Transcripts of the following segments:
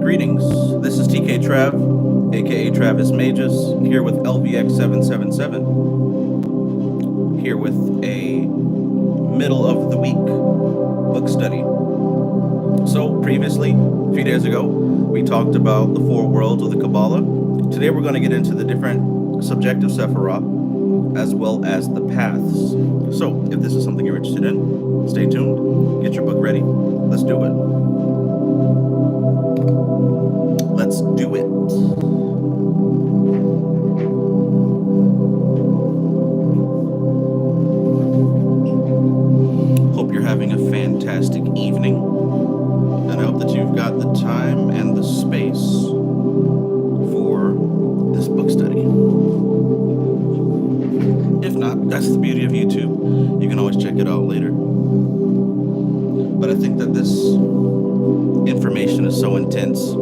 Greetings. This is TK Trav, aka Travis Magus, here with LVX777, here with a middle of the week book study. So previously, a few days ago, we talked about the four worlds of the Cabala. Today we're going to get into the different subjective sephra, as well as the paths. So if this is something you're interested in, stay tuned, get your book ready, let's do it. Let's do it. Hope you're having a fantastic evening, and I hope that you've got the time and the space for this book study. If not, that's the beauty of YouTube. You can always check it out later. But I think that this information is so intense,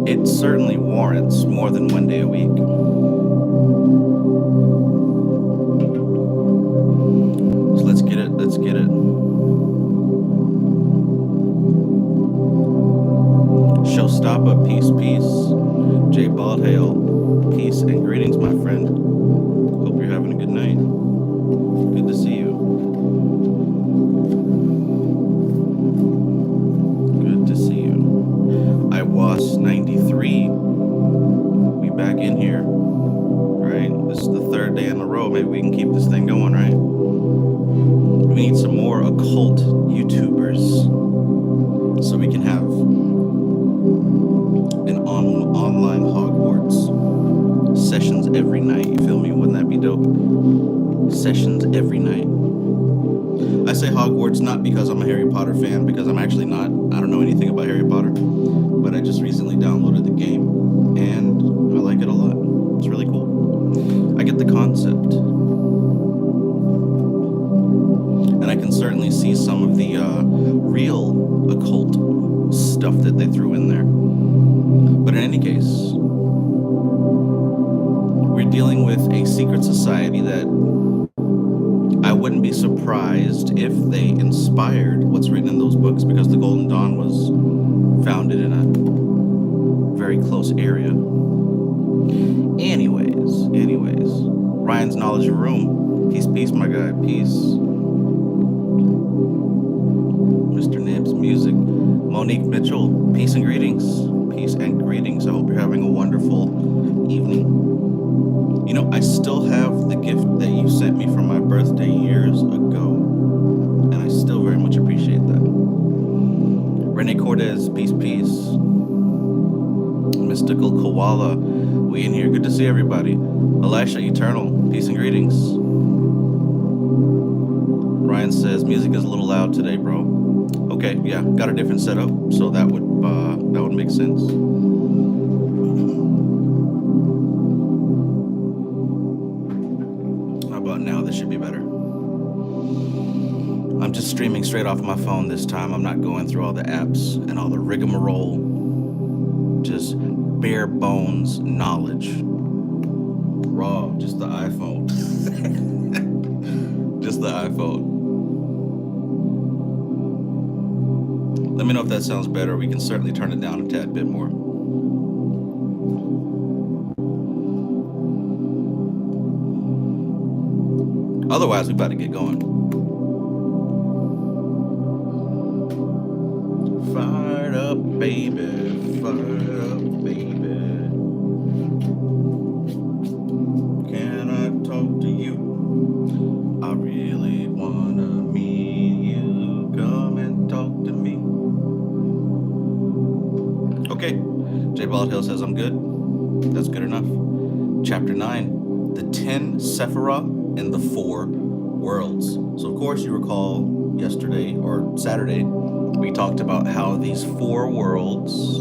it certainly warrants more than one day a week. So let's get it. Showstopper, peace. J Baldhail, peace and greetings, my friend. Hope you're having a good night. Good to see you. I was 93. We back in here, right? This is the third day in a row. Maybe we can keep this thing going, right? We need some more occult YouTubers so we can have an online Hogwarts sessions every night. You feel me? Wouldn't that be dope? Sessions every night. I say Hogwarts not because I'm a Harry Potter fan, because I'm actually not. I don't know anything about Harry Potter, but I just recently downloaded the game and I like it a lot. It's really cool. I get the concept. And I can certainly see some of the real occult stuff that they threw in there. But in any case, we're dealing with a secret society that I wouldn't be surprised if they inspired what's written in those books, because the Golden Dawn was founded in a very close area. Anyways, Ryan's Knowledge Room. Peace, my guy. Peace. Mr. Nibs Music. Monique Mitchell. Peace and greetings. Peace and greetings. I hope you're having a wonderful evening. You know, I still have the gift that you sent me for my birthday years ago, and I still very much appreciate that. Renee Cortez, peace. Mystical Koala, we in here. Good to see everybody. Elisha Eternal, peace and greetings. Ryan says music is a little loud today, bro. Okay, yeah, got a different setup, so that would make sense. Now this should be better. I'm just streaming straight off my phone this time. I'm not going through all the apps and all the rigmarole. Just bare bones knowledge. Raw, just the iPhone. Just the iPhone. Let me know if that sounds better. We can certainly turn it down a tad bit more. Otherwise, we about to get going. Fired up, baby. Can I talk to you? I really wanna meet you. Come and talk to me. Okay. J Baldhill says I'm good. That's good enough. Chapter 9, the 10 sephra in the four worlds. So of course you recall yesterday or Saturday, we talked about how these four worlds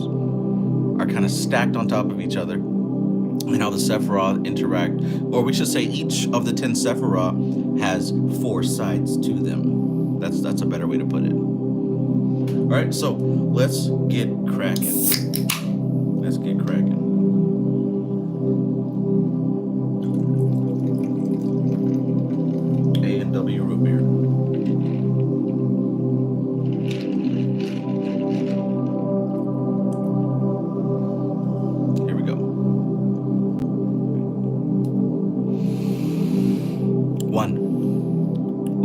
are kind of stacked on top of each other, and how the sephra interact, or we should say each of the 10 sephra has four sides to them. That's a better way to put it. All right, so let's get cracking. A&W root beer.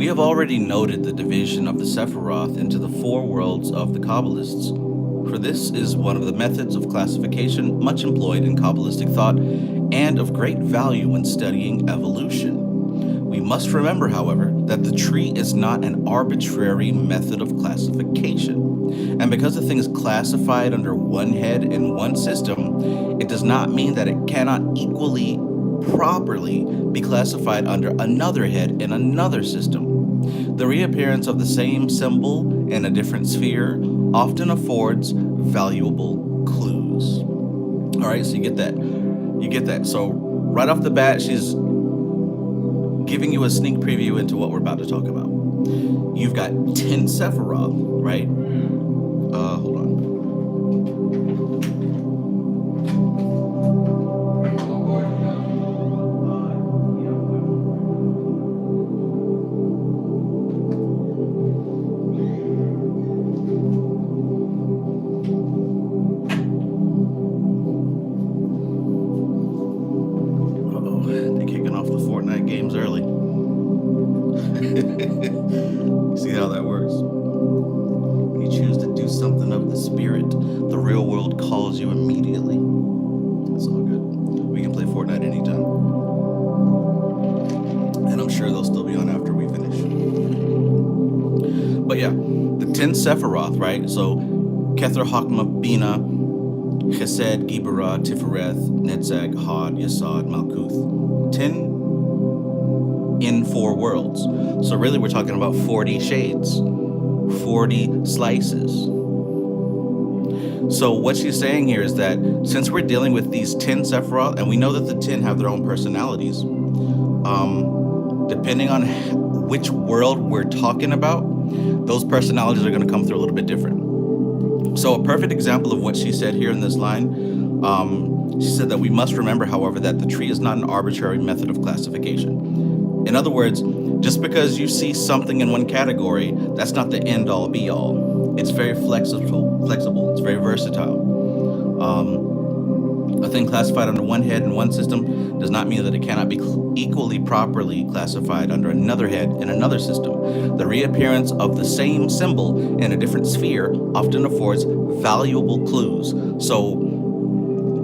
We have already noted the division of the Sephiroth into the four worlds of the Kabbalists, for this is one of the methods of classification much employed in Kabbalistic thought and of great value when studying evolution. We must remember, however, that the tree is not an arbitrary method of classification. And because a thing is classified under one head in one system, it does not mean that it cannot equally properly be classified under another head in another system. The reappearance of the same symbol in a different sphere often affords valuable clues. All right, so you get that. You get that. So right off the bat, she's giving you a sneak preview into what we're about to talk about. You've got 10 sephra, right? Hold on. They're kicking off the Fortnite games early. See how that works? You choose to do something of the spirit, the real world calls you immediately. That's all good. We can play Fortnite anytime. And I'm sure they'll still be on after we finish. But yeah, the 10 Sephiroth, right? So Kether, Hakma, Bina, Chesed, Gibara, Tifereth, Netzach, Had, Yesod, Malkuth. 10 in 4 worlds. So really we're talking about 40 shades, 40 slices. So what she's saying here is that since we're dealing with these 10 Sephiroth, and we know that the 10 have their own personalities, depending on which world we're talking about, those personalities are going to come through a little bit different. So a perfect example of what she said here in this line, she said that we must remember, however, that the tree is not an arbitrary method of classification. In other words, just because you see something in one category, that's not the end all be all. It's very flexible, it's very versatile. A thing classified under one head in one system does not mean that it cannot be equally properly classified under another head in another system. The reappearance of the same symbol in a different sphere often affords valuable clues. So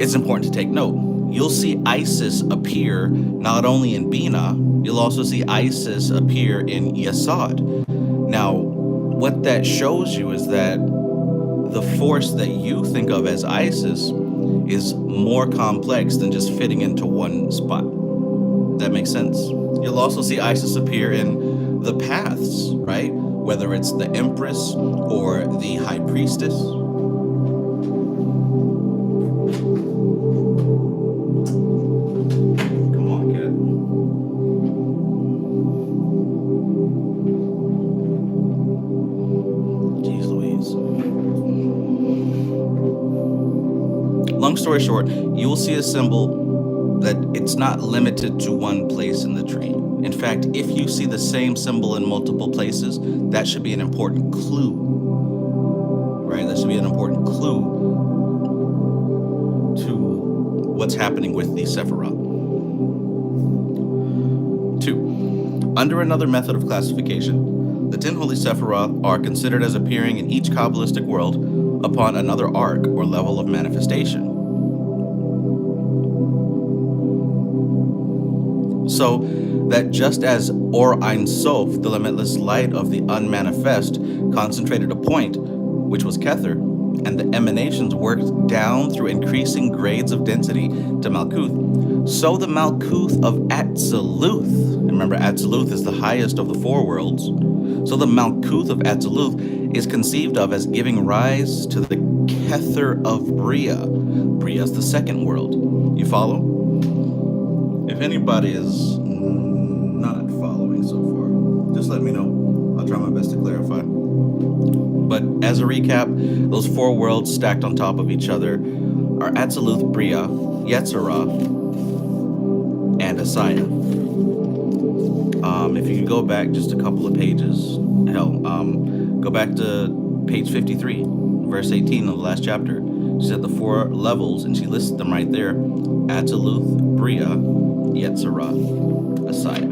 it's important to take note. You'll see Isis appear not only in Bina, you'll also see Isis appear in Yesod. Now, what that shows you is that the force that you think of as Isis is more complex than just fitting into one spot. That makes sense? You'll also see Isis appear in the paths, right? Whether it's the Empress or the High Priestess. Come on, kid. Jeez Louise. Long story short, you will see a symbol that it's not limited to one place in the tree. In fact, if you see the same symbol in multiple places, that should be an important clue, right? That should be an important clue to what's happening with the sephra. 2. Under another method of classification, the 10 holy Sephiroth are considered as appearing in each Kabbalistic world upon another arc or level of manifestation. So that just as Or Ein Sof, the limitless light of the unmanifest, concentrated a point, which was Kether, and the emanations worked down through increasing grades of density to Malkuth, so the Malkuth of Atziluth, remember Atziluth is the highest of the 4 worlds, so the Malkuth of Atziluth is conceived of as giving rise to the Kether of Bria. Bria is the 2nd world. You follow? If anybody is not following so far, just let me know. I'll try my best to clarify. But as a recap, those 4 worlds stacked on top of each other are Atziluth, Bria, Yetzirah, and Asaya. If you can go back just a couple of pages, go back to page 53, verse 18 of the last chapter. She said the 4 levels, and she lists them right there: Atziluth, Bria, Yetzirah, Asaya.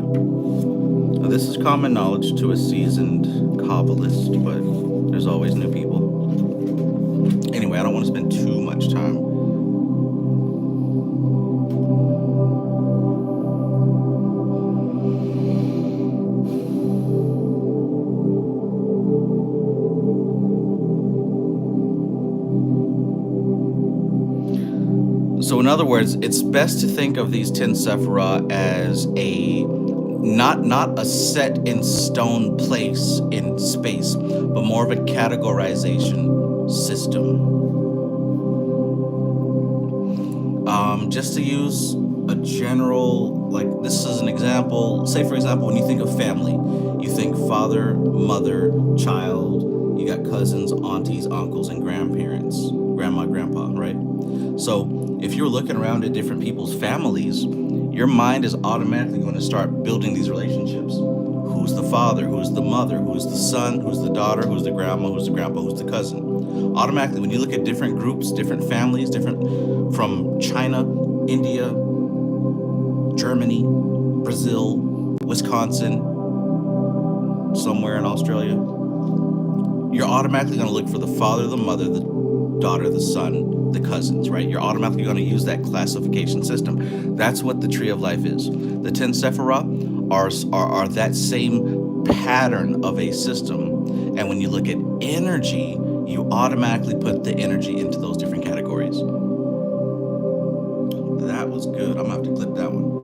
Now, this is common knowledge to a seasoned Kabbalist, but there's always new people. Anyway, I don't want to spend too much time. So in other words, it's best to think of these 10 sephra as a not a set in stone place in space, but more of a categorization system. Just to use a general, like this is an example, say for example, when you think of family, you think father, mother, child, you got cousins, aunties, uncles, and grandparents, grandma, grandpa, right? So if you're looking around at different people's families, your mind is automatically going to start building these relationships. Who's the father? Who's the mother? Who's the son? Who's the daughter? Who's the grandma? Who's the grandpa? Who's the cousin? Automatically, when you look at different groups, different families, different from China, India, Germany, Brazil, Wisconsin, somewhere in Australia, you're automatically going to look for the father, the mother, the daughter, the son, the cousins, right? You're automatically going to use that classification system. That's what the tree of life is. The 10 sephra are that same pattern of a system. And when you look at energy, you automatically put the energy into those different categories. That was good. I'm gonna have to clip that one.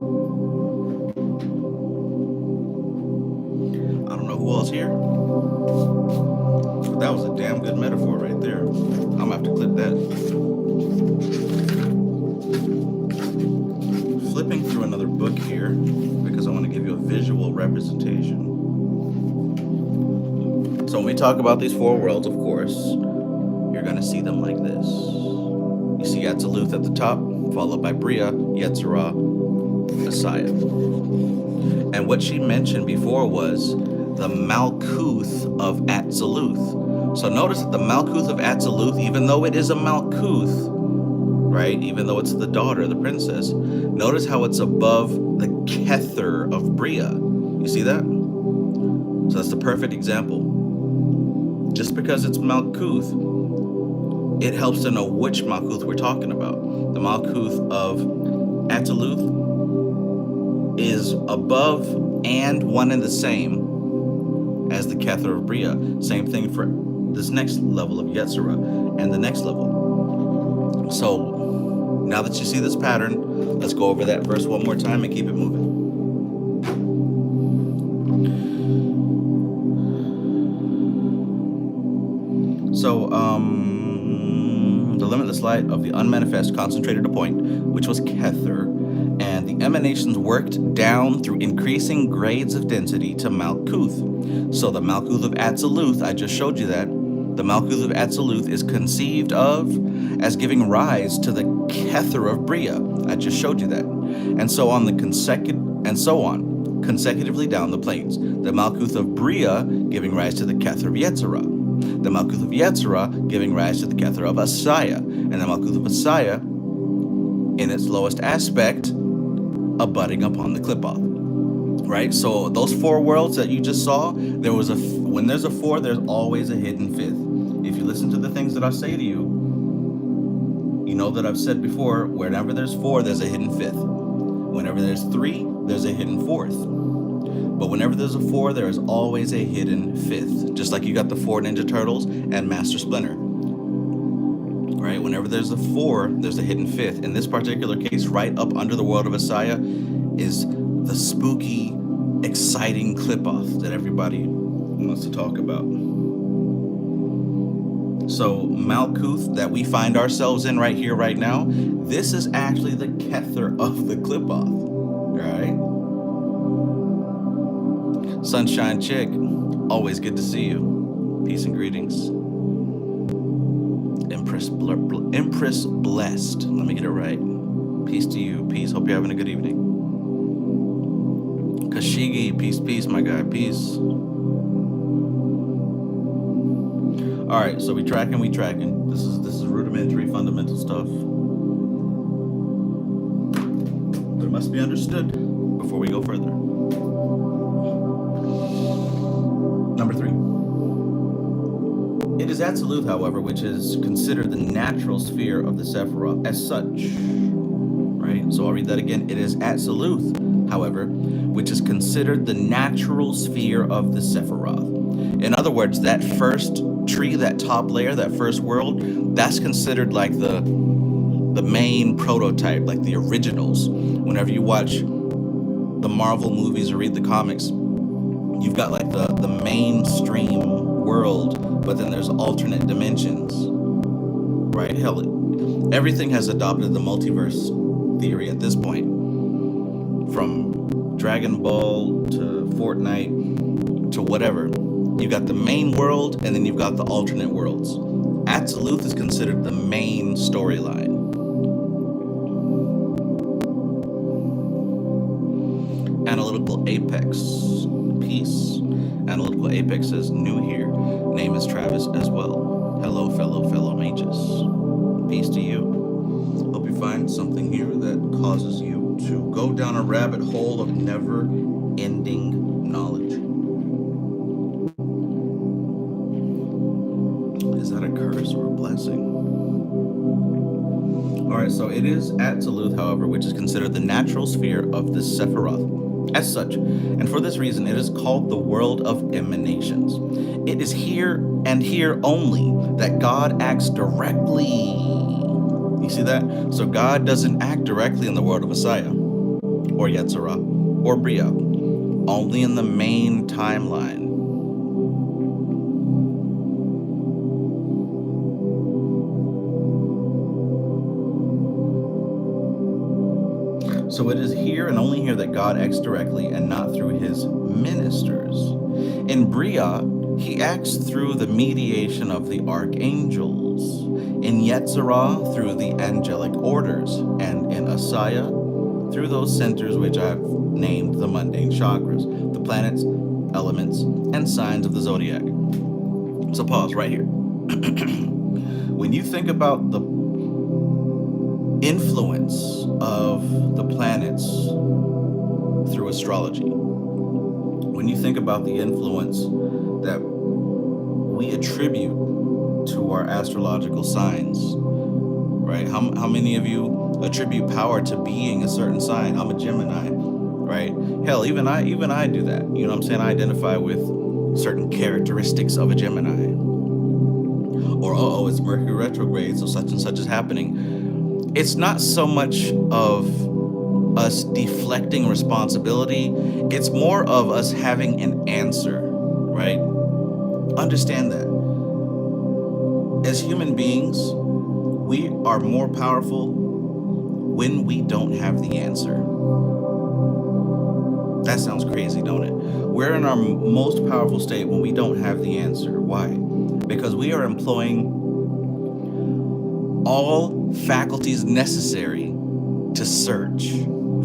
I don't know who else here, but that was a damn good metaphor right there. I'm gonna have to clip that. Flipping through another book here because I want to give you a visual representation. So when we talk about these four worlds, of course, you're going to see them like this. You see Atziluth at the top, followed by Bria, Yetzirah, Asaya. And what she mentioned before was the Malkuth of Atziluth. So notice that the Malkuth of Atziluth, even though it is a Malkuth, right, even though it's the daughter, the princess, notice how it's above the Kether of Bria. You see that? So that's the perfect example. Just because it's Malkuth, it helps to know which Malkuth we're talking about. The Malkuth of Atziluth is above and one and the same as the Kether of Bria. Same thing for this next level of Yetzirah and the next level. So now that you see this pattern, let's go over that verse one more time and keep it moving. So, the limitless light of the unmanifest concentrated a point, which was Kether, and the emanations worked down through increasing grades of density to Malkuth. So the Malkuth of Atziluth, I just showed you that. The Malkuth of Atziluth is conceived of as giving rise to the Kether of Bria. I just showed you that. And so on consecutively down the planes. The Malkuth of Bria giving rise to the Kether of Yetzirah. The Malkuth of Yetzirah giving rise to the Kether of Asaya. And the Malkuth of Asaya, in its lowest aspect, abutting upon the Qlipoth. Right? So those four worlds that you just saw, when there's a four, there's always a hidden fifth. If you listen to the things that I say to you, you know that I've said before, whenever there's four, there's a hidden fifth. Whenever there's three, there's a hidden fourth. But whenever there's a four, there is always a hidden fifth. Just like you got the four Ninja Turtles and Master Splinter. Right? Whenever there's a four, there's a hidden fifth. In this particular case, right up under the world of Asaya is the spooky, exciting Qlipoth that everybody wants to talk about. So Malkuth that we find ourselves in right here, right now, this is actually the Kether of the Qlipoth. Right? Sunshine Chick, always good to see you. Peace and greetings. Empress Blessed. Let me get it right. Peace to you. Peace. Hope you're having a good evening. Kashigi, peace, my guy. Peace. All right, so we tracking. This is rudimentary, fundamental stuff. But it must be understood before we go further. is absolute, however, which is considered the natural sphere of the sephra as such. Right? So I'll read that again. It is absolute, however, which is considered the natural sphere of the sephra. In other words, that first tree, that top layer, that first world, that's considered like the main prototype, like the originals. Whenever you watch the Marvel movies or read the comics, you've got like the mainstream world, but then there's alternate dimensions, right? Hell, everything has adopted the multiverse theory at this point, from Dragon Ball to Fortnite to whatever. You've got the main world, and then you've got the alternate worlds. Absolute is considered the main storyline. Analytical apex, peace. Analytical apex says new here. Name is Travis as well. Hello, fellow mages. Peace to you. Hope you find something here that causes you to go down a rabbit hole of never-ending knowledge. Is that a curse or a blessing? All right, so it is absolute, however, which is considered the natural sphere of the Sephiroth as such, and for this reason, it is called the world of emanations. It is here and here only that God acts directly. You see that? So God doesn't act directly in the world of Asaya, or Yetzirah, or Bria, only in the main timeline. So it is here and only here that God acts directly and not through his ministers. In Bria, he acts through the mediation of the archangels. In Yetzirah, through the angelic orders. And in Asaya, through those centers which I've named the mundane chakras, the planets, elements, and signs of the zodiac. So pause right here. When you think about the influence of the planets through astrology, when you think about the influence that we attribute to our astrological signs, right? How many of you attribute power to being a certain sign? I'm a Gemini, right? Hell, even I do that. You know what I'm saying? I identify with certain characteristics of a Gemini. Or, oh, it's Mercury retrograde, so such and such is happening. It's not so much of us deflecting responsibility. It's more of us having an answer, right? Understand that. As human beings, we are more powerful when we don't have the answer. That sounds crazy, don't it? We're in our most powerful state when we don't have the answer. Why? Because we are employing all faculties necessary to search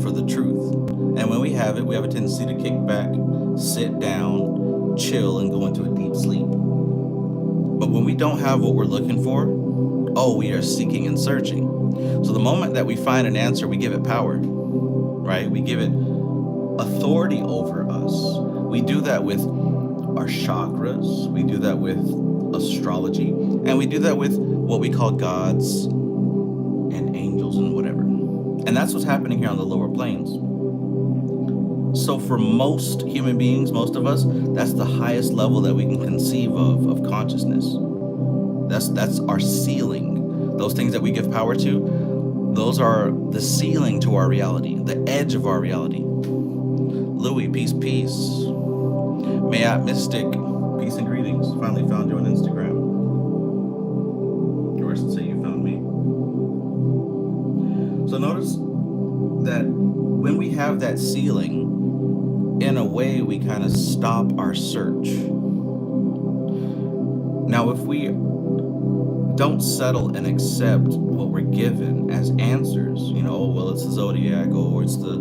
for the truth. And when we have it, we have a tendency to kick back, sit down, chill, and go into a deep sleep. But when we don't have what we're looking for, oh, we are seeking and searching. So the moment that we find an answer, we give it power, right? We give it authority over us. We do that with our chakras. We do that with astrology. And we do that with what we call gods and angels and whatever. And that's what's happening here on the lower planes. So for most human beings, most of us, that's the highest level that we can conceive of consciousness. That's our ceiling. Those things that we give power to, those are the ceiling to our reality, the edge of our reality. Louis, peace. Mayat Mystic, peace and greetings. Finally found you on Instagram. Or I should say you found me. So notice that when we have that ceiling, in a way we kind of stop our search. Now if we don't settle and accept what we're given as answers, you know, well, it's the zodiac, or it's the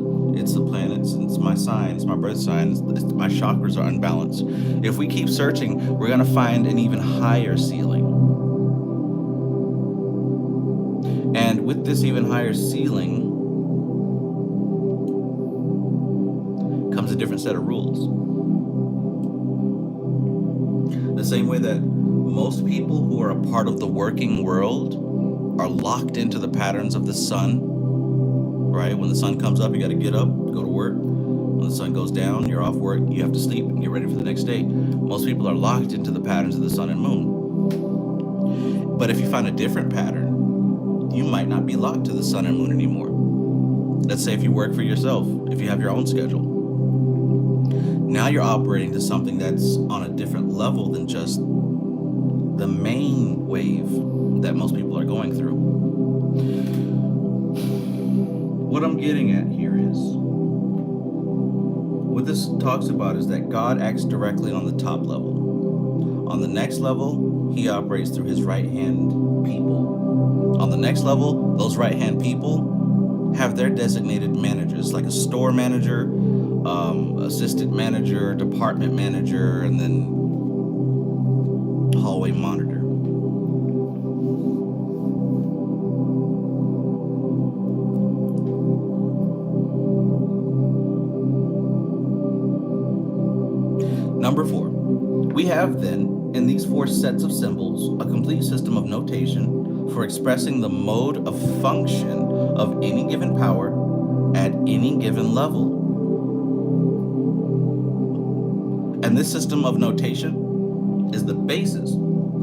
planets, it's my sign, it's my birth sign, my chakras are unbalanced. If we keep searching, we're going to find an even higher ceiling. And with this even higher ceiling comes a different set of rules. The same way that most people who are a part of the working world are locked into the patterns of the sun, right? When the sun comes up, you got to get up, go to work. When the sun goes down, you're off work, you have to sleep and get ready for the next day. Most people are locked into the patterns of the sun and moon. But if you find a different pattern, you might not be locked to the sun and moon anymore. Let's say if you work for yourself, if you have your own schedule. Now you're operating to something that's on a different level than just the main wave that most people are going through. What I'm getting at here is, what this talks about is that God acts directly on the top level. On the next level, he operates through his right-hand people. On the next level, those right-hand people have their designated managers, like a store manager, assistant manager, department manager, and then hallway monitor. Number 4, we have then, in these 4 sets of symbols, a complete system of notation for expressing the mode of function of any given power at any given level. And this system of notation is the basis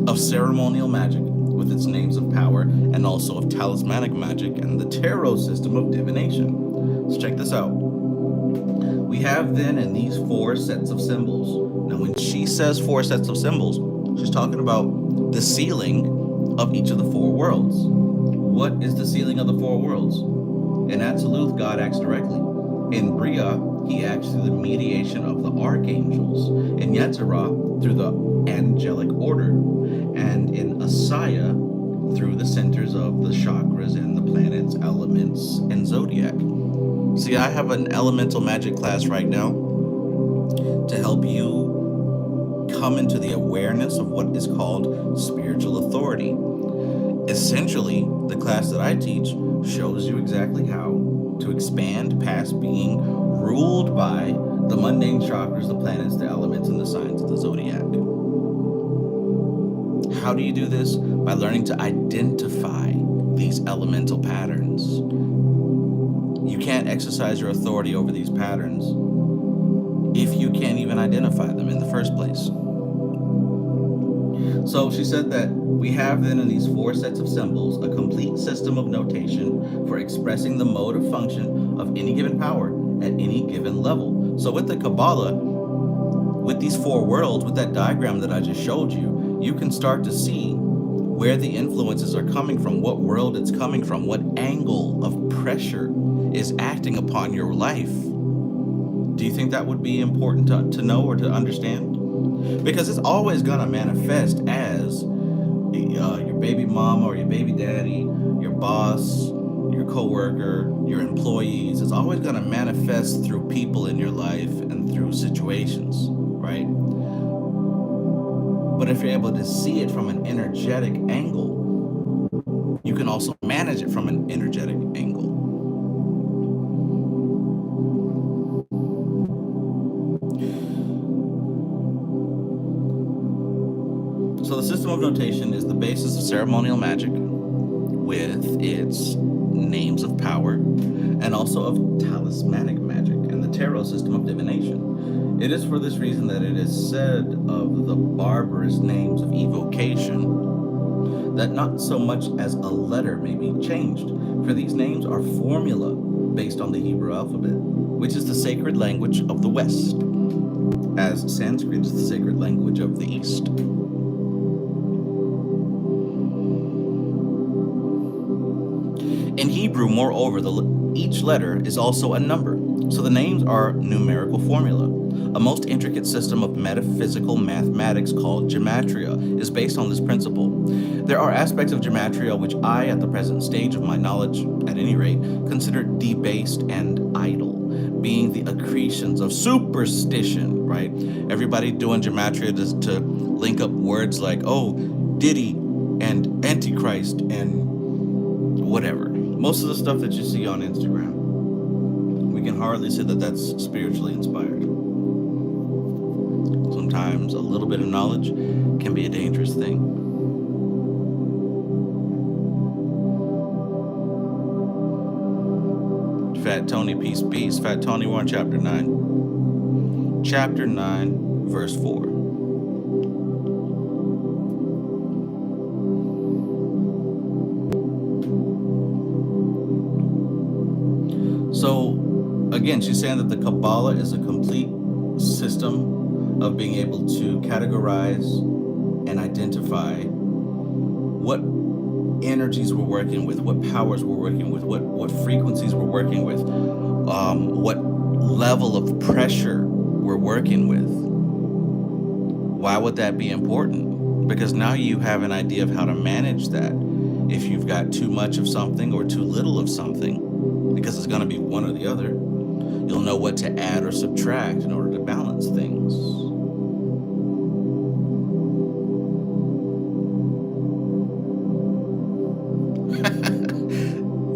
of ceremonial magic, with its names of power, and also of talismanic magic and the tarot system of divination. Let's check this out. We have then in these 4 sets of symbols. Now when she says 4 sets of symbols, she's talking about the sealing of each of the 4 worlds. What is the sealing of the 4 worlds? In Absolute, God acts directly. In Bria, he acts through the mediation of the archangels. In Yetzirah, through the angelic order. And in Asaya, through the centers of the chakras and the planets, elements, and zodiac. See, I have an elemental magic class right now to help you come into the awareness of what is called spiritual authority. Essentially, the class that I teach shows you exactly how to expand past being ruled by the mundane chakras, the planets, the elements, and the signs of the zodiac. How do you do this? By learning to identify these elemental patterns. You can't exercise your authority over these patterns if you can't even identify them in the first place. So she said that we have then in these 4 sets of symbols a complete system of notation for expressing the mode of function of any given power at any given level. So with the Kabbalah, with these 4 worlds, with that diagram that I just showed you, you can start to see where the influences are coming from, what world it's coming from, what angle of pressure is acting upon your life. Do you think that would be important to know or to understand? Because it's always going to manifest as your baby mama or your baby daddy, your boss, your coworker, your employees. It's always going to manifest through people in your life and through situations, right? But if you're able to see it from an energetic angle, you can also manage it from an energetic angle. So the system of notation is the basis of ceremonial magic, with its names of power, and also of talismanic magic and the tarot system of divination. It is for this reason that it is said of the barbarous names of evocation that not so much as a letter may be changed, for these names are formula based on the Hebrew alphabet, which is the sacred language of the West, as Sanskrit is the sacred language of the East. In Hebrew, moreover, each letter is also a number, so the names are numerical formula. A most intricate system of metaphysical mathematics called gematria is based on this principle. There are aspects of gematria which I, at the present stage of my knowledge, at any rate, consider debased and idle, being the accretions of superstition, right? Everybody doing gematria just to link up words like, oh, Diddy and Antichrist and whatever. Most of the stuff that you see on Instagram, we can hardly say that that's spiritually inspired. Sometimes a little bit of knowledge can be a dangerous thing. Fat Tony, peace, peace. Fat Tony, we're on chapter 9. Chapter 9, verse 4. So, again, she's saying that the Kabbalah is a complete system of being able to categorize and identify what energies we're working with, what powers we're working with, what frequencies we're working with, what level of pressure we're working with. Why would that be important? Because now you have an idea of how to manage that. If you've got too much of something or too little of something, because it's going to be one or the other, you'll know what to add or subtract in order to balance things.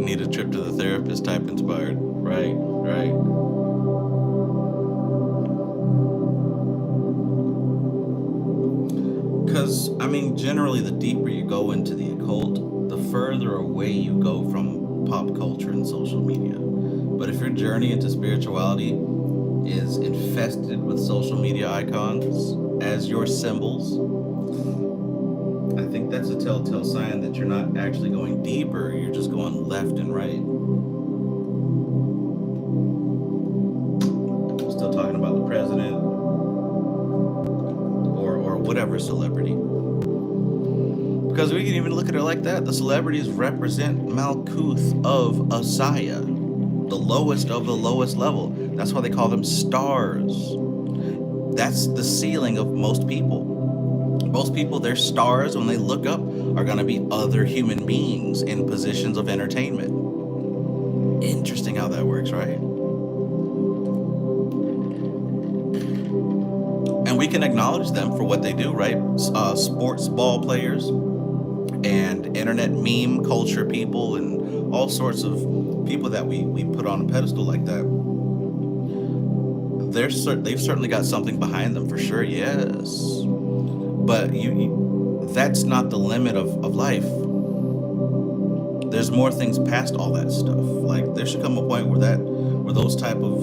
Need a trip to the therapist type inspired. Right. Because, I mean, generally the deeper you go into the occult, the further away you go from pop culture and social media. But if your journey into spirituality is infested with social media icons as your symbols, I think that's a telltale sign that you're not actually going deeper, you're just going left and right. Still talking about the president or whatever celebrity. Because we can even look at it like that. The celebrities represent Malkuth of Asaya, the lowest of the lowest level. That's why they call them stars. That's the ceiling of most people. Most people, their stars, when they look up, are going to be other human beings in positions of entertainment. Interesting how that works, right? And we can acknowledge them for what they do, right? Sports ball players and internet meme culture people and all sorts of people that we put on a pedestal like that. They've certainly got something behind them for sure, yes. But that's not the limit of life. There's more things past all that stuff. Like, there should come a point where those type of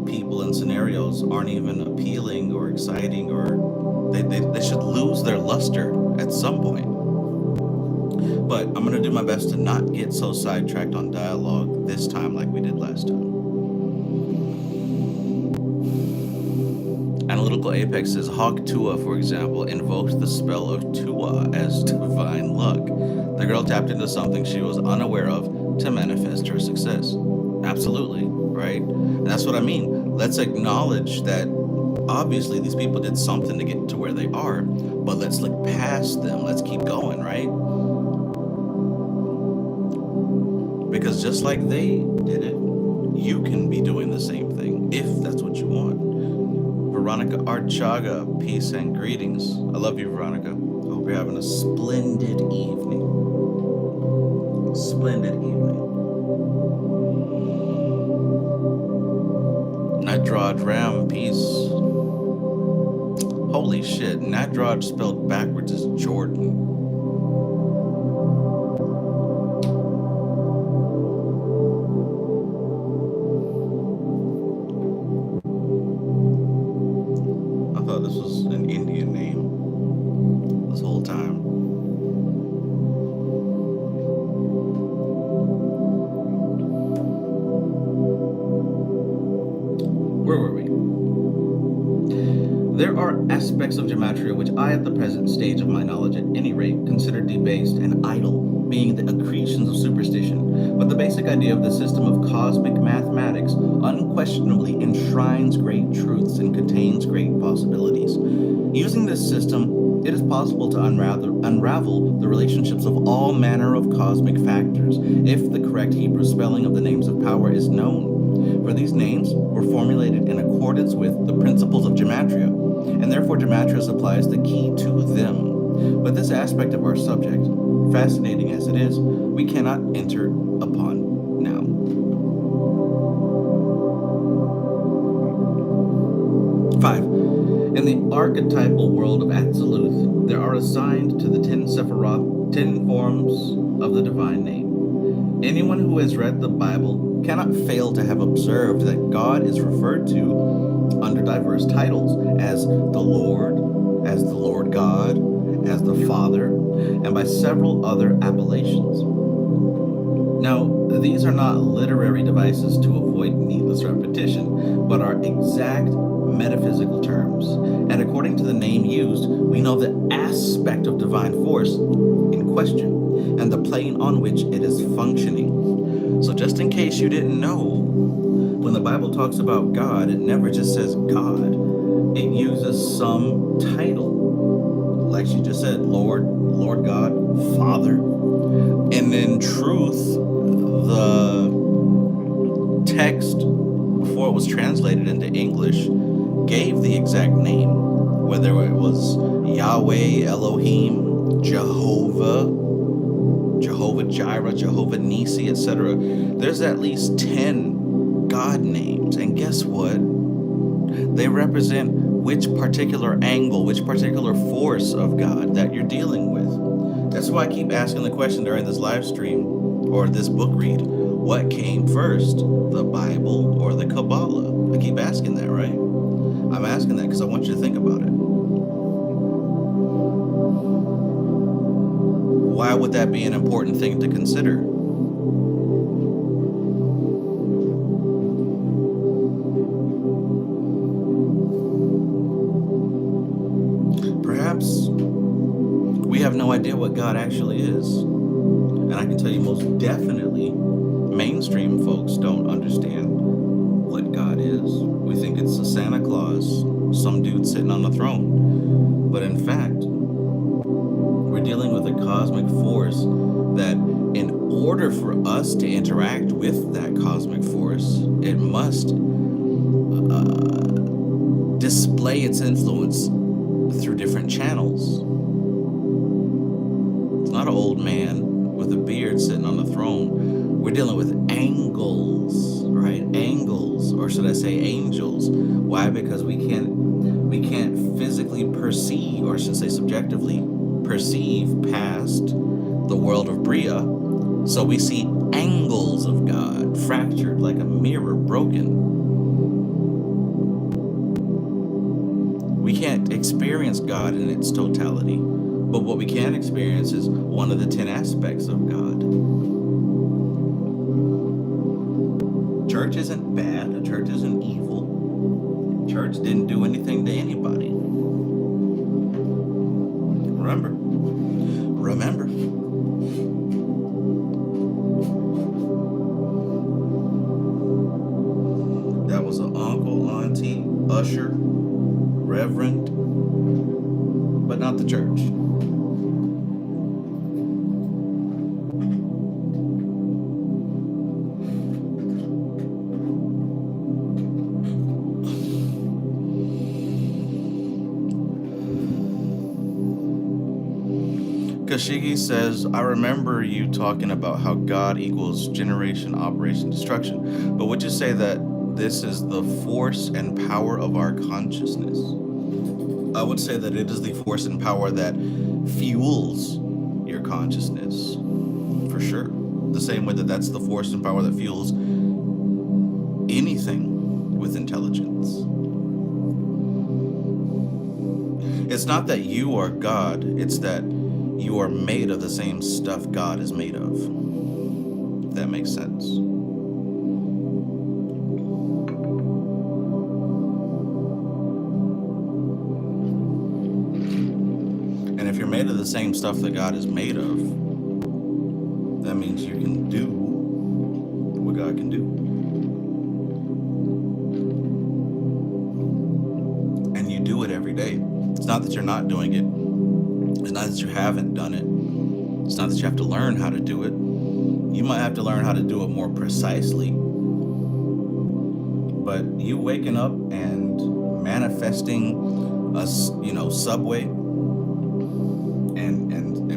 people and scenarios aren't even appealing or exciting, or they should lose their luster at some point. But I'm gonna do my best to not get so sidetracked on dialogue this time like we did last time. Analytical Apex says, Hawk Tua, for example, invoked the spell of Tua as divine luck. The girl tapped into something she was unaware of to manifest her success. Absolutely, right? And that's what I mean. Let's acknowledge that obviously these people did something to get to where they are, but let's look past them. Let's keep going, right? Because just like they did it, you can be doing the same thing if that's what you want. Veronica Archaga, peace and greetings. I love you, Veronica. I hope you're having a splendid evening. Splendid evening. Nadraj Ram, peace. Holy shit, Nadraj spelled backwards is Jordan. This was an Indian name this whole time. Where were we? There are aspects of gematria which I, at the present stage of my knowledge at any rate, consider debased and idle, being the accretions of superstition. But the basic idea of the system of cosmic mathematics unquestionably enshrines great truths and contains great possibilities. Using this system, it is possible to unravel the relationships of all manner of cosmic factors, if the correct Hebrew spelling of the names of power is known. For these names were formulated in accordance with the principles of gematria, and therefore gematria supplies the key to them. But this aspect of our subject, fascinating as it is, we cannot enter upon now. In the archetypal world of Absolute, there are assigned to the 10 sephra 10 forms of the divine name. Anyone who has read the Bible cannot fail to have observed that God is referred to under diverse titles as the Lord God, as the Father, and by several other appellations. Now, these are not literary devices to avoid needless repetition, but are exact metaphysical terms. And according to the name used, we know the aspect of divine force in question and the plane on which it is functioning. So just in case you didn't know, when the Bible talks about God, it never just says God. It uses some title. Like she just said, Lord God, Father. And in truth, the text, before it was translated into English, gave the exact name. Whether it was Yahweh, Elohim, Jehovah Jireh, Jehovah Nisi, etc. There's at least 10 God names. And guess what? They represent which particular angle, which particular force of God that you're dealing with. That's why I keep asking the question during this live stream or this book read, what came first, the Bible or the Qabala? I keep asking that, right? I'm asking that because I want you to think about it. Why would that be an important thing to consider? Perhaps we have no idea what God actually is. And I can tell you most definitely, mainstream folks don't understand what God is. We think it's a Santa Claus, some dude sitting on the throne. But in fact, we're dealing with a cosmic force that in order for us to interact with that cosmic force, it must display its influence through different channels. It's not an old man with a beard sitting on the throne. We're dealing with angles, right? Angles, or should I say angels? Why? Because we can't physically perceive, or should I say subjectively perceive past the world of Bria. So we see angles of God, fractured like a mirror, broken. We can't experience God in its totality, but what we can experience is one of the 10 aspects of God. Church isn't bad, a church isn't evil. Church didn't do anything to anybody. Remember. That was an uncle, auntie, usher, reverend, but not the church. Kashigi says, I remember you talking about how God equals generation, operation, destruction. But would you say that this is the force and power of our consciousness? I would say that it is the force and power that fuels your consciousness, for sure. The same way that that's the force and power that fuels anything with intelligence. It's not that you are God, it's that you are made of the same stuff God is made of. If that makes sense. And if you're made of the same stuff that God is made of, that means you can do what God can do. And you do it every day. It's not that you're not doing it. It's not that you haven't done it. It's not that you have to learn how to do it. You might have to learn how to do it more precisely. But you waking up and manifesting a, Subway and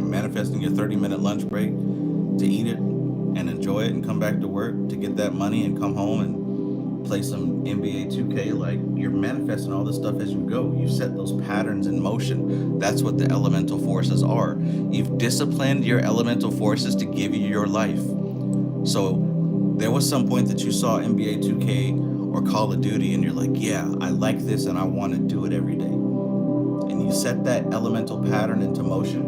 manifesting your 30-minute lunch break to eat it and enjoy it and come back to work to get that money and come home and play some NBA 2K, like you're manifesting all this stuff as you go. You set those patterns in motion. That's what the elemental forces are. You've disciplined your elemental forces to give you your life. So there was some point that you saw NBA 2K or Call of Duty and you're like, yeah, I like this and I want to do it every day. And you set that elemental pattern into motion,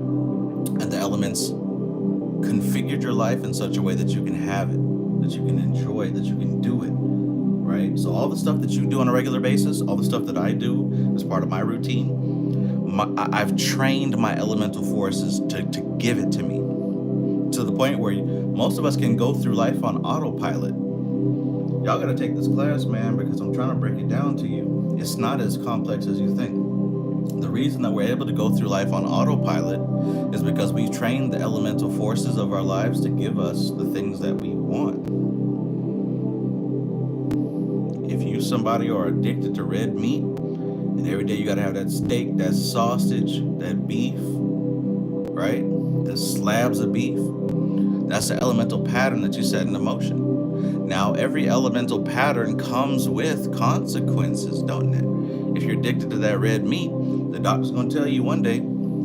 and the elements configured your life in such a way that you can have it, that you can enjoy, that you can do it, right? So all the stuff that you do on a regular basis, all the stuff that I do as part of my routine, I've trained my elemental forces to give it to me, to the point where most of us can go through life on autopilot. Y'all gotta take this class, man, because I'm trying to break it down to you. It's not as complex as you think. The reason that we're able to go through life on autopilot is because we've trained the elemental forces of our lives to give us the things that we want. If you somebody are addicted to red meat, and every day you gotta have that steak, that sausage, that beef, right? The slabs of beef, that's the elemental pattern that you set into motion. Now, every elemental pattern comes with consequences, don't it? If you're addicted to that red meat, the doctor's gonna tell you one day,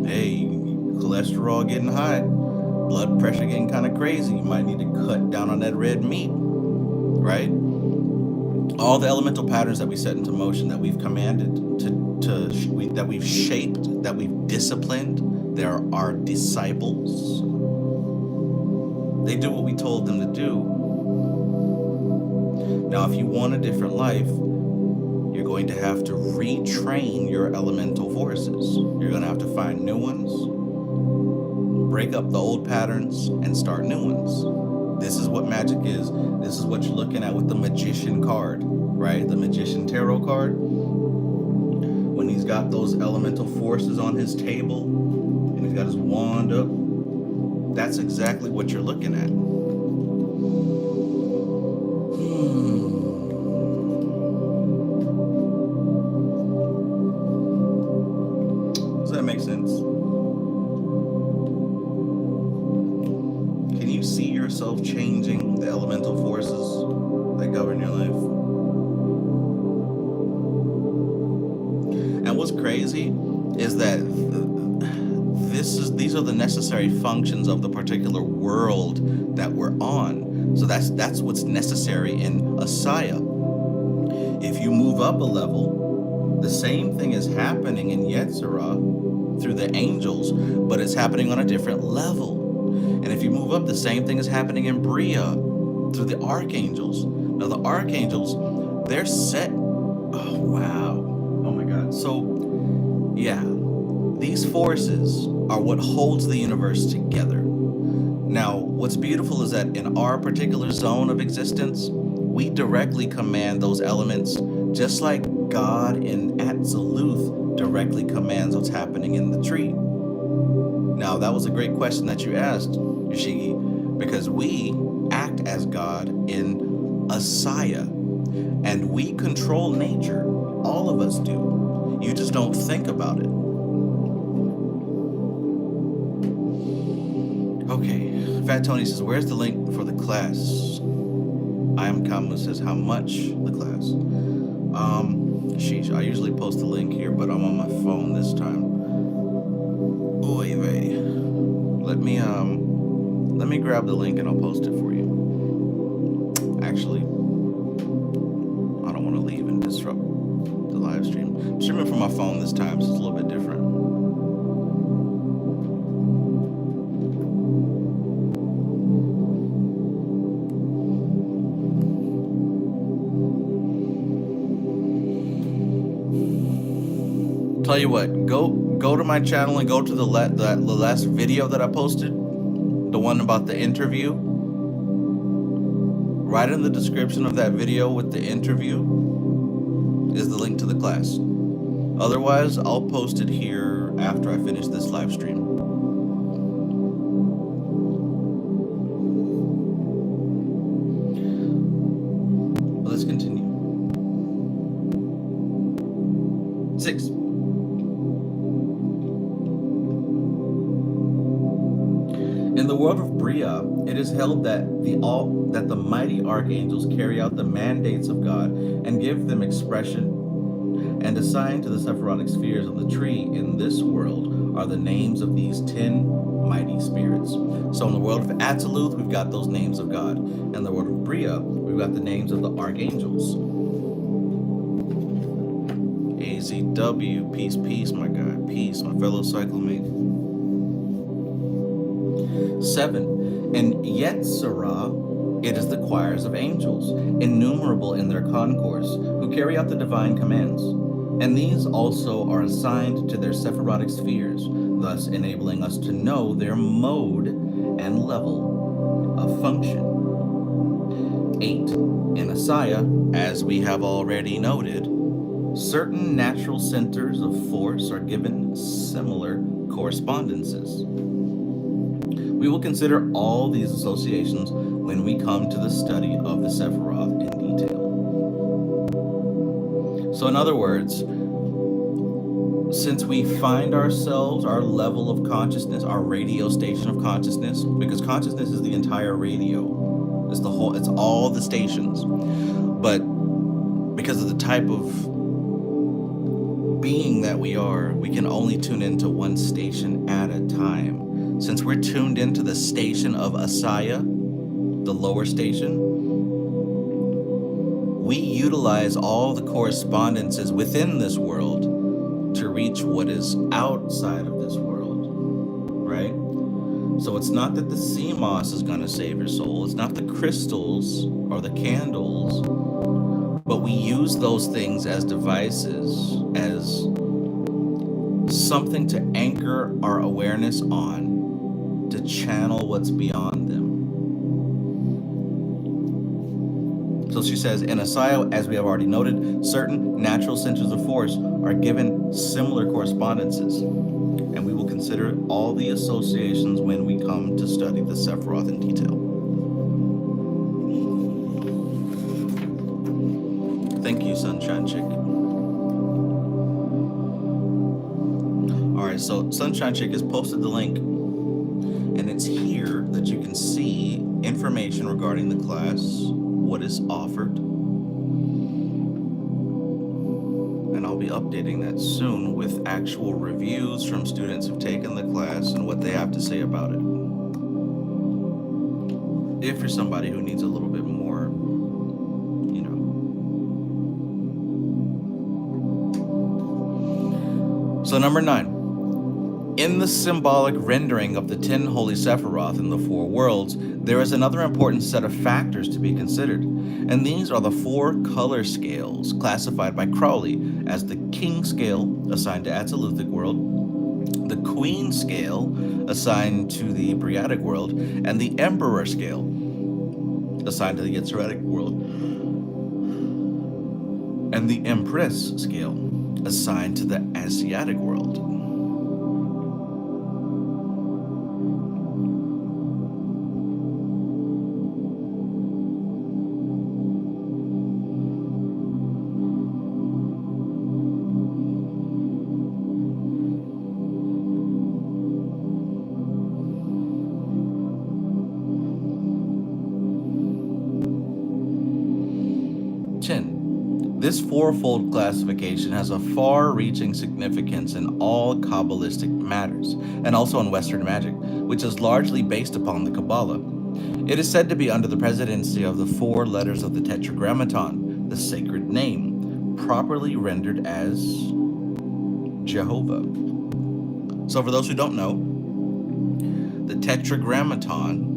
hey, cholesterol getting high, blood pressure getting kind of crazy, you might need to cut down on that red meat, right? All the elemental patterns that we set into motion, that we've commanded, that we've shaped, that we've disciplined, they're our disciples. They do what we told them to do. Now, if you want a different life, you're going to have to retrain your elemental forces. You're going to have to find new ones, break up the old patterns, and start new ones. This is what magic is. This is what you're looking at with the magician card, right? The magician tarot card. When he's got those elemental forces on his table and he's got his wand up, that's exactly what you're looking at. Does that make sense? Can you see yourself changing the elemental forces that govern your life? And what's crazy is that these are the necessary functions of the particular world that we're on. So that's what's necessary in Asaya. If you move up a level, the same thing is happening in Yetzirah through the angels, but it's happening on a different level. And if you move up, the same thing is happening in Bria through the archangels. Now the archangels, they're set. Oh wow. Oh my God. So yeah, these forces are what holds the universe together. Now, what's beautiful is that in our particular zone of existence, we directly command those elements, just like God in Atziluth directly commands what's happening in the tree. Now, that was a great question that you asked, Yoshigi, because we act as God in Asaya, and we control nature. All of us do. You just don't think about it. Okay, Fat Tony says, where's the link for the class? I am Kamu says, how much the class? Sheesh, I usually post the link here, but I'm on my phone this time. Oy vey. Let me grab the link and I'll post it for you. Actually, I don't want to leave and disrupt the live stream. I'm streaming from my phone this time, so it's a little bit different. Tell you what, go to my channel and go to the last video that I posted, the one about the interview. Right in the description of that video with the interview is the link to the class. Otherwise, I'll post it here after I finish this live stream. But let's continue. 6. In the world of Bria, it is held that the mighty archangels carry out the mandates of God and give them expression, and assigned to the sephirotic spheres of the tree in this world are the names of these 10 mighty spirits. So in the world of Atziluth, we've got those names of God. In the world of Bria, we've got the names of the archangels. AZW, peace, peace, my guy, peace, my fellow cyclemate. 7. In Yetzirah, it is the choirs of angels, innumerable in their concourse, who carry out the divine commands. And these also are assigned to their sephirotic spheres, thus enabling us to know their mode and level of function. 8. In Asaya, as we have already noted, certain natural centers of force are given similar correspondences. We will consider all these associations when we come to the study of the Sephiroth in detail. So in other words, since we find ourselves, our level of consciousness, our radio station of consciousness, because consciousness is the entire radio, it's all the stations, but because of the type of being that we are, we can only tune into one station at a time. Since we're tuned into the station of Asaya, the lower station, we utilize all the correspondences within this world to reach what is outside of this world, right? So it's not that the sea moss is going to save your soul. It's not the crystals or the candles, but we use those things as devices, as something to anchor our awareness on, to channel what's beyond them. So she says, in Asaya, as we have already noted, certain natural centers of force are given similar correspondences, and we will consider all the associations when we come to study the Sephiroth in detail. Thank you, Sunshine Chick. All right, so Sunshine Chick has posted the link, and it's here that you can see information regarding the class, what is offered, and I'll be updating that soon with actual reviews from students who've taken the class and what they have to say about it. If you're somebody who needs a little bit more, you know. So number 9. In the symbolic rendering of the 10 holy Sephiroth in the 4 worlds, there is another important set of factors to be considered, and these are the 4 color scales classified by Crowley as the King scale, assigned to Atziluthic world, the Queen scale, assigned to the Briatic world, and the Emperor scale, assigned to the Yetziratic world, and the Empress scale, assigned to the Asiatic world. This fourfold classification has a far-reaching significance in all Kabbalistic matters, and also in Western magic, which is largely based upon the Qabala. It is said to be under the presidency of the 4 letters of the Tetragrammaton, the sacred name, properly rendered as Jehovah. So for those who don't know, the Tetragrammaton,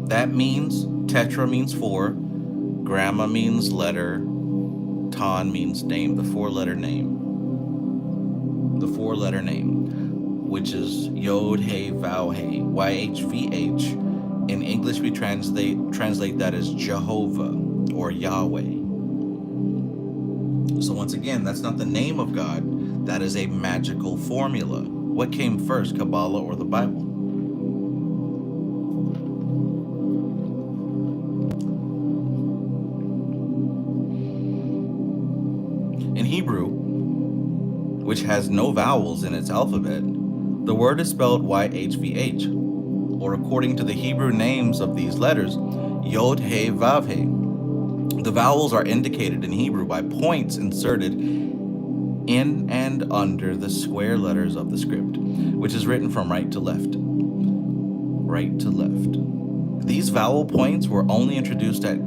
that means, tetra means 4, Gramma means letter, ton means name, the 4-letter name. The 4-letter name, which is Yod, He, Vav, He, YHVH. In English, we translate that as Jehovah or Yahweh. So once again, that's not the name of God. That is a magical formula. What came first, Kabbalah or the Bible? In Hebrew, which has no vowels in its alphabet, The word is spelled YHVH, or according to the Hebrew names of these letters, Yod He Vav He. The vowels are indicated in Hebrew by points inserted in and under the square letters of the script, which is written from right to left. Right to left. These vowel points were only introduced at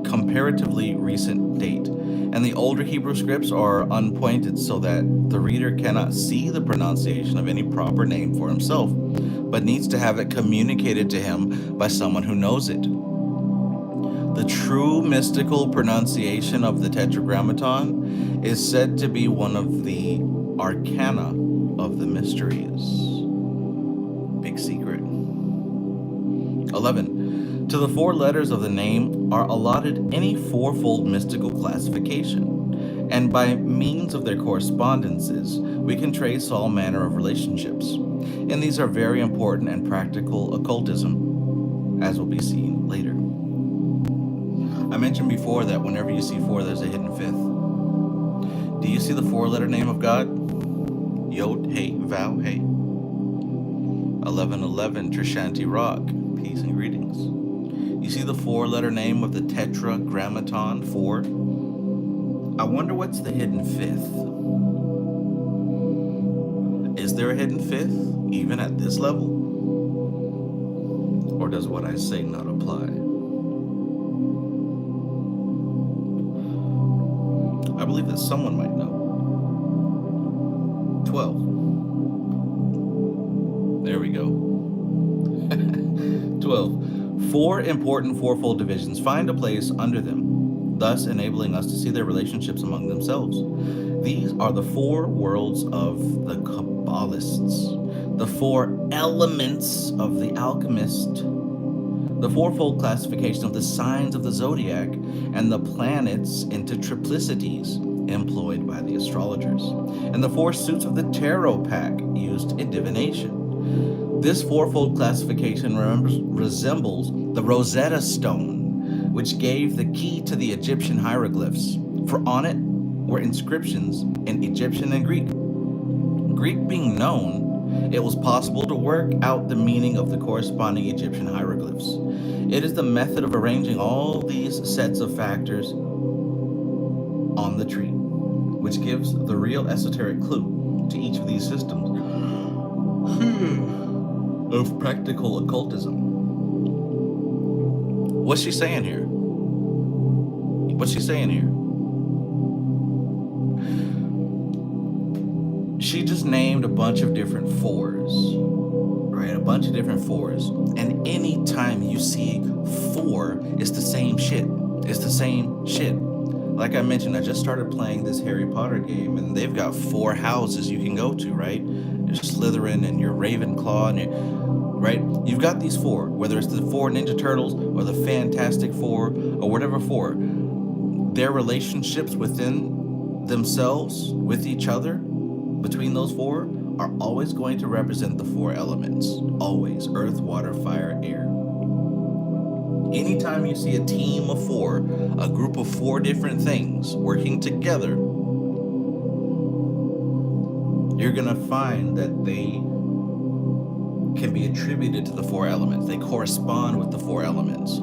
comparatively recent date, and the older Hebrew scripts are unpointed so that the reader cannot see the pronunciation of any proper name for himself, but needs to have it communicated to him by someone who knows it. The true mystical pronunciation of the Tetragrammaton is said to be one of the arcana of the mysteries. Big secret. 11. To the 4 letters of the name are allotted any fourfold mystical classification, and by means of their correspondences, we can trace all manner of relationships. And these are very important and practical occultism, as will be seen later. I mentioned before that whenever you see 4, there's a hidden 5th. Do you see the 4-letter name of God? Yod, He, Vav, He. 1111, Trishanti Rock. Peace and greetings. You see the 4-letter name of the Tetragrammaton, 4? I wonder what's the hidden 5th. Is there a hidden 5th, even at this level? Or does what I say not apply? I believe that someone might know. 12. There we go. 12. 4 important fourfold divisions find a place under them, thus enabling us to see their relationships among themselves. These are the 4 worlds of the Kabbalists, the 4 elements of the alchemist, the fourfold classification of the signs of the zodiac, and the planets into triplicities employed by the astrologers, and the 4 suits of the tarot pack used in divination. This fourfold classification resembles the Rosetta Stone, which gave the key to the Egyptian hieroglyphs, for on it were inscriptions in Egyptian and Greek. Greek being known, it was possible to work out the meaning of the corresponding Egyptian hieroglyphs. It is the method of arranging all these sets of factors on the tree, which gives the real esoteric clue to each of these systems of practical occultism. What's she saying here? What's she saying here? She just named a bunch of different 4s, right? A bunch of different 4s. And anytime you see 4, it's the same shit. It's the same shit. Like I mentioned, I just started playing this Harry Potter game, and they've got 4 houses you can go to, right? You're Slytherin and you're Ravenclaw, and right? You've got these 4, whether it's the 4 Ninja Turtles or the Fantastic 4 or whatever 4. Their relationships within themselves, with each other, between those 4, are always going to represent the 4 elements. Always. Earth, water, fire, air. Anytime you see a team of 4, a group of 4 different things working together, you're going to find that they can be attributed to the 4 elements. They correspond with the 4 elements.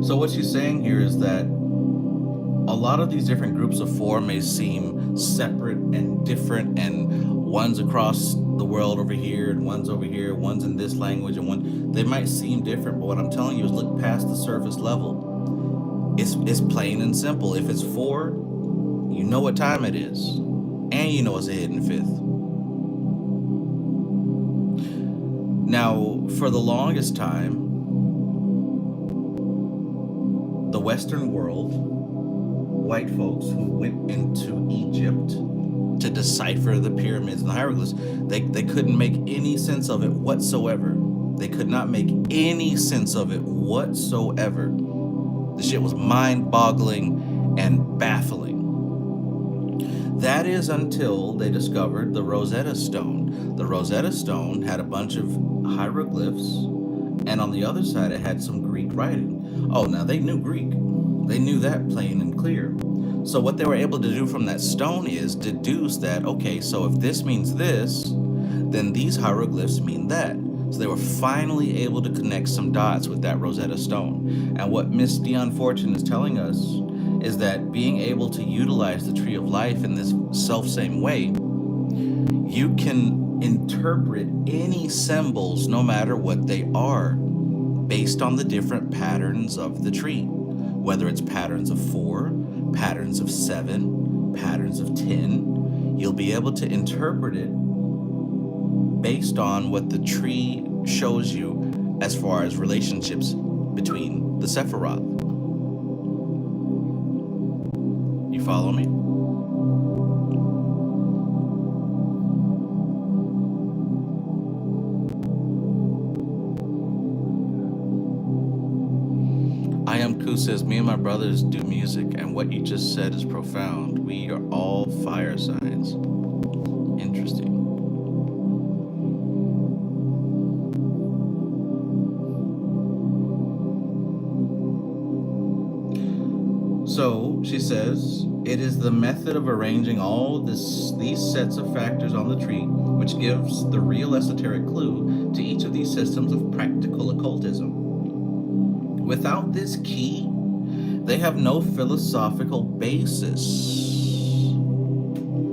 So what she's saying here is that a lot of these different groups of 4 may seem separate and different, and one's across the world over here, and one's over here, one's in this language, and they might seem different, but what I'm telling you is look past the surface level. It's plain and simple. If it's 4, you know what time it is, and you know it's a hidden 5th. Now, for the longest time, the Western world, white folks who went into Egypt to decipher the pyramids and the hieroglyphs, they couldn't make any sense of it whatsoever. They could not make any sense of it whatsoever. The shit was mind-boggling and baffling. That is until they discovered the Rosetta Stone. The Rosetta Stone had a bunch of hieroglyphs, and on the other side it had some Greek writing. Oh, now they knew Greek. They knew that plain and clear. So what they were able to do from that stone is deduce that, okay, so if this means this, then these hieroglyphs mean that. So they were finally able to connect some dots with that Rosetta Stone. And what Miss Dion Fortune is telling us is that being able to utilize the Tree of Life in this self-same way, you can interpret any symbols no matter what they are based on the different patterns of the tree, whether it's patterns of 4, patterns of 7, patterns of 10. You'll be able to interpret it based on what the tree shows you as far as relationships between the sephra. You follow me? I am Ku says, me and my brothers do music, and what you just said is profound. We are all fire signs. Interesting. So she says, it is the method of arranging all these sets of factors on the tree which gives the real esoteric clue to each of these systems of practical occultism. Without this key, they have no philosophical basis.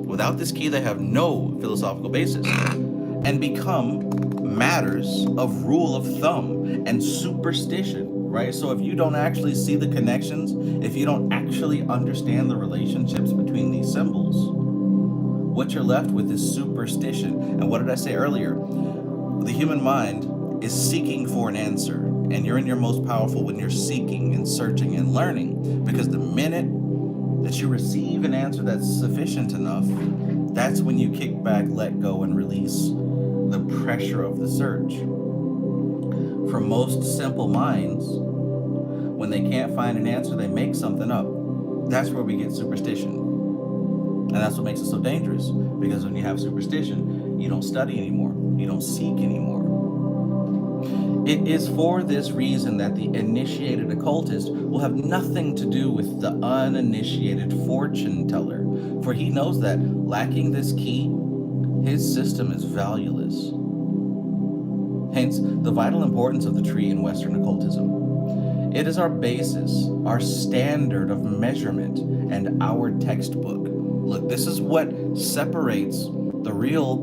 Without this key, they have no philosophical basis and become matters of rule of thumb and superstition, right? So if you don't actually see the connections, if you don't actually understand the relationships between these symbols, what you're left with is superstition. And what did I say earlier? The human mind is seeking for an answer. And you're in your most powerful when you're seeking and searching and learning. Because the minute that you receive an answer that's sufficient enough, that's when you kick back, let go, and release the pressure of the search. For most simple minds, when they can't find an answer, they make something up. That's where we get superstition. And that's what makes it so dangerous. Because when you have superstition, you don't study anymore. You don't seek anymore. It is for this reason that the initiated occultist will have nothing to do with the uninitiated fortune teller, for he knows that lacking this key, his system is valueless. Hence, the vital importance of the tree in Western occultism. It is our basis, our standard of measurement, and our textbook. Look, this is what separates the real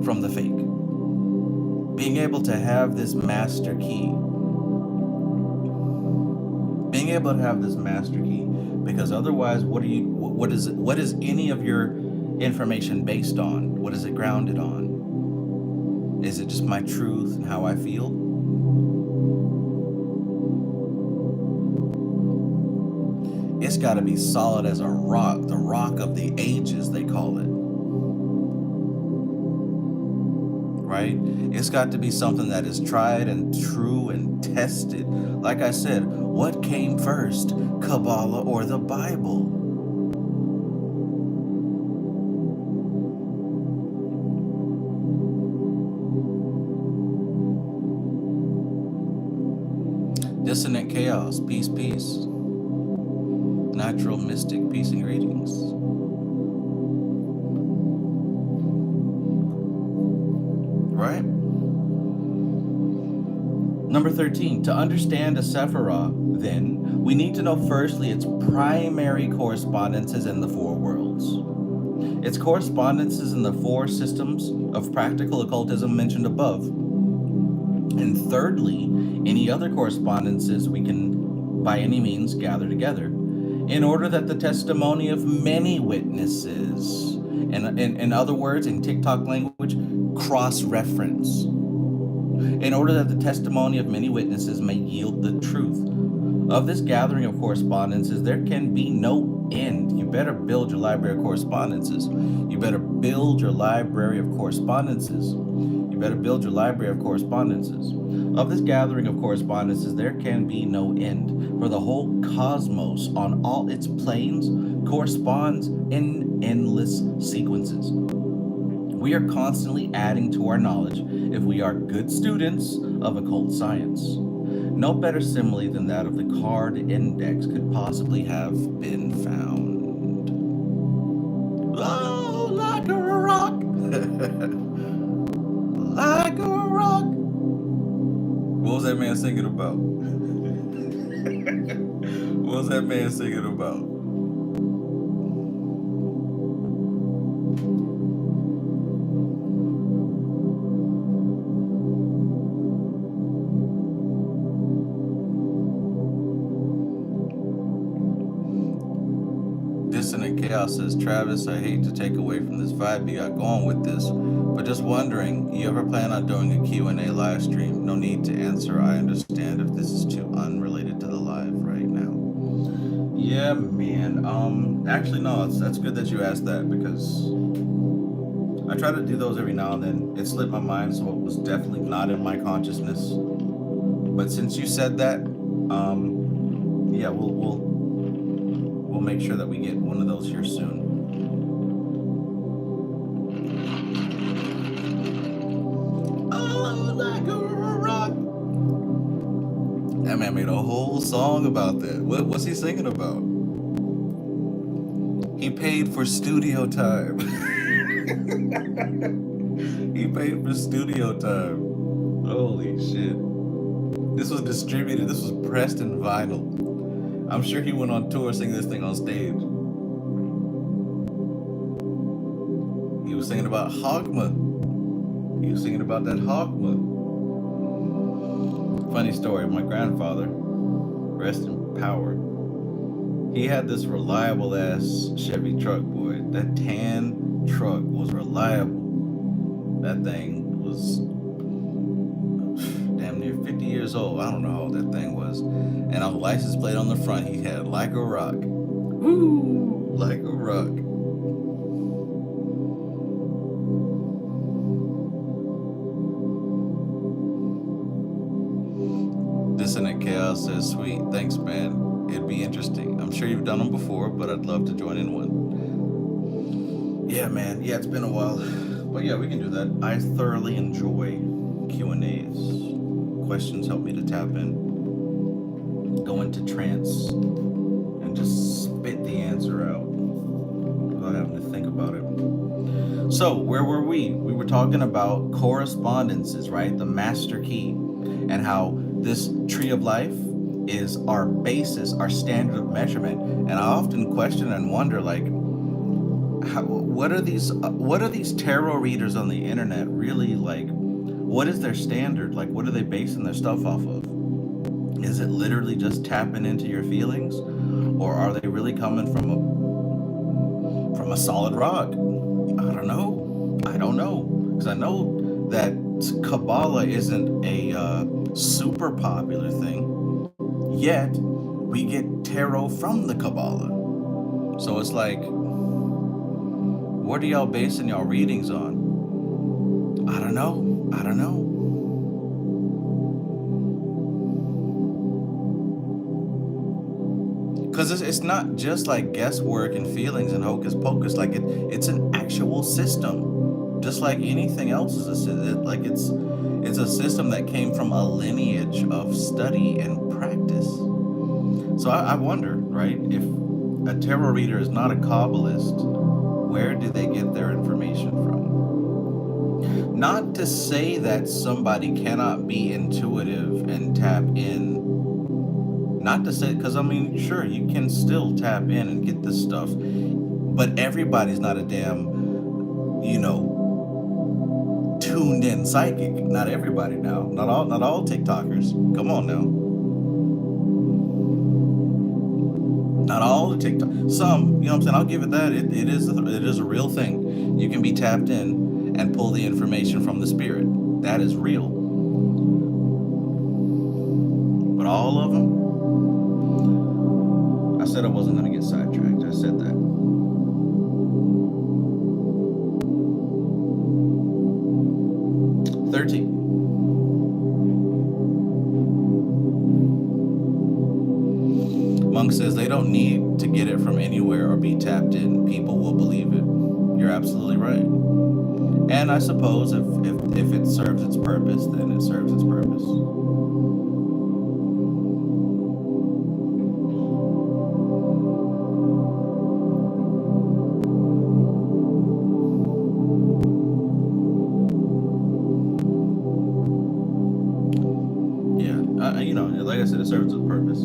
from the fake. Being able to have this master key. Being able to have this master key, because otherwise, what is any of your information based on? What is it grounded on? Is it just my truth and how I feel? It's got to be solid as a rock, the rock of the ages, they call it. Right? It's got to be something that is tried and true and tested. Like I said, what came first, Cabala or the Bible? Dissonant chaos, peace, peace. Natural mystic, peace and greetings. Right? Number 13, to understand a sephra, then, we need to know firstly its primary correspondences in the 4 worlds. Its correspondences in the 4 systems of practical occultism mentioned above. And thirdly, any other correspondences we can, by any means, gather together, in order that the testimony of many witnesses, and in other words, in TikTok language, cross-reference, in order that the testimony of many witnesses may yield the truth. Of this gathering of correspondences, there can be no end. You better build your library of correspondences. You better build your library of correspondences. You better build your library of correspondences. Of this gathering of correspondences, there can be no end. For the whole cosmos on all its planes corresponds in endless sequences. We are constantly adding to our knowledge if we are good students of occult science. No better simile than that of the card index could possibly have been found. Oh, like a rock. Like a rock. What was that man singing about? What was that man singing about? Dissonant Chaos says, Travis, I hate to take away from this vibe you got going with this, but just wondering, you ever plan on doing a Q&A live stream? No need to answer. I understand if this is too unrelated to the live right now. Yeah, man. Actually, no, that's good that you asked that, because I try to do those every now and then. It slipped my mind, so it was definitely not in my consciousness. But since you said that, yeah, we'll make sure that we get one of those here soon. Oh, like a rock. That man made a whole song about that. What's he singing about? He paid for studio time. He paid for studio time. Holy shit. This was distributed. This was pressed in vinyl. I'm sure he went on tour singing this thing on stage. He was singing about Hogma. He was singing about that Hogma. Funny story, my grandfather, rest in power, he had this reliable ass Chevy truck, boy. That tan truck was reliable. That thing was damn near 50 years old. I don't know how old that thing was. And on the license plate on the front, he had like a rock. Woo! Like a rock. Dissonant Chaos says, sweet, thanks, man. It'd be interesting. I'm sure you've done them before, but I'd love to join in one. Yeah, man. Yeah, it's been a while. But yeah, we can do that. I thoroughly enjoy Q&As. Questions help me to tap in, go into trance, and just spit the answer out without having to think about it. So, where were we? We were talking about correspondences, right? The master key, and how this tree of life is our basis, our standard of measurement. And I often question and wonder, like, what are these tarot readers on the internet really like? What is their standard? Like, what are they basing their stuff off of? Is it literally just tapping into your feelings, or are they really coming from a solid rock? I don't know, because I know that Cabala isn't a super popular thing, yet we get tarot from the Cabala. So it's like, what are y'all basing y'all readings on? I don't know. Because it's not just like guesswork and feelings and hocus pocus. Like it's an actual system, just like anything else is a system. Like it's a system that came from a lineage of study and practice. So I wonder, right, if a tarot reader is not a Kabbalist, where do they get their information from? Not to say that somebody cannot be intuitive and tap in. Not to say, because I mean, sure, you can still tap in and get this stuff, but everybody's not a damn, tuned in psychic. Not everybody now. Not all TikTokers. Come on now. Not all the TikTok. Some, you know what I'm saying? I'll give it that. It is a real thing. You can be tapped in and pull the information from the spirit. That is real. But all of them, I said I wasn't going to get sidetracked. I said that. Monk Monk says they don't need to get it from anywhere or be tapped in. People will believe it. You're absolutely right. And I suppose if it serves its purpose, then it serves its purpose. Like I said, it serves its purpose.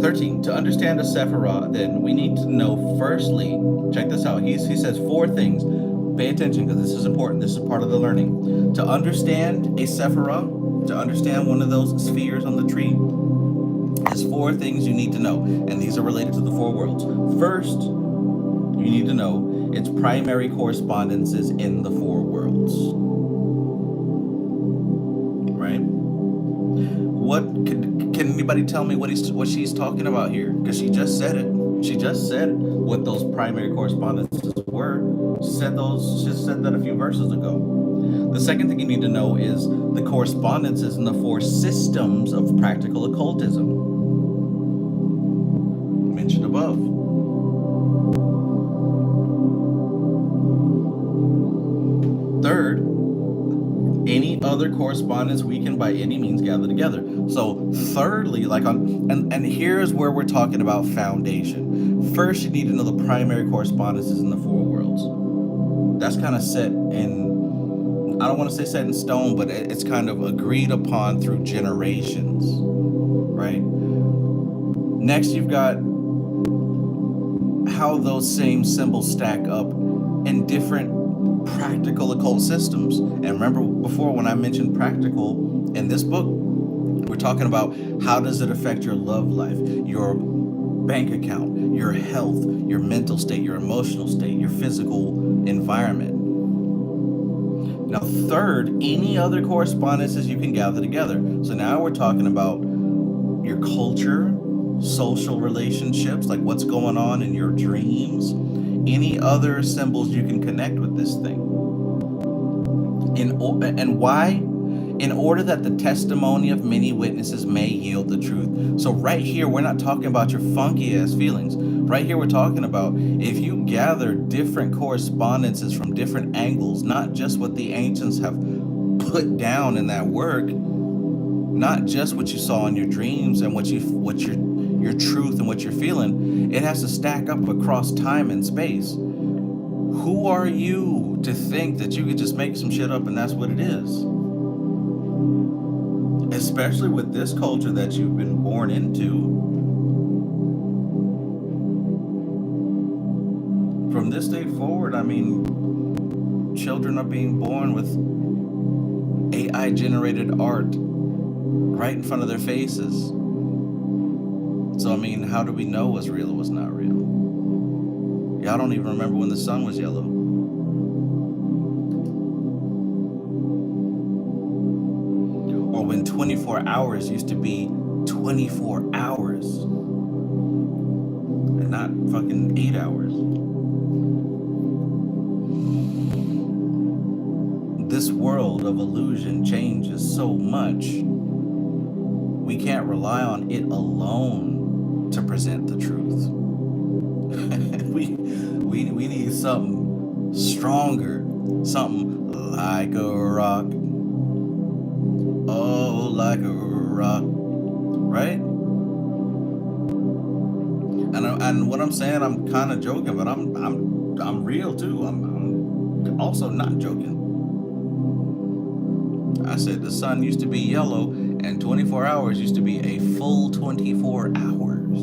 13. To understand a sephra, then we need to know firstly, check this out. He says 4 things. Pay attention because this is important. This is part of the learning. To understand a sephra, to understand one of those spheres on the tree, is 4 things you need to know. And these are related to the 4 worlds. First, you need to know its primary correspondences in the 4 worlds. Can anybody tell me what she's talking about here? Because she just said it. She just said what those primary correspondences were. She said that a few verses ago. The second thing you need to know is the correspondences in the 4 systems of practical occultism mentioned above. Third, any other correspondence we can by any means gather together. So thirdly, and here's where we're talking about foundation. First, you need to know the primary correspondences in the 4 worlds. That's kind of set in, I don't want to say set in stone, but it's kind of agreed upon through generations, right? Next, you've got how those same symbols stack up in different practical occult systems. And remember before when I mentioned practical in this book, we're talking about how does it affect your love life, your bank account, your health, your mental state, your emotional state, your physical environment. Now third, any other correspondences you can gather together. So now we're talking about your culture, social relationships, like what's going on in your dreams, any other symbols you can connect with this thing. And why? In order that the testimony of many witnesses may yield the truth. So right here, we're not talking about your funky ass feelings. Right here, we're talking about if you gather different correspondences from different angles, not just what the ancients have put down in that work, not just what you saw in your dreams and what your truth and what you're feeling, it has to stack up across time and space. Who are you to think that you could just make some shit up and that's what it is? Especially with this culture that you've been born into. From this day forward, I mean, children are being born with AI generated art right in front of their faces. So I mean, how do we know what's real and what's not real? Y'all don't even remember when the sun was yellow. Or when 24 hours used to be 24 hours. And not fucking 8 hours. This world of illusion changes so much. We can't rely on it alone to present the truth. we need something stronger, something like a rock. Oh, like a rock, right? And what I'm saying, I'm kind of joking, but I'm real too. I'm also not joking. I said the sun used to be yellow and 24 hours used to be a full 24 hours.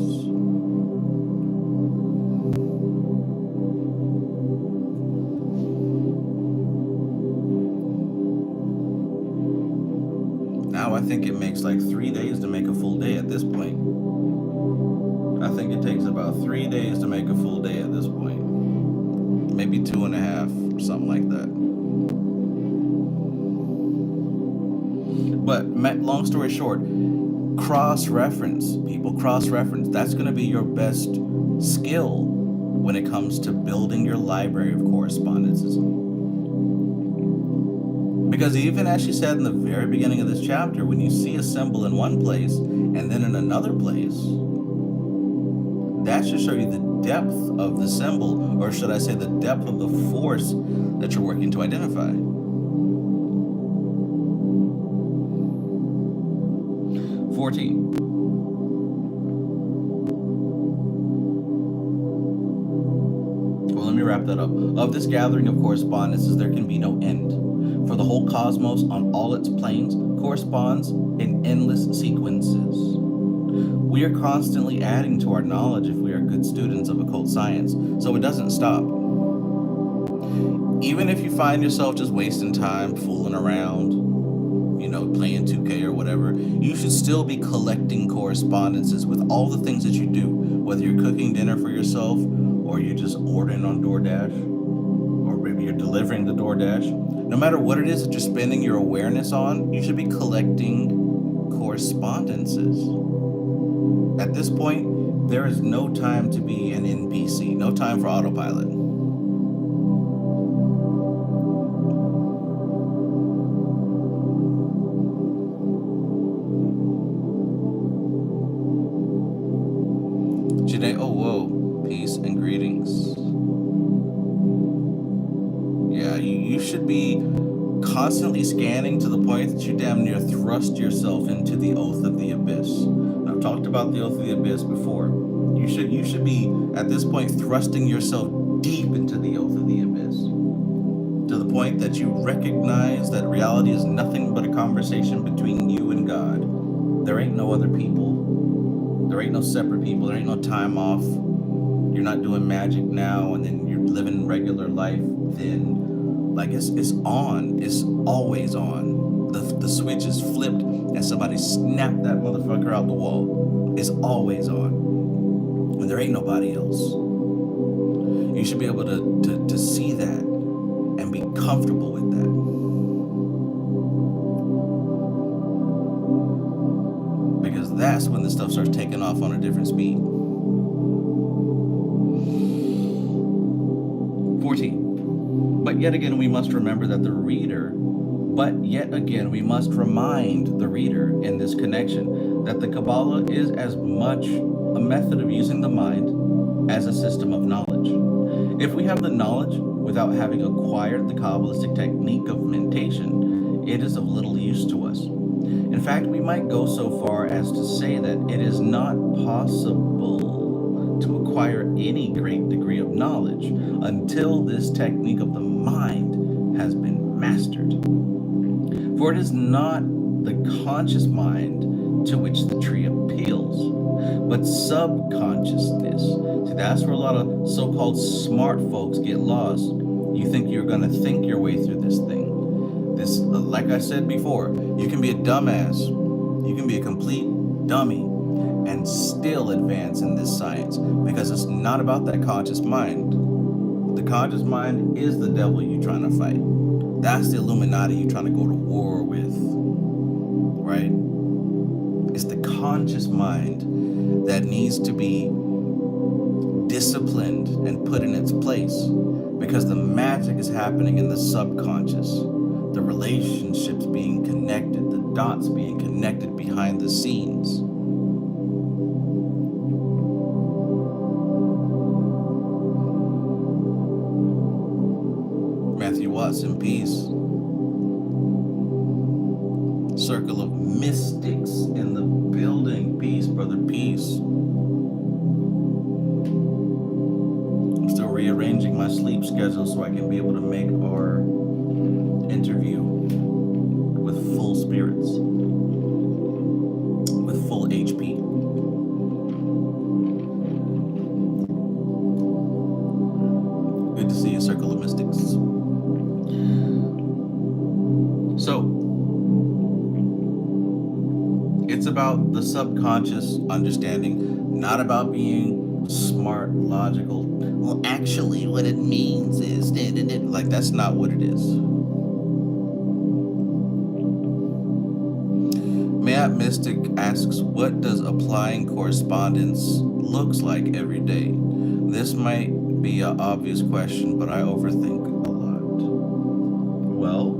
Now I think it makes like 3 days to make a full day at this point. I think it takes about 3 days to make a full day at this point. Maybe 2.5, something like that. But long story short, cross-reference, people, cross-reference. That's going to be your best skill when it comes to building your library of correspondences. Because even as she said in the very beginning of this chapter, when you see a symbol in one place, And then in another place, that should show you the depth of the symbol, or should I say the depth of the force that you're working to identify. 14. Well, let me wrap that up. Of this gathering of correspondences, there can be no end. For the whole cosmos on all its planes corresponds in endless sequences. We are constantly adding to our knowledge if we are good students of occult science, so it doesn't stop. Even if you find yourself just wasting time fooling around, playing 2K or whatever, you should still be collecting correspondences with all the things that you do, whether you're cooking dinner for yourself, or you're just ordering on DoorDash, or maybe you're delivering the DoorDash. No matter what it is that you're spending your awareness on, you should be collecting correspondences. At this point, there is no time to be an NPC, no time for autopilot. Janae, oh whoa, peace and greetings. Yeah, you should be constantly scanning to the point that you damn near thrust yourself into the oath of the abyss. And I've talked about the oath of the abyss before. You should be at this point thrusting yourself deep into the oath of the abyss, to the point that you recognize that reality is nothing but a conversation between you and God. There ain't no other people. There ain't no separate people. There ain't no time off. You're not doing magic now and then you're living regular life then. Like it's on. It's always on. The switch is flipped and somebody snapped that motherfucker out the wall. It's always on. And there ain't nobody else. You should be able to see that and be comfortable with that. Because that's when the stuff starts taking off on a different speed. 14. But yet again, we must remember that we must remind the reader in this connection that the Kabbalah is as much a method of using the mind as a system of knowledge. If we have the knowledge without having acquired the Kabbalistic technique of mentation, it is of little use to us. In fact, we might go so far as to say that it is not possible to acquire any great degree of knowledge until this technique of the mind has been mastered. For it is not the conscious mind to which the tree appeals, but subconsciousness. See, that's where a lot of so-called smart folks get lost. You think you're going to think your way through this thing. This, like I said before, you can be a dumbass, you can be a complete dummy, and still advance in this science, because it's not about that conscious mind. The conscious mind is the devil you're trying to fight. That's the Illuminati you're trying to go to war with, right? It's the conscious mind that needs to be disciplined and put in its place, because the magic is happening in the subconscious. The relationships being connected, the dots being connected behind the scenes. Matthew Watson, peace. Circle of mystics in the building. Peace, brother, peace. I'm still rearranging my sleep schedule so I can be able to make our interview with full spirits, with full HP. Good to see you, Circle of Mystics. So, it's about the subconscious understanding, not about being smart, logical. Well, actually, what it means is, like, that's not what it is. Mayat Mystic asks, what does applying correspondence looks like every day? This might be an obvious question, but I overthink a lot. Well,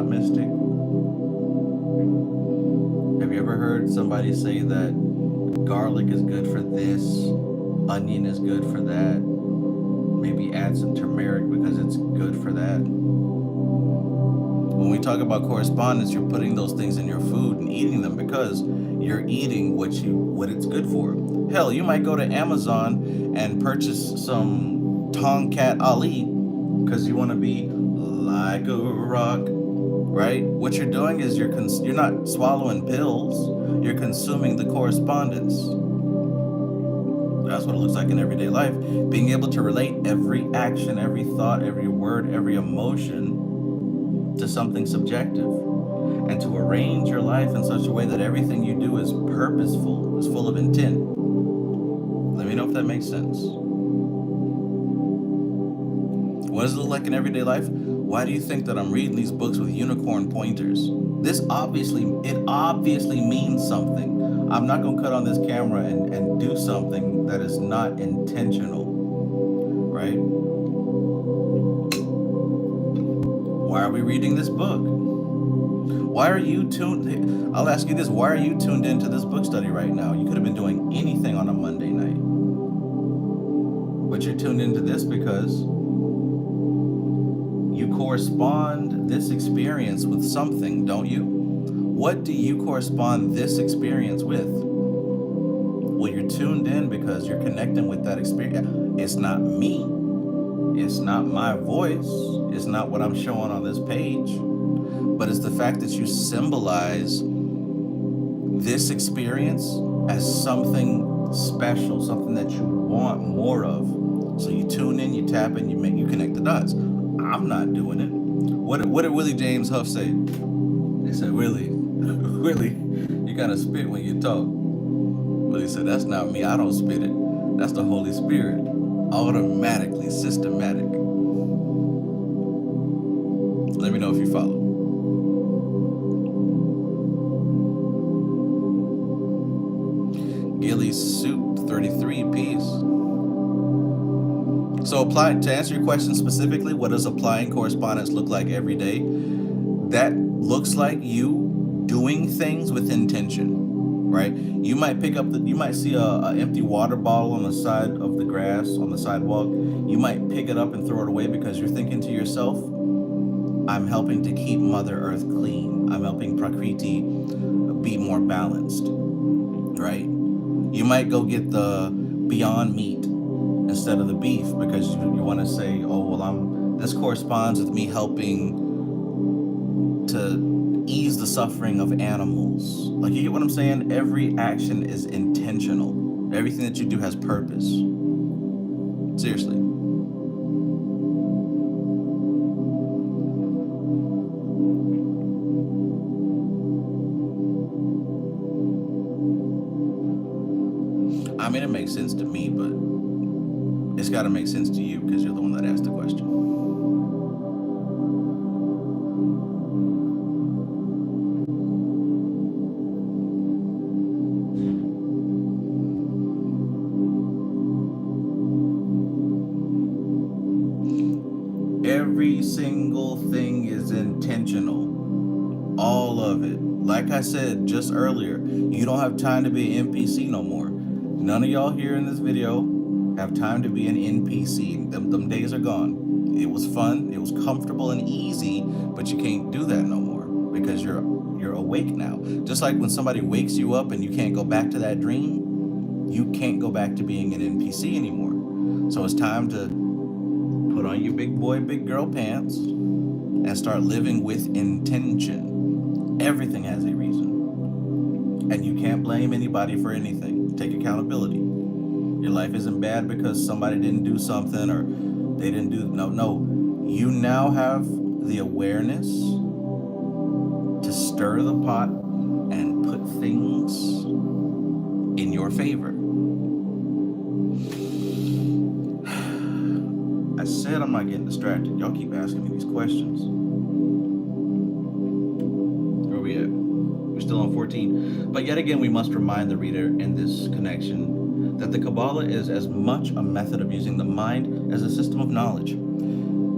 not mystic? Have you ever heard somebody say that garlic is good for this, onion is good for that, maybe add some turmeric because it's good for that? When we talk about correspondence, you're putting those things in your food and eating them because you're eating what it's good for. Hell, you might go to Amazon and purchase some Tomcat Ali because you want to be like a rock, right? What you're doing is you're not swallowing pills, you're consuming the correspondence. That's what it looks like in everyday life. Being able to relate every action, every thought, every word, every emotion to something subjective, and to arrange your life in such a way that everything you do is purposeful, is full of intent. Let me know if that makes sense. What does it look like in everyday life? Why do you think that I'm reading these books with unicorn pointers? It obviously means something. I'm not gonna cut on this camera and do something that is not intentional, right? Why are we reading this book? Why are you tuned? I'll ask you this. Why are you tuned into this book study right now? You could have been doing anything on a Monday night. But you're tuned into this because you correspond this experience with something, don't you? What do you correspond this experience with? Well, you're tuned in because you're connecting with that experience. It's not me. It's not my voice. It's not what I'm showing on this page. But it's the fact that you symbolize this experience as something special, something that you want more of. So you tune in, you tap in, you connect the dots. I'm not doing it. What did Willie James Huff say? They said, Willie, you gotta spit when you talk. Willie said, that's not me, I don't spit it. That's the Holy Spirit. Automatically, systematic. Let me know if you follow. Gilly Soup 33 piece. So to answer your question specifically, what does applying correspondence look like every day? That looks like you doing things with intention, right? You might see a empty water bottle on the side of the grass on the sidewalk. You might pick it up and throw it away because you're thinking to yourself, I'm helping to keep Mother Earth clean. I'm helping Prakriti be more balanced, right? You might go get the Beyond Meat instead of the beef because you want to say, oh, well, this corresponds with me helping to ease the suffering of animals. Like, you get what I'm saying? Every action is intentional. Everything that you do has purpose. Seriously. I mean, it makes sense to me, but it's got to make sense to you because you're the one that asked the question. Every single thing is intentional. All of it. Like I said just earlier, you don't have time to be an NPC no more. None of y'all here in this video have time to be an NPC. Them days are gone. It was fun, it was comfortable and easy, but you can't do that no more because you're awake now. Just like when somebody wakes you up and you can't go back to that dream, you can't go back to being an NPC anymore. So it's time to put on your big boy, big girl pants and start living with intention. Everything has a reason. And you can't blame anybody for anything. Take accountability. Your life isn't bad because somebody didn't do something or they didn't do, no. You now have the awareness to stir the pot and put things in your favor. I said I'm not getting distracted. Y'all keep asking me these questions. Where are we at? We're still on 14. But yet again, we must remind the reader in this connection that the Kabbalah is as much a method of using the mind as a system of knowledge.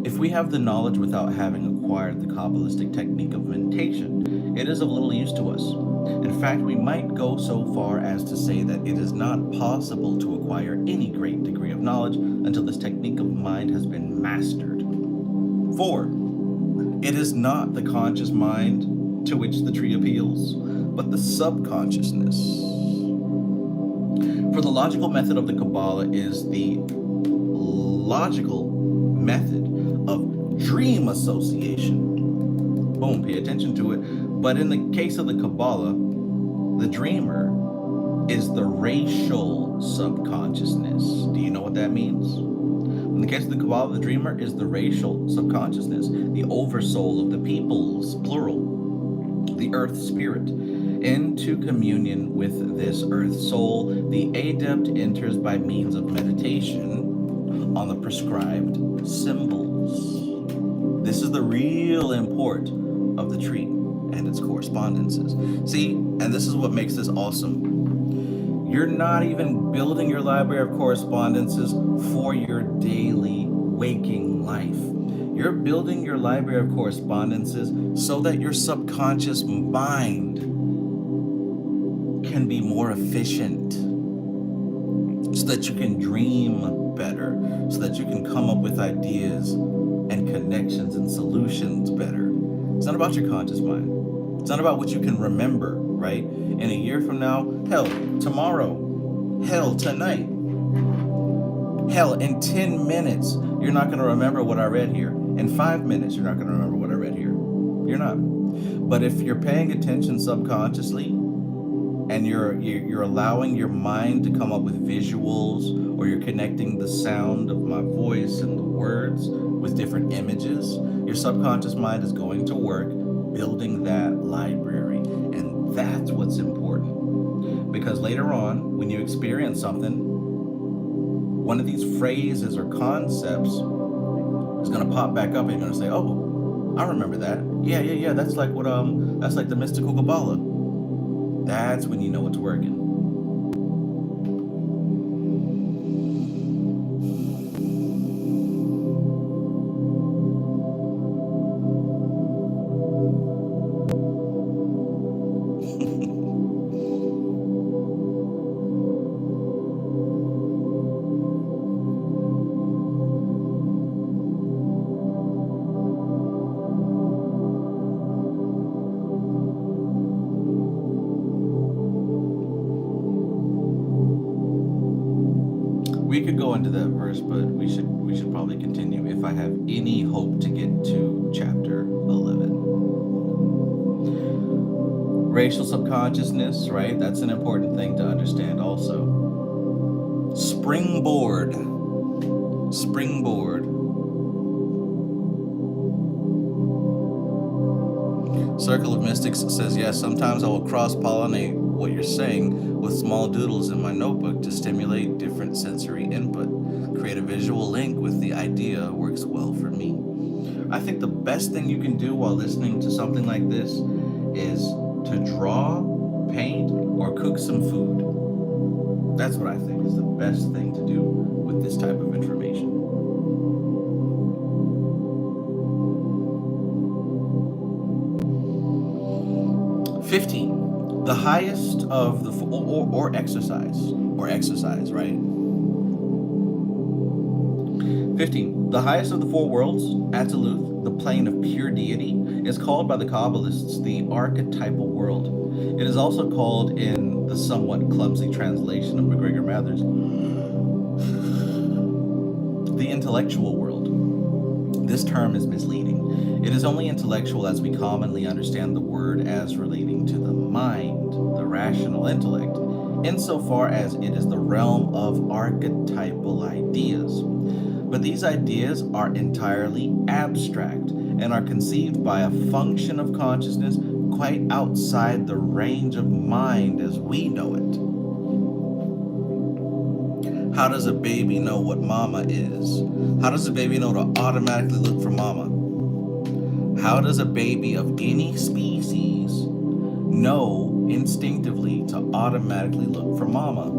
If we have the knowledge without having a acquired the Kabbalistic technique of mentation, it is of little use to us. In fact, we might go so far as to say that it is not possible to acquire any great degree of knowledge until this technique of mind has been mastered. For it is not the conscious mind to which the tree appeals, but the subconsciousness. For the logical method of the Kabbalah is the logical method of dream association. Boom, pay attention to it. But in the case of the Kabbalah, the dreamer is the racial subconsciousness. Do you know what that means? In the case of the Kabbalah, the dreamer is the racial subconsciousness, the oversoul of the peoples, plural, the earth spirit. Into communion with this earth soul, the adept enters by means of meditation on the prescribed symbols. This is the real import of the tree and its correspondences. See, and this is what makes this awesome. You're not even building your library of correspondences for your daily waking life. You're building your library of correspondences so that your subconscious mind can be more efficient, so that you can dream better, so that you can come up with ideas and connections and solutions better. It's not about your conscious mind. It's not about what you can remember, right? In a year from now, hell, tomorrow, hell, tonight, hell, in 10 minutes, you're not going to remember what I read here. In 5 minutes, you're not going to remember what I read here. You're not. But if you're paying attention subconsciously, and you're allowing your mind to come up with visuals, or you're connecting the sound of my voice and the words with different images, your subconscious mind is going to work building that library. And that's what's important. Because later on, when you experience something, one of these phrases or concepts is going to pop back up and you're going to say, oh, I remember that. Yeah. That's like that's like the mystical Cabala. That's when you know it's working. 'We could go into that verse, but we should probably continue if I have any hope to get to chapter 11. Racial subconsciousness, right? That's an important thing to understand also. Springboard. Circle of Mystics says, yes, sometimes I will cross-pollinate what you're saying with small doodles in my notebook to stimulate different sensory input. Create a visual link with the idea works well for me. I think the best thing you can do while listening to something like this is to draw, paint, or cook some food. That's what I think is the best thing to do with this type of information. The highest of the or exercise, right? 15. The highest of the four worlds, Ataluth, the plane of pure deity, is called by the Kabbalists the archetypal world. It is also called, in the somewhat clumsy translation of McGregor Mathers, the intellectual world. This term is misleading. It is only intellectual as we commonly understand the word as relating to the mind, the rational intellect, insofar as it is the realm of archetypal ideas. But these ideas are entirely abstract and are conceived by a function of consciousness quite outside the range of mind as we know it. How does a baby know what mama is? How does a baby know to automatically look for mama? How does a baby of any species know instinctively to automatically look for mama?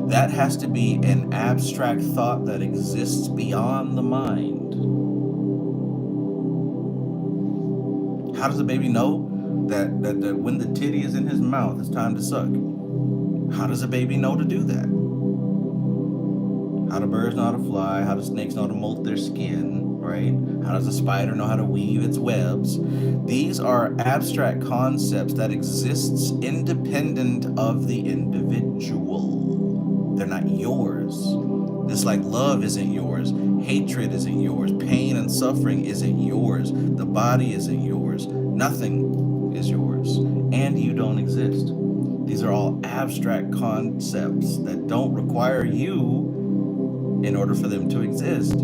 That has to be an abstract thought that exists beyond the mind. How does a baby know that when the titty is in his mouth, it's time to suck? How does a baby know to do that? How do birds know how to fly? How do snakes know how to molt their skin, right? How does a spider know how to weave its webs? These are abstract concepts that exists independent of the individual. They're not yours. Just like love isn't yours, hatred isn't yours, pain and suffering isn't yours, the body isn't yours, nothing is yours, and you don't exist. These are all abstract concepts that don't require you in order for them to exist.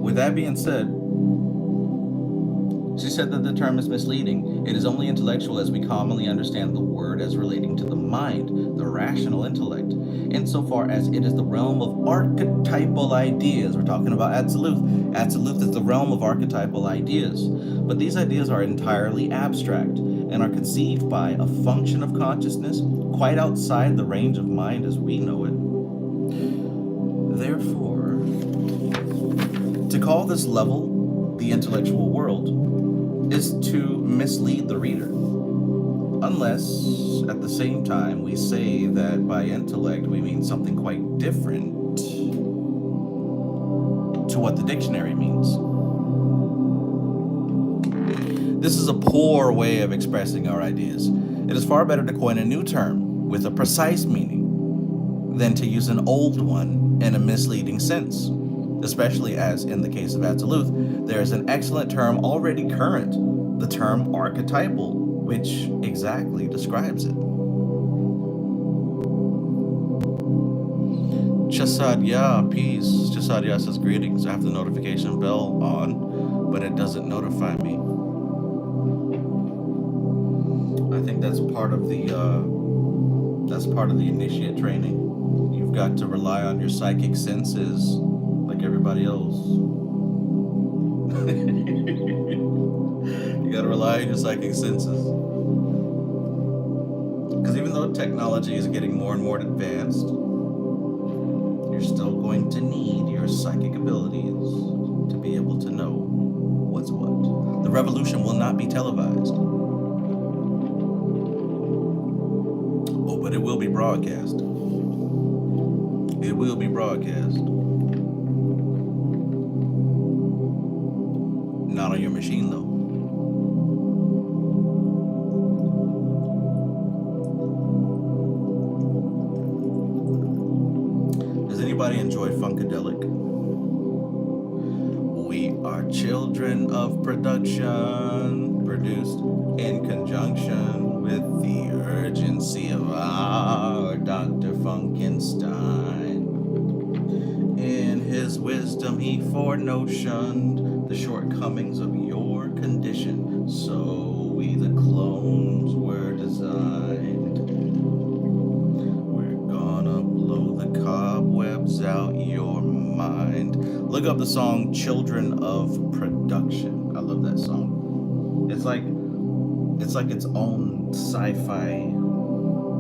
With that being said, she said that the term is misleading. It is only intellectual as we commonly understand the word as relating to the mind, the rational intellect, insofar as it is the realm of archetypal ideas. We're talking about Absolute. Absolute is the realm of archetypal ideas. But these ideas are entirely abstract and are conceived by a function of consciousness quite outside the range of mind as we know it. Therefore, to call this level the intellectual world is to mislead the reader, unless at the same time we say that by intellect we mean something quite different to what the dictionary means. This is a poor way of expressing our ideas. It is far better to coin a new term with a precise meaning than to use an old one in a misleading sense. Especially as in the case of Absolute, there is an excellent term already current, the term archetypal, which exactly describes it. Chasadya, peace. Chasadya says greetings. I have the notification bell on, but it doesn't notify me. I think that's part of the initiate training. You've got to rely on your psychic senses like everybody else. You gotta rely on your psychic senses. Because even though technology is getting more and more advanced, you're still going to need your psychic abilities to be able to know what's what. The revolution will not be televised. Oh, but it will be broadcast. It will be broadcast. Not on your machine, though. Does anybody enjoy Funkadelic? We are children of production, produced in conjunction with the urgency of our Dr. Funkenstein. In his wisdom, he forenotioned the shortcomings of your condition, so we the clones were designed. We're gonna blow the cobwebs out your mind. Look up the song Children of Production. I love that song. It's like its own sci-fi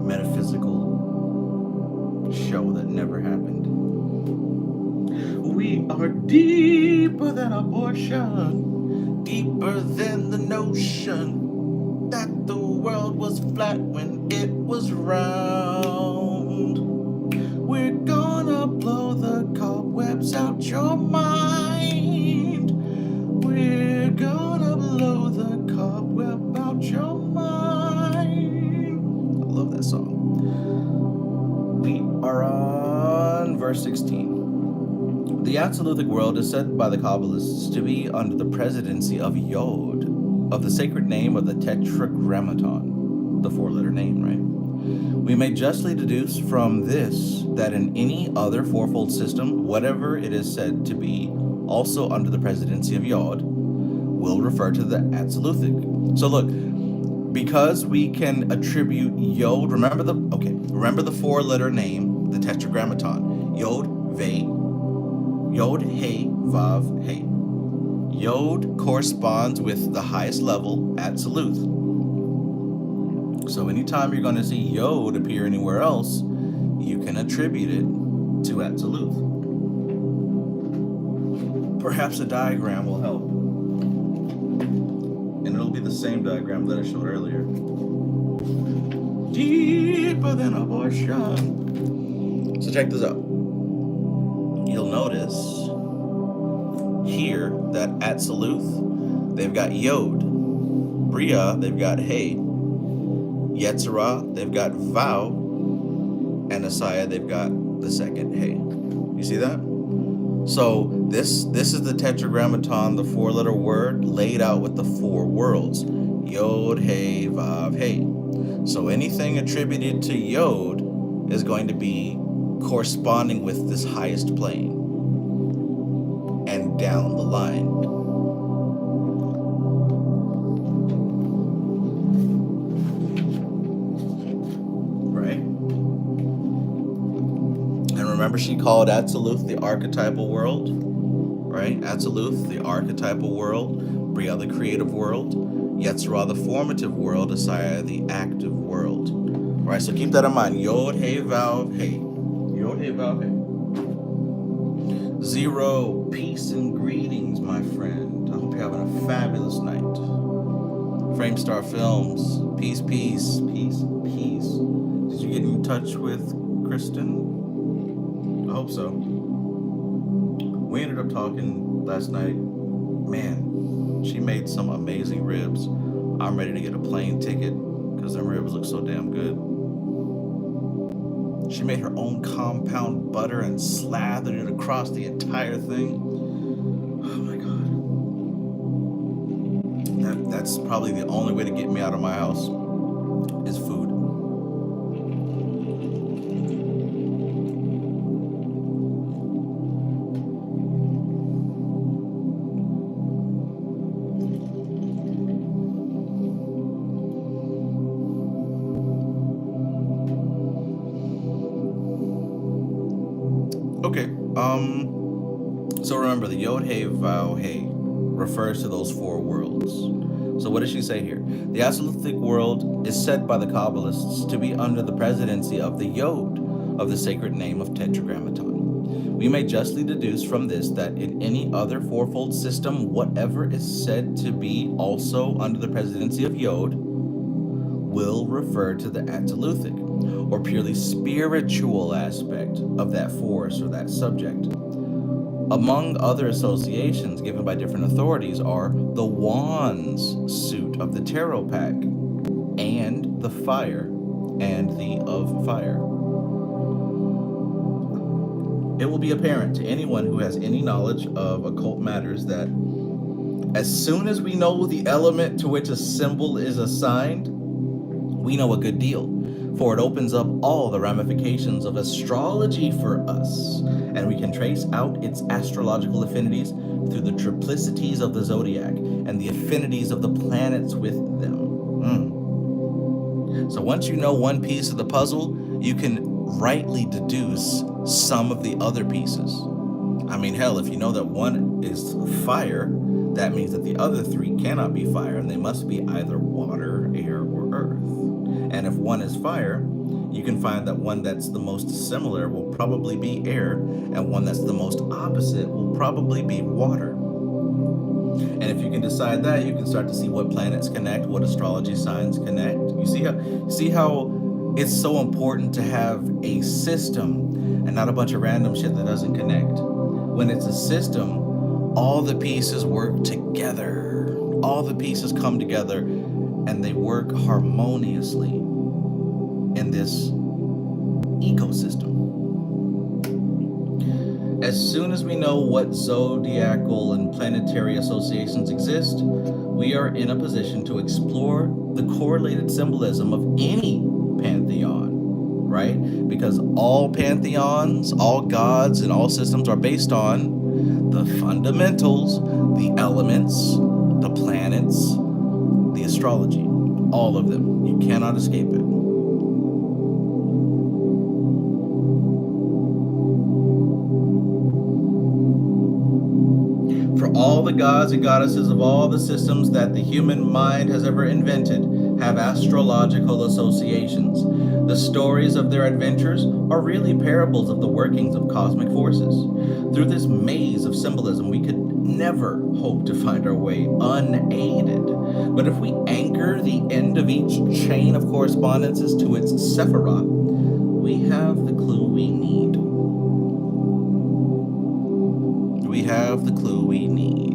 metaphysical show that never happened. We are deeper than abortion, deeper than the notion that the world was flat when it was round. We're gonna blow the cobwebs out your mind. We're gonna blow the cobweb out your mind. I love that song. We are on verse 16. The absolutic world is said by the Kabbalists to be under the presidency of Yod, of the sacred name of the Tetragrammaton, the four-letter name, right? We may justly deduce from this that in any other fourfold system, whatever it is said to be also under the presidency of Yod will refer to the absolutic. So look, because we can attribute Yod, remember the four-letter name, the Tetragrammaton, Yod, Ve, Yod, He, Vav, He. Yod corresponds with the highest level, Absolute. So anytime you're going to see Yod appear anywhere else, you can attribute it to Absolute. Perhaps a diagram will help. same diagram that I showed earlier. Deeper than abortion. So check this out. You'll notice here that at Saluth, they've got Yod. Bria, they've got Hey. Yetzirah, they've got Vow. And Asaya, they've got the second Hey. You see that? So this is the tetragrammaton, the 4-letter word laid out with the 4 worlds. Yod, Hey, Vav, Hey. So anything attributed to Yod is going to be corresponding with this highest plane and down the line. Right? And remember, she called Atziluth the archetypal world, right? Atziluth, the archetypal world, Bria, the creative world, Yetzirah, the formative world, Asaya, the active world. Right, so keep that in mind. Yod, Hey, Vav, Hey. Yod, Hey, Vav, Hey. 0, peace and greetings, my friend. I hope you're having a fabulous night. Framestar Films, peace, peace, peace, peace. Did you get in touch with Kristen? I hope so. We ended up talking last night. Man, she made some amazing ribs. I'm ready to get a plane ticket because them ribs look so damn good. She made her own compound butter and slathered it across the entire thing. Oh my God. That's probably the only way to get me out of my house is food. Okay, so remember the Yod, Hey, Vav, Hey refers to those 4 worlds. So what does she say here? The Absolutic world is said by the Kabbalists to be under the presidency of the Yod, of the sacred name of Tetragrammaton. We may justly deduce from this that in any other 4-fold system, whatever is said to be also under the presidency of Yod will refer to the Atzilutic, or purely spiritual aspect of that force or that subject. Among other associations given by different authorities are the Wands suit of the tarot pack, and the Fire, and the of Fire. It will be apparent to anyone who has any knowledge of occult matters that as soon as we know the element to which a symbol is assigned, we know a good deal, for it opens up all the ramifications of astrology for us, and we can trace out its astrological affinities through the triplicities of the zodiac and the affinities of the planets with them. So once you know one piece of the puzzle, you can rightly deduce some of the other pieces. I mean, hell, if you know that one is fire, that means that the other 3 cannot be fire, and they must be either water, air, or earth. And if one is fire, you can find that one that's the most similar will probably be air, and one that's the most opposite will probably be water. And if you can decide that, you can start to see what planets connect, what astrology signs connect. You see how it's so important to have a system and not a bunch of random shit that doesn't connect. When it's a system, all the pieces work together. All the pieces come together and they work harmoniously in this ecosystem. As soon as we know what zodiacal and planetary associations exist, we are in a position to explore the correlated symbolism of any pantheon, right? Because all pantheons, all gods, and all systems are based on the fundamentals, the elements, the planets, the astrology, all of them. You cannot escape it. For all the gods and goddesses of all the systems that the human mind has ever invented have astrological associations. The stories of their adventures are really parables of the workings of cosmic forces. Through this maze of symbolism, we could never hope to find our way unaided. But if we anchor the end of each chain of correspondences to its sephra, we have the clue we need. We have the clue we need.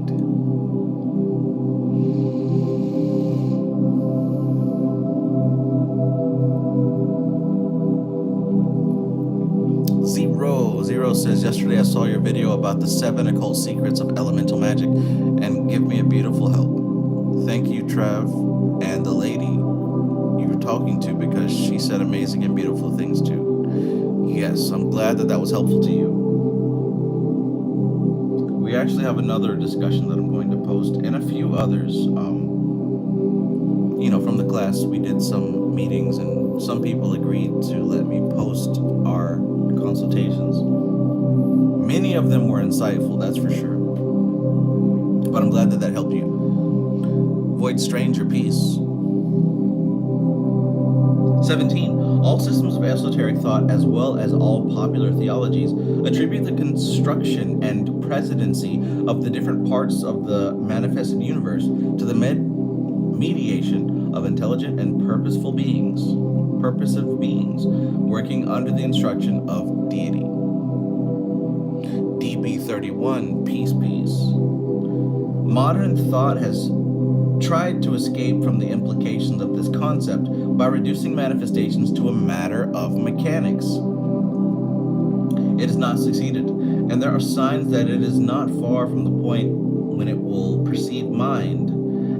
Zero says, yesterday I saw your video about the 7 occult secrets of elemental magic and give me a beautiful help. Thank you, Trav, and the lady you were talking to, because she said amazing and beautiful things too. Yes, I'm glad that was helpful to you. We actually have another discussion that I'm going to post, and a few others. From the class, we did some meetings, and some people agreed to let me post our consultations. Many of them were insightful, that's for sure. But I'm glad that helped you. Void Stranger, peace. 17. All systems of esoteric thought, as well as all popular theologies, attribute the construction and presidency of the different parts of the manifested universe to the mediation of intelligent and purposive beings working under the instruction of deity. DB31, peace. Modern thought has tried to escape from the implications of this concept by reducing manifestations to a matter of mechanics. It has not succeeded, and there are signs that it is not far from the point when it will perceive mind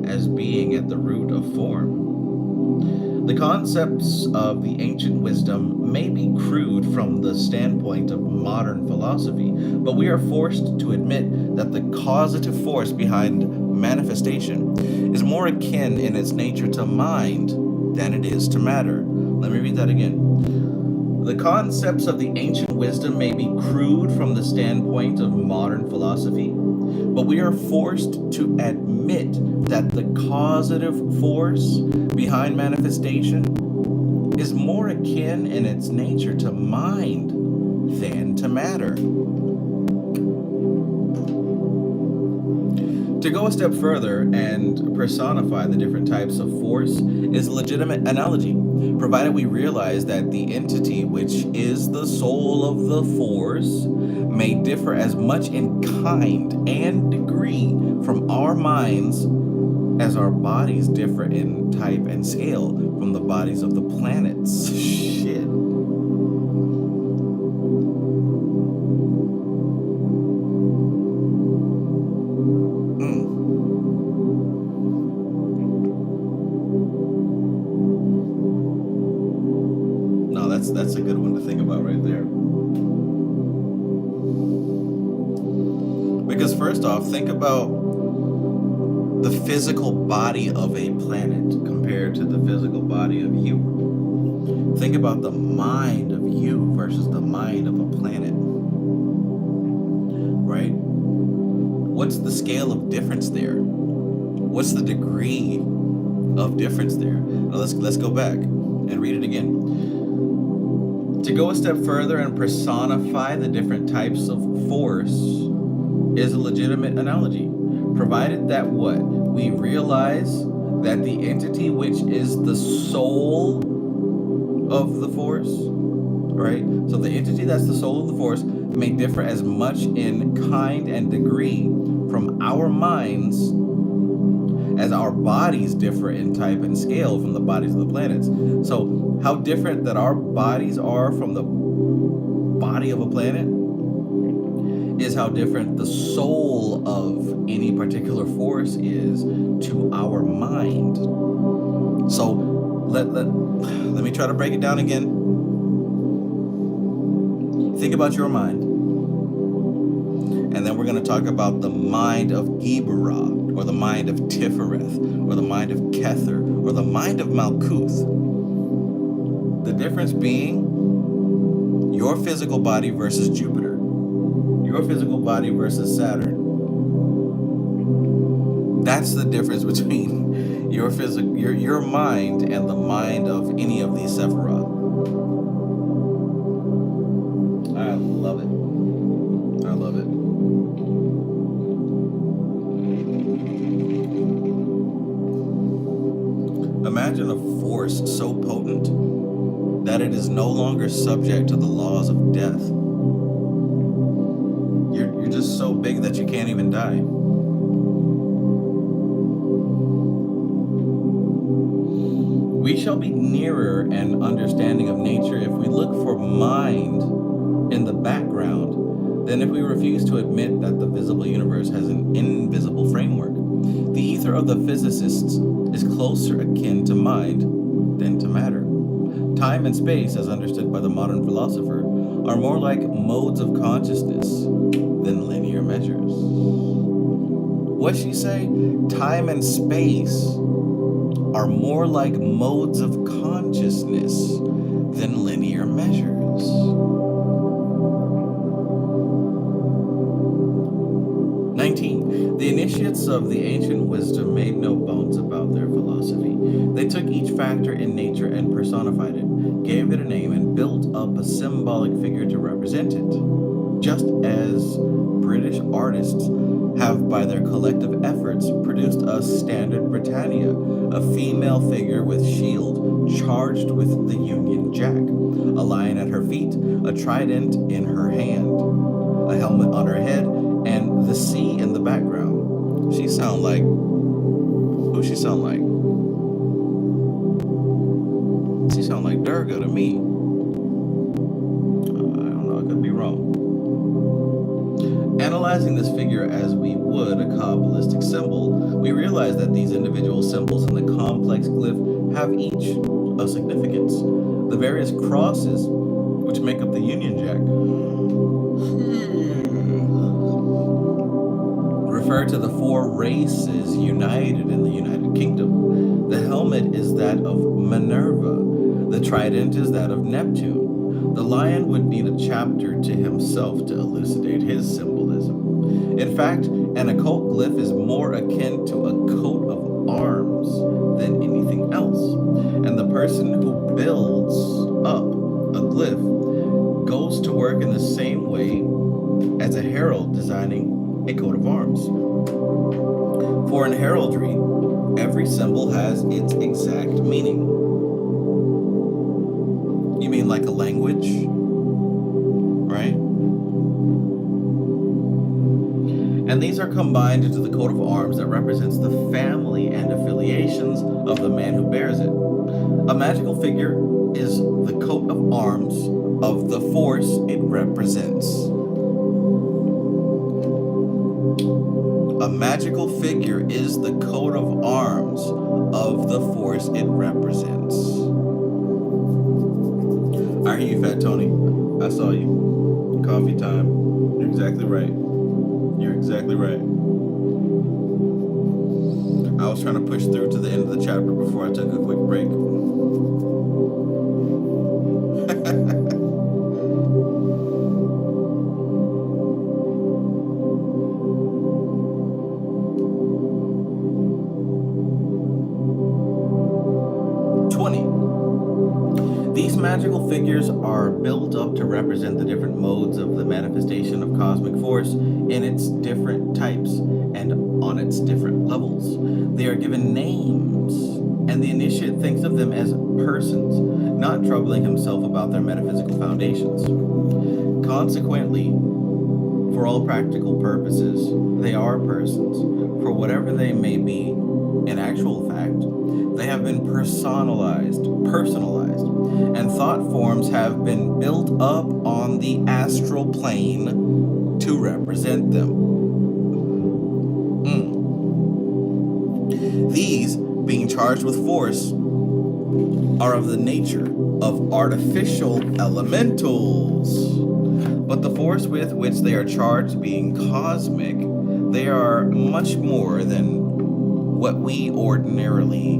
as being at the root of form. The concepts of the ancient wisdom may be crude from the standpoint of modern philosophy, but we are forced to admit that the causative force behind manifestation is more akin in its nature to mind than it is to matter. Let me read that again. The concepts of the ancient wisdom may be crude from the standpoint of modern philosophy, but we are forced to admit that the causative force behind manifestation is more akin in its nature to mind than to matter. To go a step further and personify the different types of force is a legitimate analogy, provided we realize that the entity which is the soul of the force may differ as much in kind and degree from our minds as our bodies differ in type and scale from the bodies of the planets. Shit. No, that's a good one to think about right there. Because first off, think about the physical body of a planet compared to the physical body of you. Think about the mind of you versus the mind of a planet. Right? What's the scale of difference there? What's the degree of difference there? Now let's go back and read it again. To go a step further and personify the different types of force is a legitimate analogy, provided that what? We realize that the entity which is the soul of the force, right? So the entity that's the soul of the force may differ as much in kind and degree from our minds as our bodies differ in type and scale from the bodies of the planets. So how different that our bodies are from the body of a planet is how different the soul of any particular force is to our mind. So let me try to break it down again. Think about your mind. And then we're going to talk about the mind of Qabalah, or the mind of Tifereth, or the mind of Kether, or the mind of Malkuth. The difference being your physical body versus Jupiter. Your physical body versus Saturn. That's the difference between your mind and the mind of any of these sephra. I love it. I love it. Imagine a force so potent that it is no longer subject to the laws of death. You're just so big that you can't even die. We shall be nearer an understanding of nature if we look for mind in the background than if we refuse to admit that the visible universe has an invisible framework. The ether of the physicists is closer akin to mind than to matter. Time and space, as understood by the modern philosopher, are more like modes of consciousness than linear measures. What'd she say? Time and space are more like modes of consciousness than linear measures. 19. The initiates of the ancient wisdom made no bones about their philosophy. They took each factor in nature and personified it, gave it a name, and built up a symbolic figure to represent it. Just as British artists have, by their collective efforts, produced a standard Britannia, a female figure with shield charged with the Union Jack, a lion at her feet, a trident in her hand, a helmet on her head, and the sea in the background. She sound like... Who she sound like? She sound like Durga to me. I don't know, I could be wrong. Analyzing this figure as we would a Kabbalistic symbol, we realize that these individual symbols in the complex glyph have each a significance. The various crosses which make up the Union Jack refer to the four races united in the United Kingdom. The helmet is that of Minerva. The trident is that of Neptune. The lion would need a chapter to himself to elucidate his symbolism. In fact, an occult glyph is more akin to a coat of arms than anything else. And the person who builds up a glyph goes to work in the same way as a herald designing a coat of arms. For in heraldry, every symbol has its exact meaning. You mean like a language, right? And these are combined into the coat of arms that represents the family and affiliations of the man who bears it. A magical figure is the coat of arms of the force it represents. A magical figure is the coat of arms of the force it represents. I hear you, Fat Tony. I saw you. Coffee time. You're exactly right. You're exactly right. I was trying to push through to the end of the chapter before I took a quick break. 20. These magical figures are built up to represent the different modes of the manifestation of cosmic force in its different types and on its different levels. They are given names, and the initiate thinks of them as persons, not troubling himself about their metaphysical foundations. Consequently, for all practical purposes, they are persons. For whatever they may be, in actual fact, they have been personalized, and thought forms have been built up on the astral plane to represent them. These, being charged with force, are of the nature of artificial elementals. But the force with which they are charged being cosmic, they are much more than what we ordinarily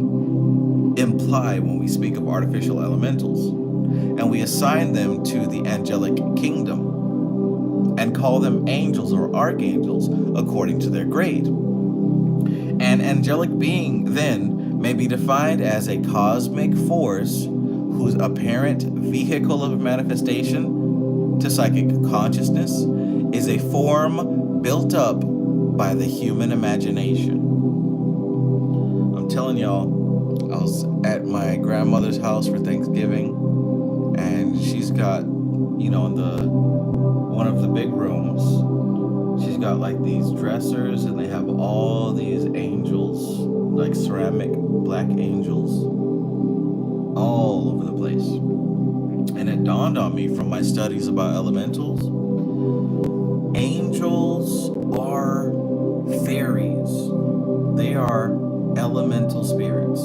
imply when we speak of artificial elementals. And we assign them to the angelic kingdom and call them angels or archangels according to their grade. An angelic being, then, may be defined as a cosmic force whose apparent vehicle of manifestation to psychic consciousness is a form built up by the human imagination. I'm telling y'all, I was at my grandmother's house for Thanksgiving, and she's got, in the one of the big rooms, she's got like these dressers, and they have all these angels, like ceramic black angels, all over the place. And it dawned on me from my studies about elementals, angels are fairies. They are elemental spirits.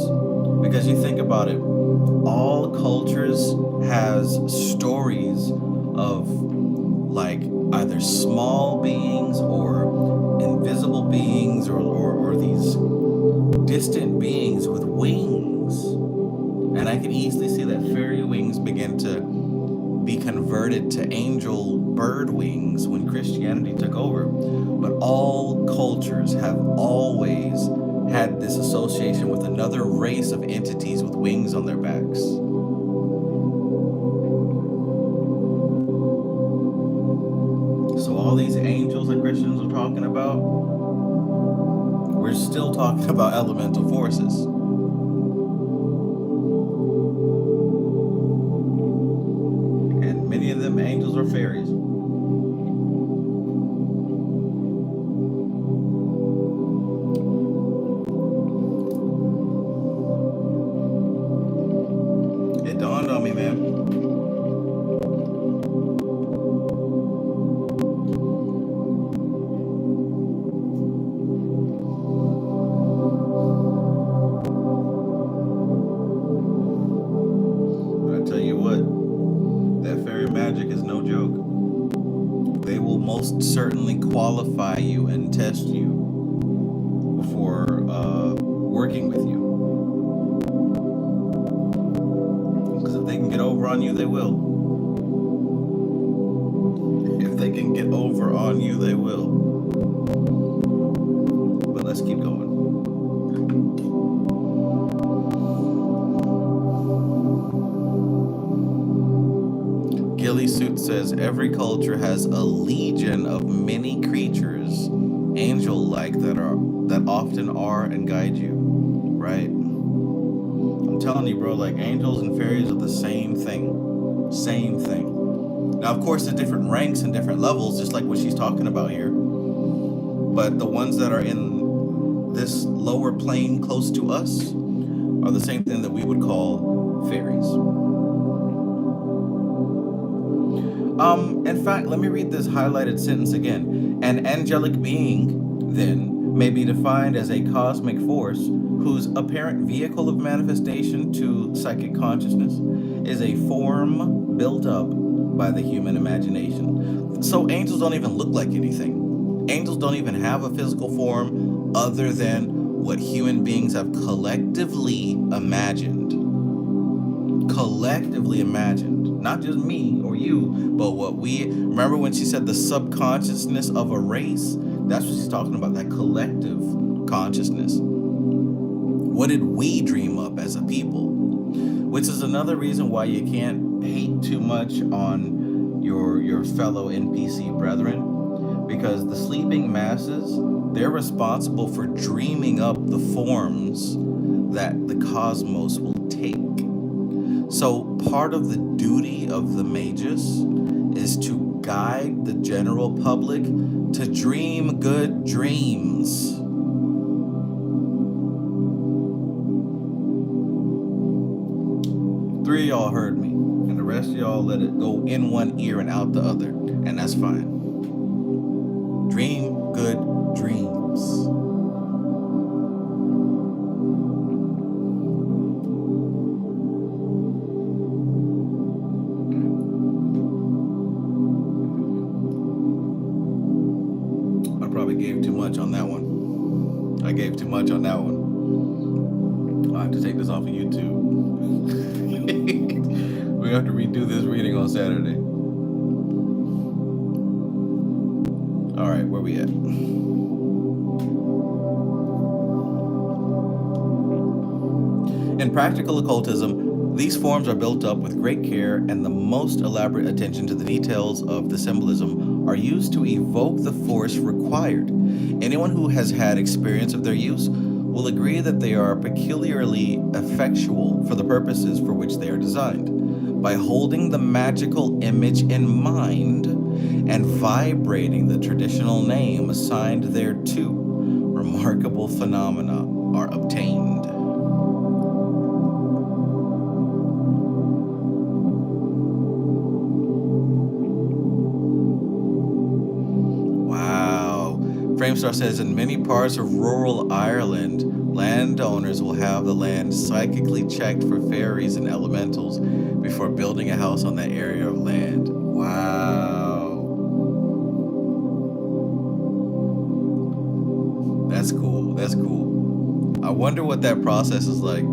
Because you think about it, all cultures has stories of like either small beings or invisible beings or these distant beings with wings. And I can easily see that fairy wings begin to be converted to angel bird wings when Christianity took over. But all cultures have always had this association with another race of entities with wings on their backs. So all these angels that Christians are talking about, we're still talking about elemental forces. And many of them angels are fairies. It dawned on me, man. I tell you what, that fairy magic is no joke. They will most certainly qualify you and test you before working with you. Because if they can get over on you, they will. If they can get over on you, they will. But let's keep going. Gilly Suit says every culture has a legion of many creatures, angel-like, that often are and guide you. Right? I'm telling you, bro, like angels and fairies are the same thing. Same thing. Now, of course, there's different ranks and different levels, just like what she's talking about here. But the ones that are in this lower plane close to us are the same thing that we would call fairies. In fact, let me read this highlighted sentence again. An angelic being, then, may be defined as a cosmic force whose apparent vehicle of manifestation to psychic consciousness is a form built up by the human imagination. So angels don't even look like anything. Angels don't even have a physical form other than what human beings have collectively imagined. Collectively imagined. Not just me or you, but what we... Remember when she said the subconsciousness of a race? That's what she's talking about, that collective consciousness. What did we dream up as a people? Which is another reason why you can't hate too much on your fellow NPC brethren. Because the sleeping masses, they're responsible for dreaming up the forms that the cosmos will take. So part of the duty of the Magus is to guide the general public to dream good dreams. Three of y'all heard me, and the rest of y'all let it go in one ear and out the other, and that's fine. Dream good dreams. I probably gave too much on that one. I gave too much on that one. I'll have to take this off of YouTube. We have to redo this reading on Saturday. All right, where we at? In practical occultism, these forms are built up with great care, and the most elaborate attention to the details of the symbolism are used to evoke the force required. Anyone who has had experience of their use will agree that they are peculiarly effectual for the purposes for which they are designed. By holding the magical image in mind and vibrating the traditional name assigned thereto, remarkable phenomena are obtained. Wow. Framestar says, in many parts of rural Ireland, landowners will have the land psychically checked for fairies and elementals before building a house on that area of land. Wow. That's cool. That's cool. I wonder what that process is like.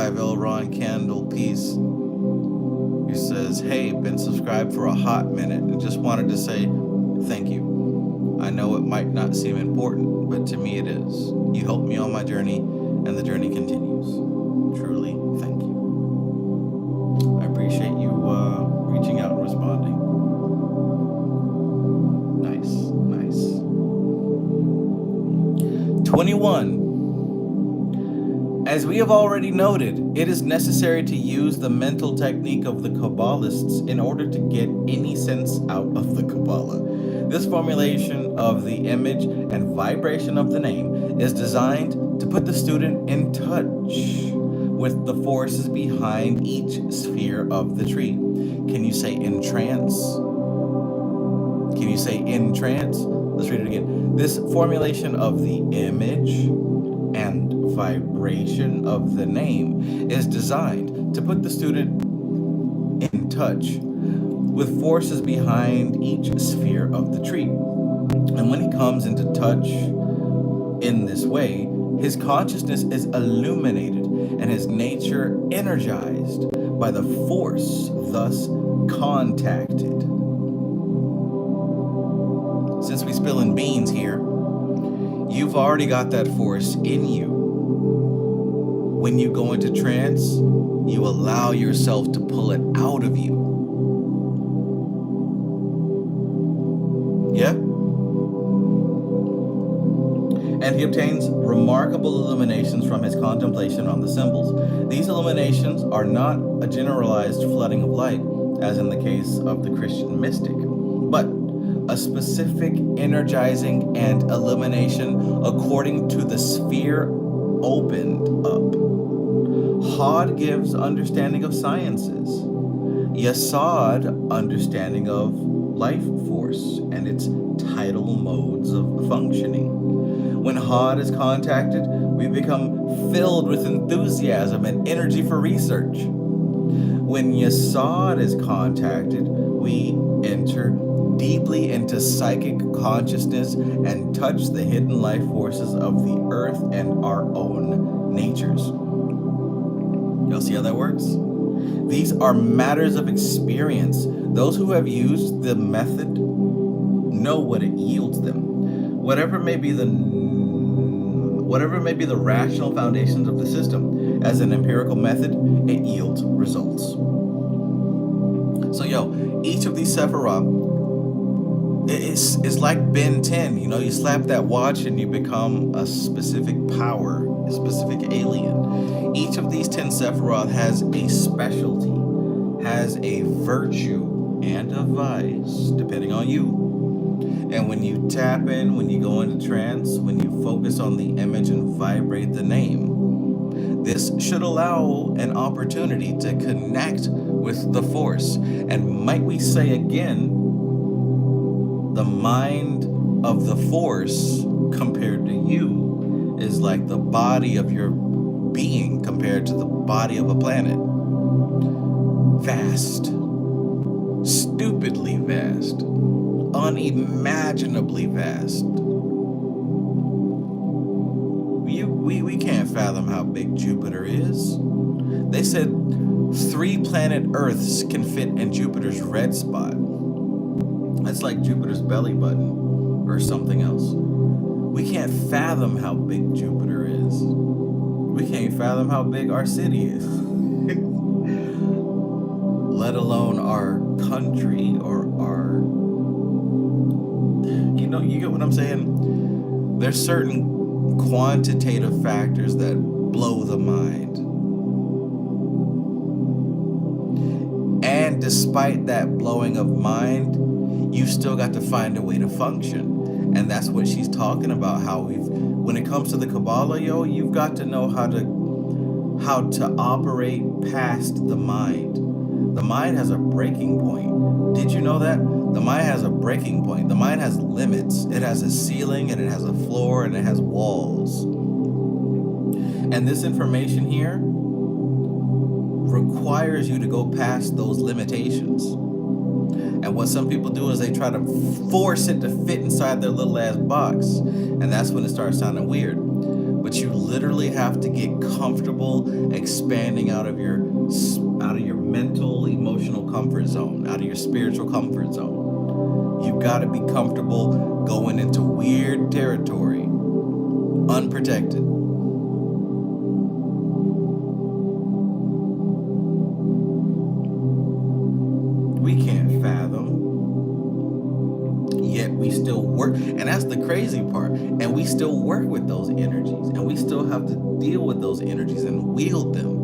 Elron Candle Peace, who says, hey, been subscribed for a hot minute and just wanted to say thank you. I know it might not seem important, but to me it is. You helped me on my journey and the journey continues. Truly, thank you. I appreciate you reaching out and responding. Nice, nice. 21. As we have already noted, it is necessary to use the mental technique of the Kabbalists in order to get any sense out of the Kabbalah. This formulation of the image and vibration of the name is designed to put the student in touch with the forces behind each sphere of the tree. Can you say in trance? Can you say in trance? Let's read it again. This formulation of the image and vibration of the name is designed to put the student in touch with forces behind each sphere of the tree. And when he comes into touch in this way, his consciousness is illuminated and his nature energized by the force thus contacted. Since we spilling beans here, you've already got that force in you. When you go into trance, you allow yourself to pull it out of you. Yeah? And he obtains remarkable illuminations from his contemplation on the symbols. These illuminations are not a generalized flooding of light, as in the case of the Christian mystic, but a specific energizing and illumination according to the sphere opened up. Hod gives understanding of sciences. Yasad, understanding of life force and its tidal modes of functioning. When Hod is contacted, we become filled with enthusiasm and energy for research. When Yasad is contacted, we enter deeply into psychic consciousness and touch the hidden life forces of the earth and our own natures. Y'all see how that works? These are matters of experience. Those who have used the method know what it yields them. Whatever may be the rational foundations of the system, as an empirical method, it yields results. So each of these sephra, it's like Ben 10. You slap that watch and you become a specific power, a specific alien. Each of these 10 Sephiroth has a specialty, has a virtue and a vice, depending on you. And when you tap in, when you go into trance, when you focus on the image and vibrate the name, this should allow an opportunity to connect with the force. And might we say again, the mind of the force compared to you is like the body of your being compared to the body of a planet. Vast. Stupidly vast. Unimaginably vast. We can't fathom how big Jupiter is. They said 3 planet Earths can fit in Jupiter's red spot. That's like Jupiter's belly button or something else. We can't fathom how big Jupiter is. fathom how big our city is, let alone our country or our, you get what I'm saying? There's certain quantitative factors that blow the mind. And despite that blowing of mind, you still got to find a way to function. And that's what she's talking about, how when it comes to the Kabbalah, you've got to know how to operate past the mind. The mind has a breaking point. Did you know that? The mind has a breaking point. The mind has limits. It has a ceiling, and it has a floor, and it has walls. And this information here requires you to go past those limitations. And what some people do is they try to force it to fit inside their little ass box. And that's when it starts sounding weird. But you literally have to get comfortable expanding out of your mental, emotional comfort zone, out of your spiritual comfort zone. You've got to be comfortable going into weird territory, unprotected. We can't fathom, yet we still work. And that's the crazy part. And we still work with those energies, and we still have to deal with those energies and wield them.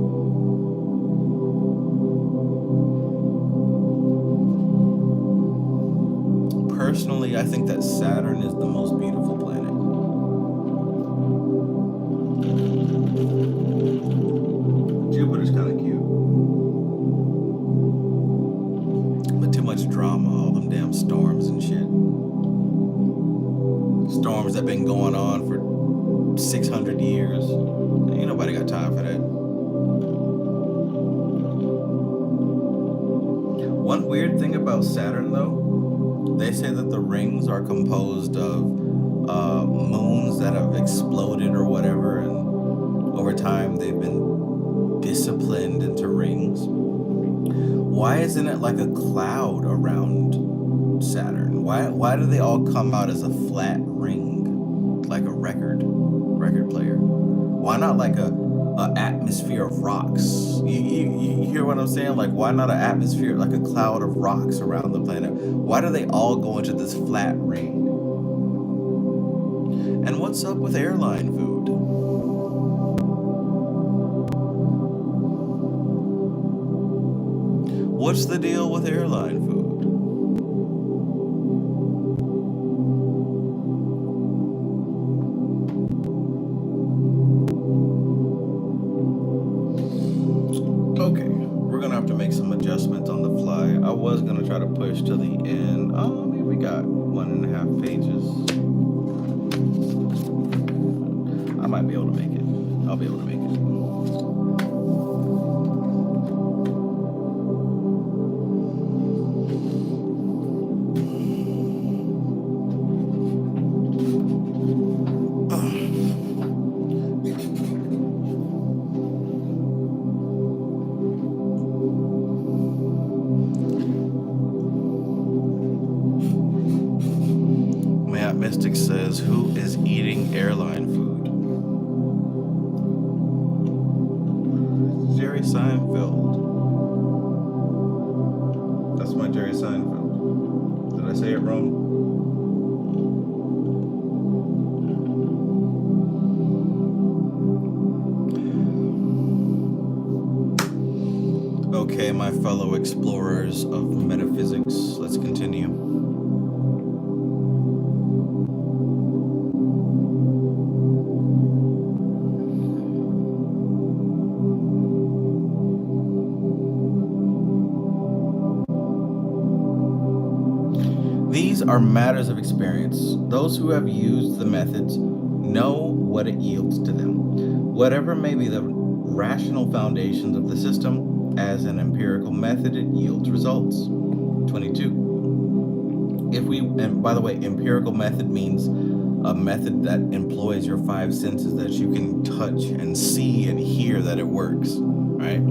Personally, I think that Saturn is the most beautiful planet. Jupiter's kind of cute. But too much drama, all them damn storms and shit. Storms that been going on for 600 years. Ain't nobody got time for that. One weird thing about Saturn, though, they say that the rings are composed of moons that have exploded or whatever, and over time they've been disciplined into rings. Why isn't it like a cloud around Saturn? Why do they all come out as a flat ring, like a record player? Why not like a atmosphere of rocks? You hear what I'm saying? Like, why not an atmosphere, like a cloud of rocks around the planet? Why do they all go into this flat ring? And what's up with airline food? What's the deal with airline food? Okay, we're gonna have to make some adjustments on the fly. I was gonna try to push to the end. Oh, maybe we got 1.5 pages. I might be able to make it. I'll be able to make it. Mystic says, who is eating airline food? Jerry Seinfeld. That's my Jerry Seinfeld. Did I say it wrong? Okay, my fellow explorers of metaphysics, let's continue. These are matters of experience. Those who have used the methods know what it yields to them. Whatever may be the rational foundations of the system, as an empirical method, it yields results. 22. And by the way, empirical method means a method that employs your 5 senses, that you can touch and see and hear that it works, right?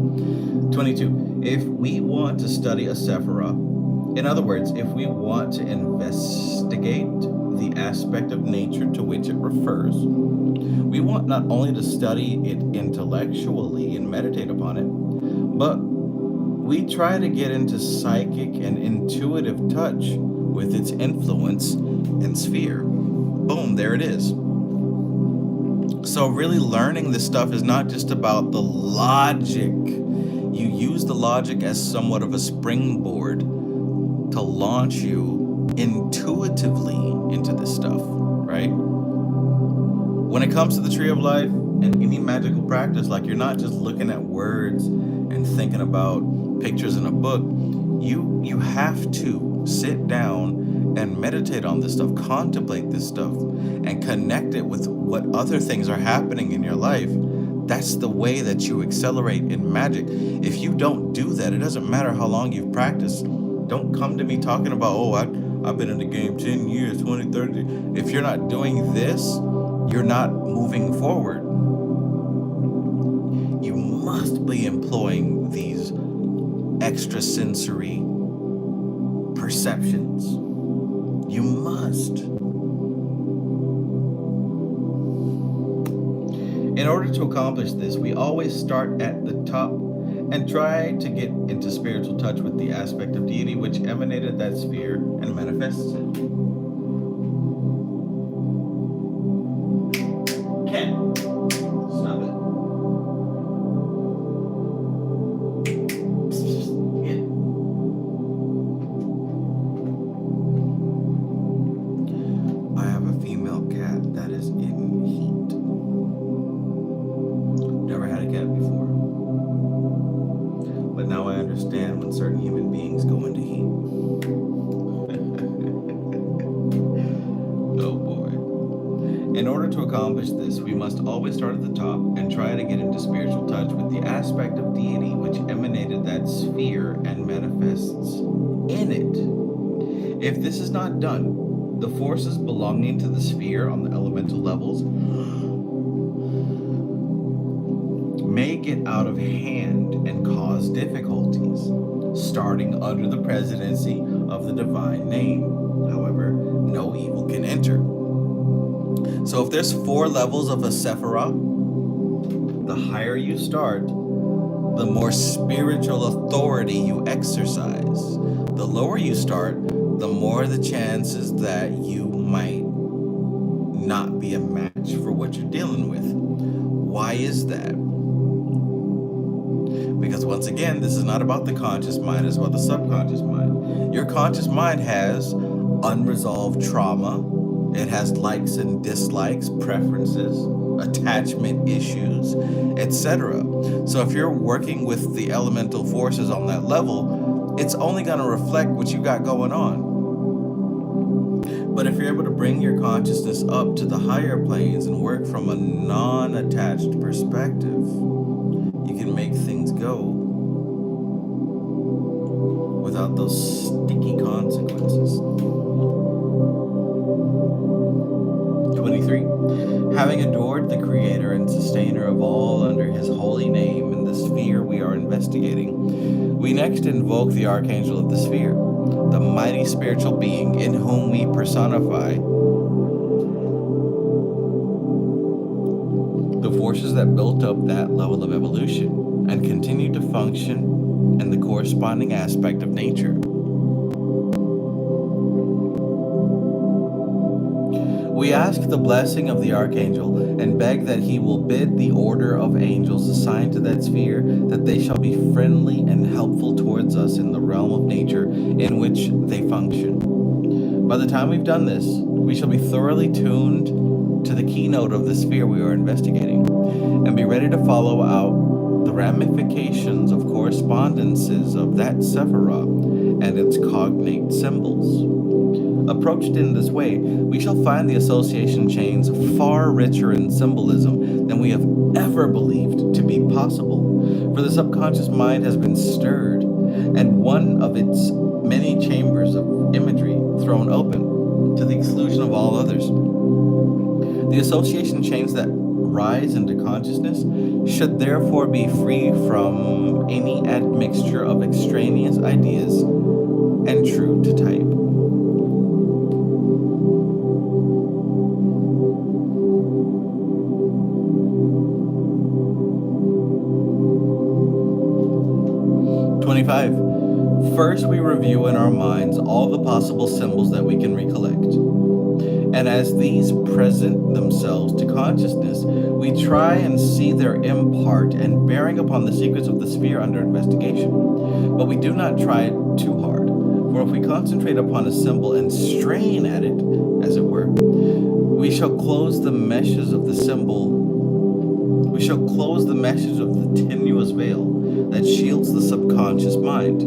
22. If we want to study a sephra, in other words, if we want to investigate the aspect of nature to which it refers, We want not only to study it intellectually and meditate upon it, but we try to get into psychic and intuitive touch with its influence and sphere. Boom, there it is. So really learning this stuff is not just about the logic. You use the logic as somewhat of a springboard to launch you intuitively into this stuff, right? When it comes to the Tree of Life and any magical practice, like, you're not just looking at words and thinking about pictures in a book. You have to sit down and meditate on this stuff, contemplate this stuff, and connect it with what other things are happening in your life. That's the way that you accelerate in magic. If you don't do that, it doesn't matter how long you've practiced. Don't come to me talking about, oh, I've been in the game 10 years, 20, 30. If you're not doing this, you're not moving forward. You must be employing these extrasensory perceptions. You must. In order to accomplish this, we always start at the top and try to get into spiritual touch with the aspect of deity which emanated that sphere and manifests it. Ken, stop it. I have a female cat that is in heat. Never had a cat before. But now I understand when certain human beings go into heat. Oh boy. In order to accomplish this, we must always start at the top and try to get into spiritual touch with the aspect of deity which emanated that sphere and manifests in it. If this is not done, the forces belonging to the sphere on the elemental levels may get out of hand and cause difficulties, starting under the presidency of the divine name. However, no evil can enter. So if there's 4 levels of a sephra, the higher you start, the more spiritual authority you exercise. The lower you start, the more the chances that you might not be a match for what you're dealing with. Why is that? Because once again, this is not about the conscious mind, it's about the subconscious mind. Your conscious mind has unresolved trauma. It has likes and dislikes, preferences, attachment issues, etc. So if you're working with the elemental forces on that level, it's only going to reflect what you got going on. But if you're able to bring your consciousness up to the higher planes and work from a non-attached perspective, you can make things go without those sticky consequences. 23. Having adored the creator and sustainer of all under his holy name in the sphere we are investigating, we next invoke the archangel of the sphere, the mighty spiritual being in whom we personify the forces that built up that level of evolution and continue to function in the corresponding aspect of nature. We ask the blessing of the archangel and beg that he will bid the order of angels assigned to that sphere that they shall be friendly and helpful towards us in the realm of nature in which they function. By the time we've done this, we shall be thoroughly tuned to the keynote of the sphere we are investigating and be ready to follow out the ramifications of correspondences of that sephra and its cognate symbols. Approached in this way, we shall find the association chains far richer in symbolism than we have ever believed to be possible, for the subconscious mind has been stirred, and one of its many chambers of imagery thrown open, to the exclusion of all others. The association chains that rise into consciousness should therefore be free from any admixture of extraneous ideas and true to type. 25. First, we review in our minds all the possible symbols that we can recollect. And as these present themselves to consciousness, we try and see their impart and bearing upon the secrets of the sphere under investigation. But we do not try it too hard, for if we concentrate upon a symbol and strain at it, as it were, we shall close the meshes of the symbol. We shall close the meshes of the tenuous veil that shields the subconscious mind.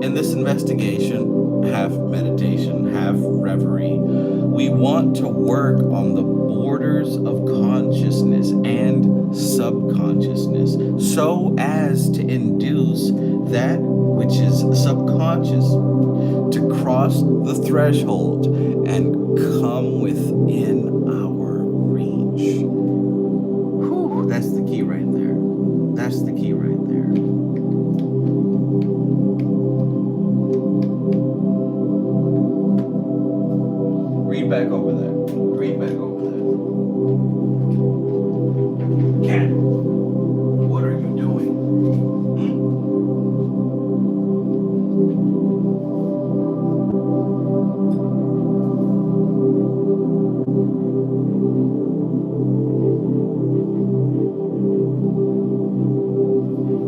In this investigation, half meditation, half reverie, we want to work on the borders of consciousness and subconsciousness so as to induce that which is subconscious to cross the threshold and come within our reach. Whew, that's the key right there. That's the key right there. Read back over there. Read back over there. Cat, what are you doing?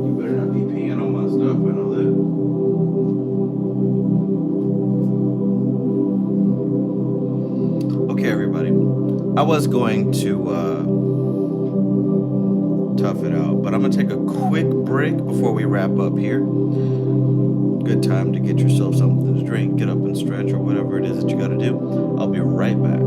You better not be peeing on my stuff, I know that. Okay, everybody. I was going to tough it out, but I'm gonna take a quick break before we wrap up here. Good time to get yourself something to drink, get up and stretch, or whatever it is that you gotta do. I'll be right back.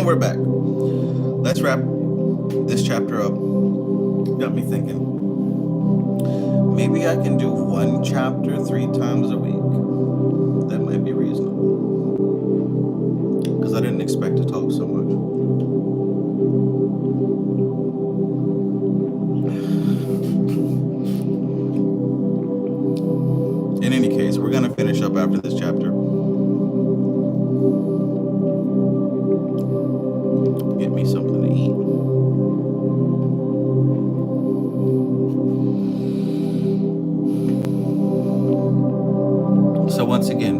we're back. Let's wrap this chapter up. Got me thinking. Maybe I can do one chapter 3 times a week. That might be reasonable. Because I didn't expect to talk so much. In any case, we're going to finish up after this chapter. Get me something to eat. So once again,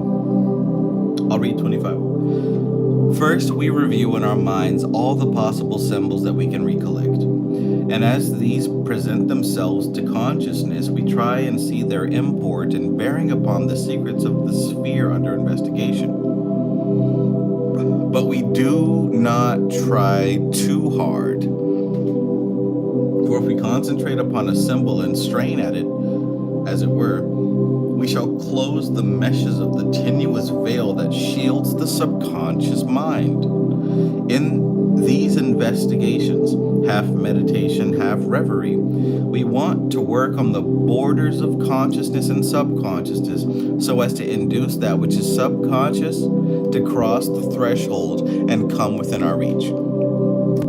I'll read 25. First, we review in our minds all the possible symbols that we can recollect. And as these present themselves to consciousness, we try and see their import and bearing upon the secrets of the sphere under investigation. But we do not try too hard. For if we concentrate upon a symbol and strain at it, as it were, we shall close the meshes of the tenuous veil that shields the subconscious mind. In these investigations, half meditation, half reverie, we want to work on the borders of consciousness and subconsciousness so as to induce that which is subconscious to cross the threshold and come within our reach.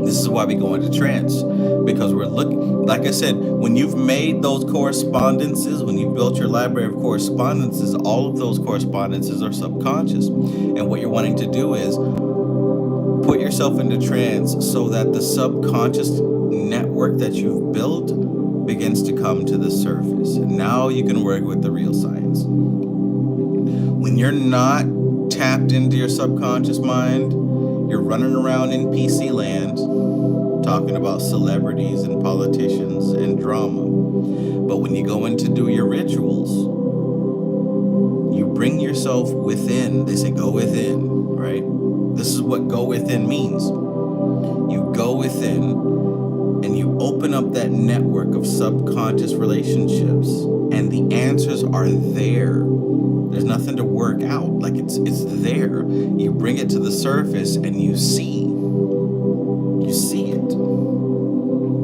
This is why we go into trance, because we're looking, like I said, when you've made those correspondences, when you've built your library of correspondences, all of those correspondences are subconscious. And what you're wanting to do is put yourself into trance so that the subconscious network that you've built begins to come to the surface. And now you can work with the real science. When you're not tapped into your subconscious mind, you're running around in PC land talking about celebrities and politicians and drama. But when you go in to do your rituals, you bring yourself within. They say go within, right? This is what go within means. You go within and you open up that network of subconscious relationships, and the answers are there. There's nothing to work out. Like it's there. You bring it to the surface and you see it.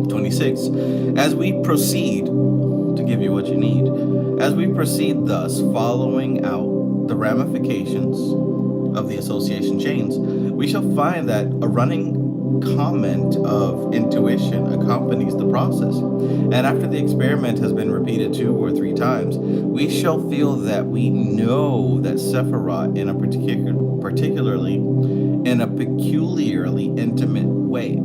26. As we proceed, to give you what you need, as we proceed thus, following out the ramifications of the association chains, we shall find that a running comment of intuition accompanies the process. And after the experiment has been repeated 2 or 3 times, we shall feel that we know that sephra in a particularly intimate way.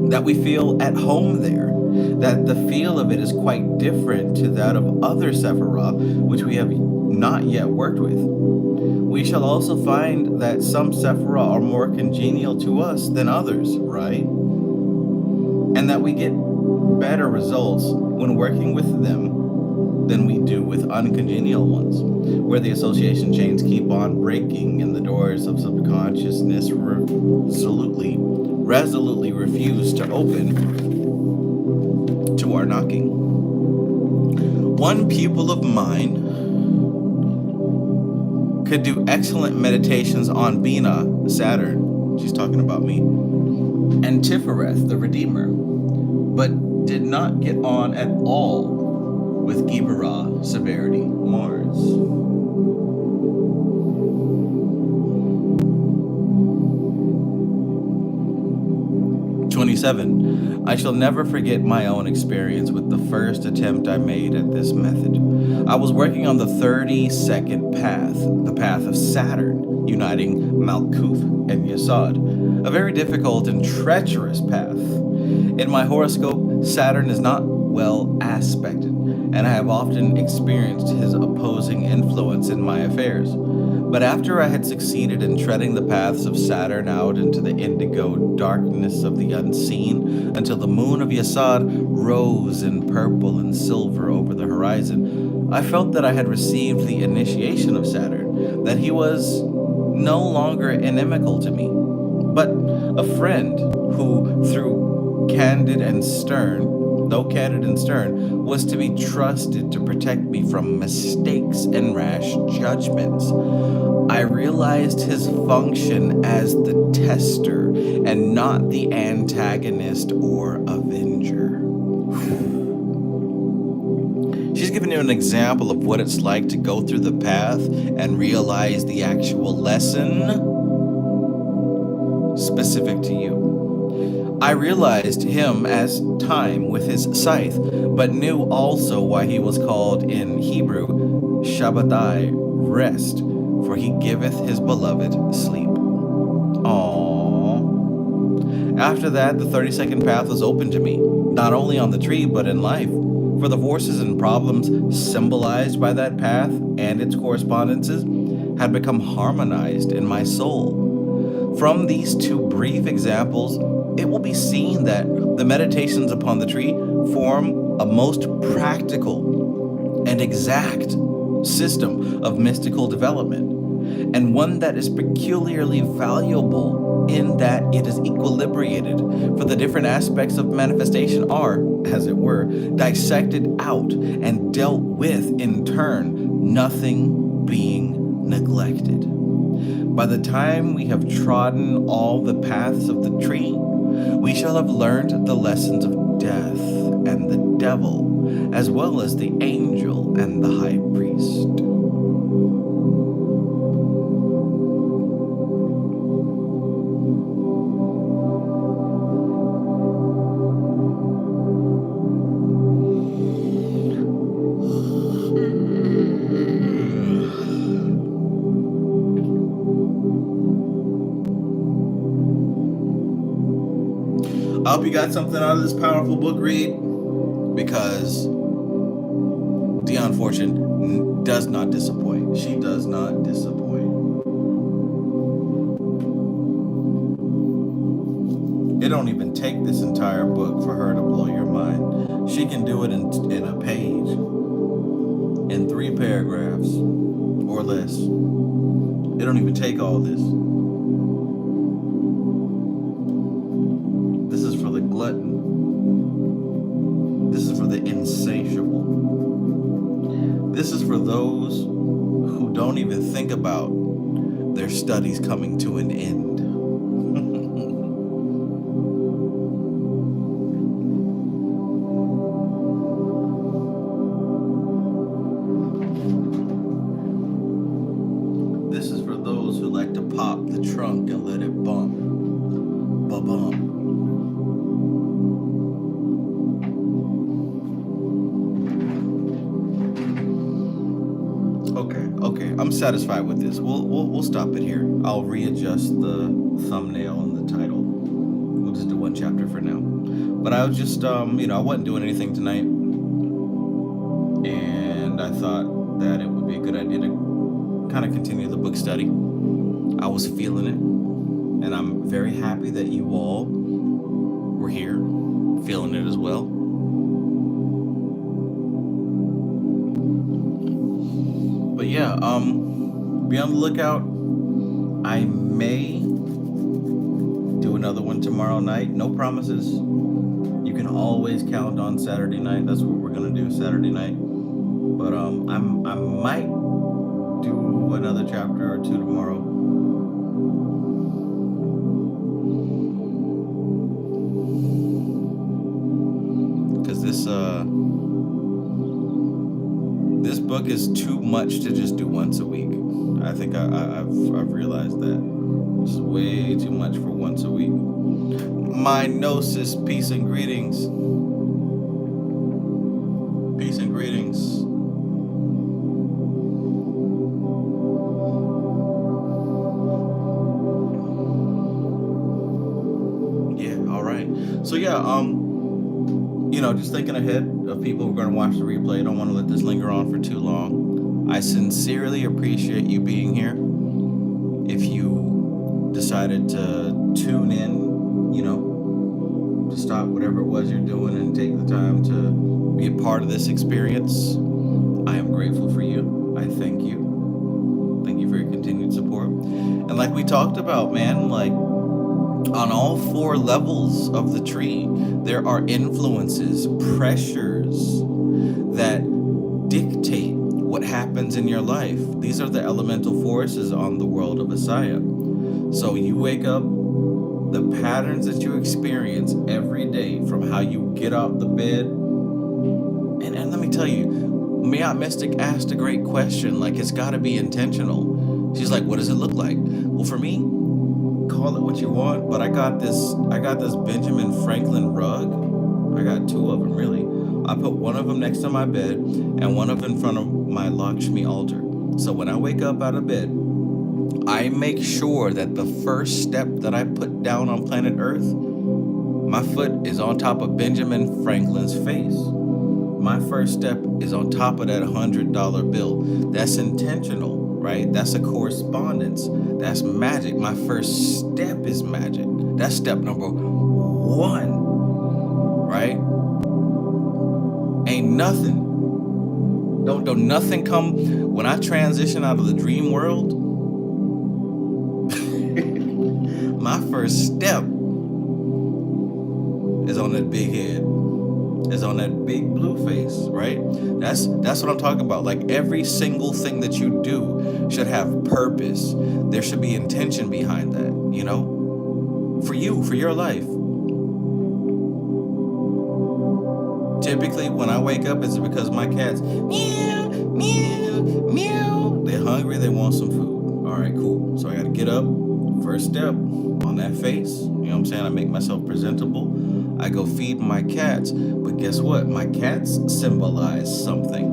That we feel at home there. That the feel of it is quite different to that of other sephra, which we have not yet worked with. We shall also find that some sephra are more congenial to us than others, right? And that we get better results when working with them than we do with uncongenial ones, where the association chains keep on breaking and the doors of subconsciousness resolutely refuse to open to our knocking. One pupil of mine could do excellent meditations on Bina, Saturn, she's talking about me, and Tifereth, the Redeemer, but did not get on at all with Qabalah, Severity, Mars. I shall never forget my own experience with the first attempt I made at this method. I was working on the 32nd path, the path of Saturn, uniting Malkuth and Yesod, a very difficult and treacherous path. In my horoscope, Saturn is not well aspected, and I have often experienced his opposing influence in my affairs. But after I had succeeded in treading the paths of Saturn out into the indigo darkness of the unseen, until the moon of Yesod rose in purple and silver over the horizon, I felt that I had received the initiation of Saturn, that he was no longer inimical to me, but a friend who, through candid and stern, though candid and stern, was to be trusted to protect me from mistakes and rash judgments. I realized his function as the tester and not the antagonist or avenger. She's given you an example of what it's like to go through the path and realize the actual lesson specific to you. I realized him as time with his scythe, but knew also why he was called in Hebrew Shabbatai, rest, for he giveth his beloved sleep. Aww. After that, the 30-second path was open to me, not only on the tree, but in life. For the forces and problems symbolized by that path and its correspondences had become harmonized in my soul. From these two brief examples, it will be seen that the meditations upon the tree form a most practical and exact system of mystical development, and one that is peculiarly valuable in that it is equilibrated, for the different aspects of manifestation are, as it were, dissected out and dealt with in turn, nothing being neglected. By the time we have trodden all the paths of the tree, we shall have learned the lessons of death and the devil, as well as the angel and the high priest. I hope you got something out of this powerful book read, because Dion Fortune does not disappoint. She does not disappoint. It don't even take this entire book for her to blow your mind. She can do it in a page, in 3 paragraphs or less. It don't even take all this. This is for the glutton. This is for the insatiable. This is for those who don't even think about their studies coming to an end. This is for those who like to pop the trunk and let it bump. Ba-bump. Okay, I'm satisfied with this. We'll stop it here. I'll readjust the thumbnail and the title. We'll just do 1 chapter for now. But I was just, I wasn't doing anything tonight, and I thought that it would be a good idea to kind of continue the book study. I was feeling it, and I'm very happy that you all were here, feeling it as well. But yeah, be on the lookout. I may do another one tomorrow night. No promises. You can always count on Saturday night. That's what we're gonna do, Saturday night. But I might do another chapter or 2 tomorrow. Because this book is too much to just do once a week. I think I've realized that. It's way too much for once a week. My gnosis, peace and greetings. Peace and greetings. Yeah, all right. So yeah, just thinking ahead of people who are going to watch the replay. I don't want to let this linger on for too long. I sincerely appreciate you being here. If you decided to tune in, to stop whatever it was you're doing and take the time to be a part of this experience, I am grateful for you. I thank you. Thank you for your continued support. And like we talked about, man, like, On all 4 levels of the tree, there are influences, pressures that dictate what happens in your life. These are the elemental forces on the world of Asaya. So you wake up, the patterns that you experience every day, from how you get out the bed. And let me tell you, Mayat Mystic asked a great question, like, it's got to be intentional. She's like, what does it look like? Well, for me, call it what you want, but I got this Benjamin Franklin rug. I got 2 of them, really. I put one of them next to my bed and one of them in front of my Lakshmi altar. So when I wake up out of bed, I make sure that the first step that I put down on planet Earth, my foot is on top of Benjamin Franklin's face. My first step is on top of that $100 bill. That's intentional, right? That's a correspondence. That's magic. My first step is magic. That's step number 1, right? Ain't nothing. Don't nothing come when I transition out of the dream world. My first step is on that big head. Is on that big blue face, right? That's what I'm talking about. Like, every single thing that you do should have purpose. There should be intention behind that, you know? For you, for your life. Typically, when I wake up, it's because my cats meow, meow, meow. They're hungry, they want some food. All right, cool. So I gotta get up. First step on that face. You know what I'm saying? I make myself presentable. I go feed my cats. But guess what? My cats symbolize something.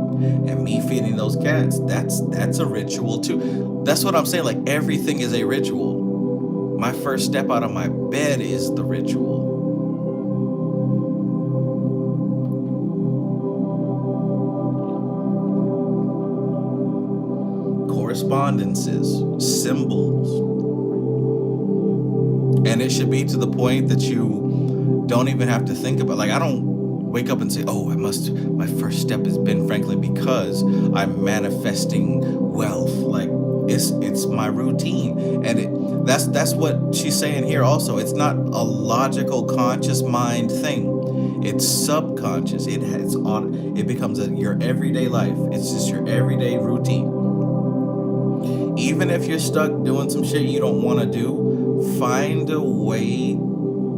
And me feeding those cats, that's a ritual too. That's what I'm saying. Like, everything is a ritual. My first step out of my bed is the ritual. Correspondences, symbols. And it should be to the point that you don't even have to think about. Like, I don't wake up and say, oh, my first step is Ben Franklin because I'm manifesting wealth. Like, it's my routine. And that's what she's saying here also. It's not a logical conscious mind thing. It's subconscious. It becomes your everyday life. It's just your everyday routine. Even if you're stuck doing some shit you don't want to do, find a way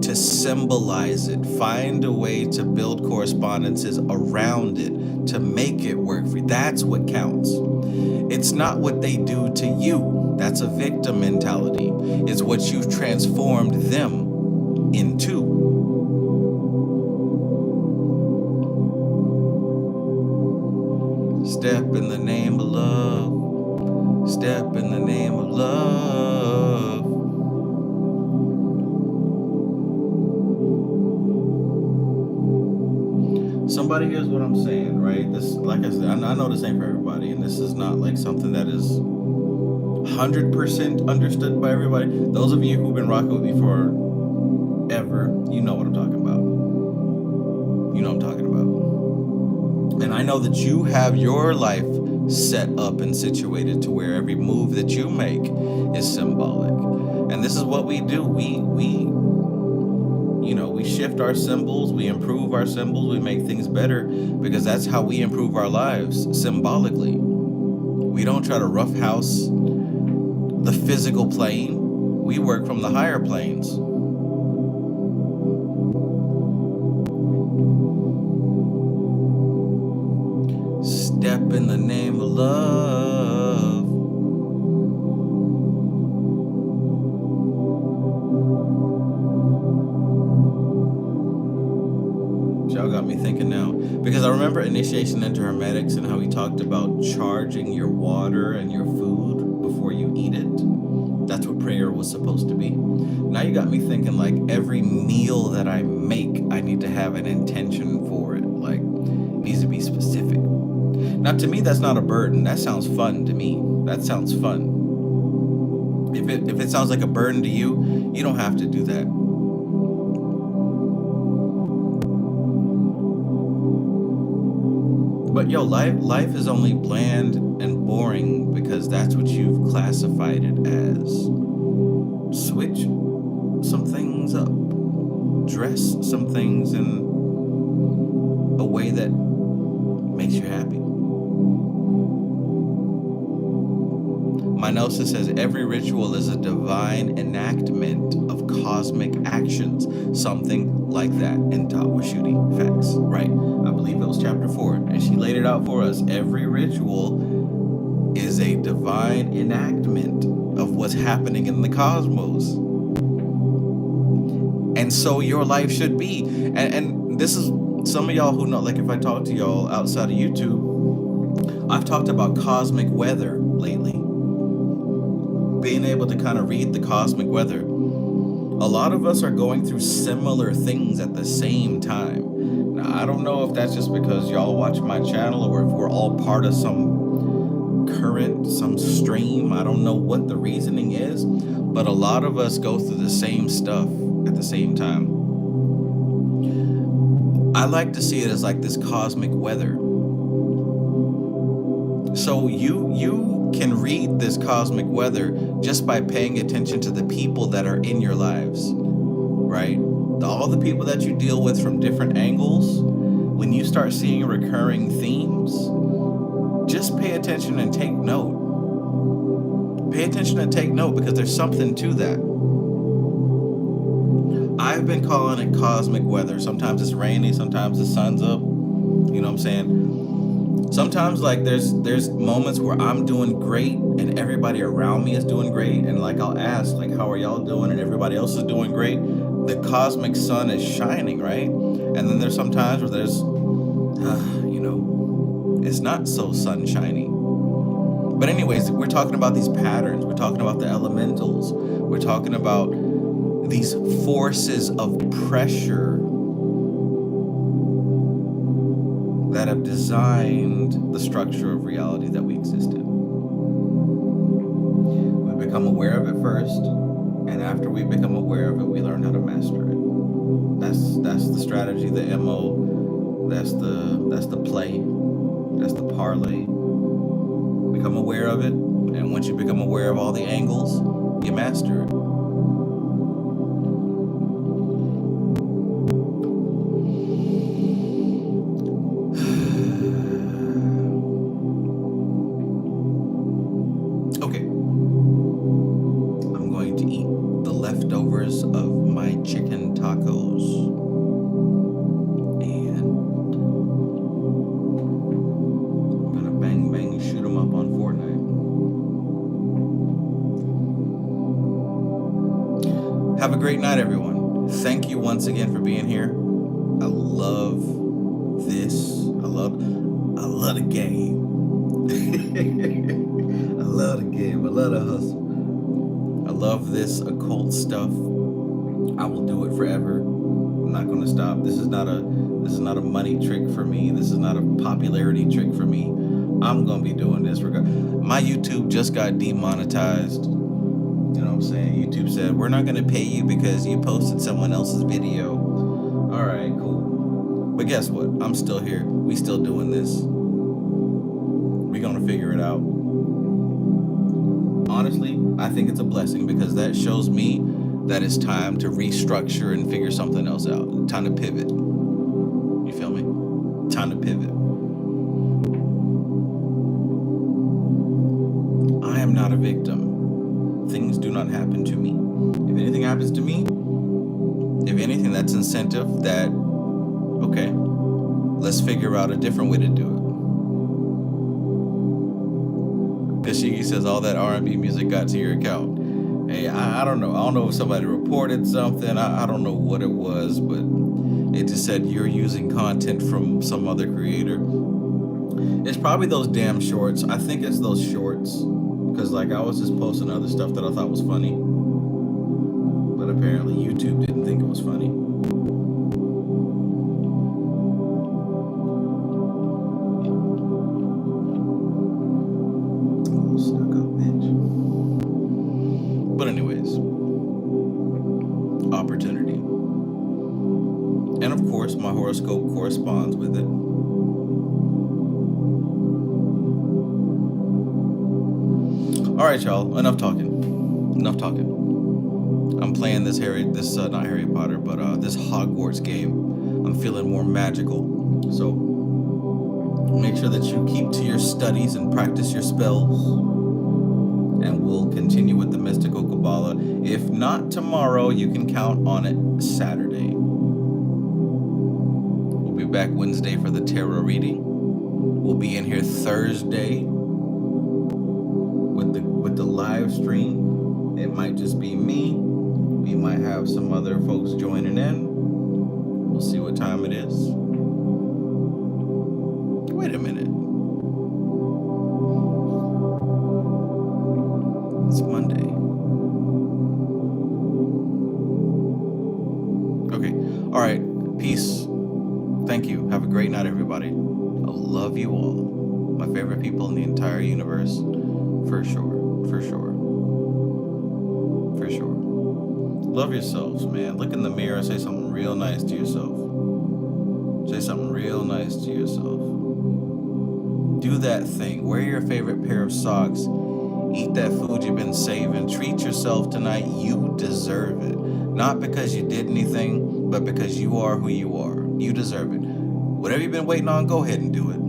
to symbolize it. Find a way to build correspondences around it to make it work for you. That's what counts. It's not what they do to you. That's a victim mentality. It's what you've transformed them into. Step in the name of love. Step in the name of love. Somebody hears what I'm saying, right? This, like I said, I know this ain't for everybody, and this is not like something that is 100% understood by everybody. Those of you who've been rocking with me forever, you know what I'm talking about. You know what I'm talking about. And I know that you have your life set up and situated to where every move that you make is symbolic. And this is what we do. We shift our symbols, we improve our symbols, we make things better, because that's how we improve our lives, symbolically. We don't try to roughhouse the physical plane. We work from the higher planes. Step in the name of love. Y'all got me thinking now. Because I remember Initiation into Hermetics and how he talked about charging your water and your food before you eat it. That's what prayer was supposed to be. Now you got me thinking, like, every meal that I make, I need to have an intention for it. Like, it needs to be specific. Now, to me, that's not a burden. That sounds fun to me. That sounds fun. If it sounds like a burden to you, you don't have to do that. But yo, life is only bland and boring because that's what you've classified it as. Switch some things things up. Dress some things in a way that makes you happy. My gnosis says every ritual is a divine enactment of cosmic actions. Something like that in Tawashuti. Facts, right? I believe it was chapter 4. And she laid it out for us. Every ritual is a divine enactment of what's happening in the cosmos. And so your life should be. And this is, some of y'all who know, like if I talk to y'all outside of YouTube, I've talked about cosmic weather lately. Being able to kind of read the cosmic weather. A lot of us are going through similar things at the same time. Now, I don't know if that's just because y'all watch my channel or if we're all part of some current, some stream. I don't know what the reasoning is, but a lot of us go through the same stuff at the same time. I like to see it as like this cosmic weather. So you can read this cosmic weather just by paying attention to the people that are in your lives, right? All the people that you deal with from different angles. When you start seeing recurring themes, just pay attention and take note. Pay attention and take note, because there's something to that. I've been calling it cosmic weather. Sometimes it's rainy, sometimes the sun's up. You know what I'm saying? Sometimes like there's moments where I'm doing great and everybody around me is doing great, and like I'll ask like, how are y'all doing? And everybody else is doing great. The cosmic sun is shining, right? And then there's some times where there's you know, it's not so sunshiny. But anyways, we're talking about these patterns. We're talking about the elementals. We're talking about these forces of pressure that have designed the structure of reality that we exist in. We become aware of it first, and after we become aware of it, we learn how to master it. That's the strategy, the MO, that's the play, that's the parlay. Become aware of it, and once you become aware of all the angles, you master it. Have a great night, everyone. Thank you once again for being here. I love this. I love the game. I love the game. I love the hustle. I love this occult stuff. I will do it forever. I'm not going to stop. This is not a money trick for me. This is not a popularity trick for me. I'm going to be doing this. My YouTube just got demonetized. You know what I'm saying? YouTube said, we're not going to pay you because you posted someone else's video. All right, cool. But guess what? I'm still here. We still doing this. We're going to figure it out. Honestly, I think it's a blessing, because that shows me that it's time to restructure and figure something else out. Time to pivot. You feel me? Time to pivot. I am not a victim. Things do not happen to me. If anything happens to me, if anything, that's incentive that, okay, let's figure out a different way to do it. Kashigi says all that R&B music got to your account. Hey, I don't know. I don't know if somebody reported something. I don't know what it was, but it just said you're using content from some other creator. It's probably those damn shorts. I think it's those shorts. Because like I was just posting other stuff that I thought was funny, but apparently YouTube didn't think it was funny. Oh, stuck up bitch. But anyways, opportunity. And of course my horoscope corresponds with it. All right, y'all, enough talking. I'm playing this not Harry Potter, but this Hogwarts game. I'm feeling more magical. So make sure that you keep to your studies and practice your spells. And we'll continue with the mystical Kabbalah. If not tomorrow, you can count on it Saturday. We'll be back Wednesday for the tarot reading. We'll be in here Thursday with the live stream. It might just be me. We might have some other folks joining in. We'll see what time it is. Wait a minute. It's Monday. Okay. All right. Peace. Thank you. Have a great night, everybody. I love you all. My favorite people in the entire universe. For sure. For sure. For sure. Love yourselves, man. Look in the mirror and say something real nice to yourself. Say something real nice to yourself. Do that thing. Wear your favorite pair of socks. Eat that food you've been saving. Treat yourself tonight. You deserve it. Not because you did anything, but because you are who you are. You deserve it. Whatever you've been waiting on, go ahead and do it.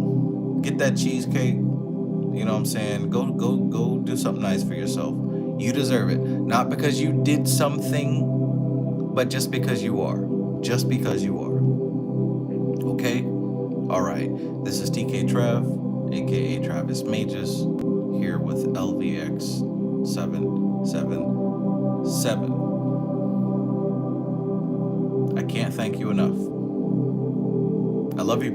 Get that cheesecake. You know what I'm saying? Go do something nice for yourself. You deserve it. Not because you did something, but just because you are. Just because you are. Okay? All right. This is TK Trev, aka Travis Magus, here with LVX777. I can't thank you enough. I love you.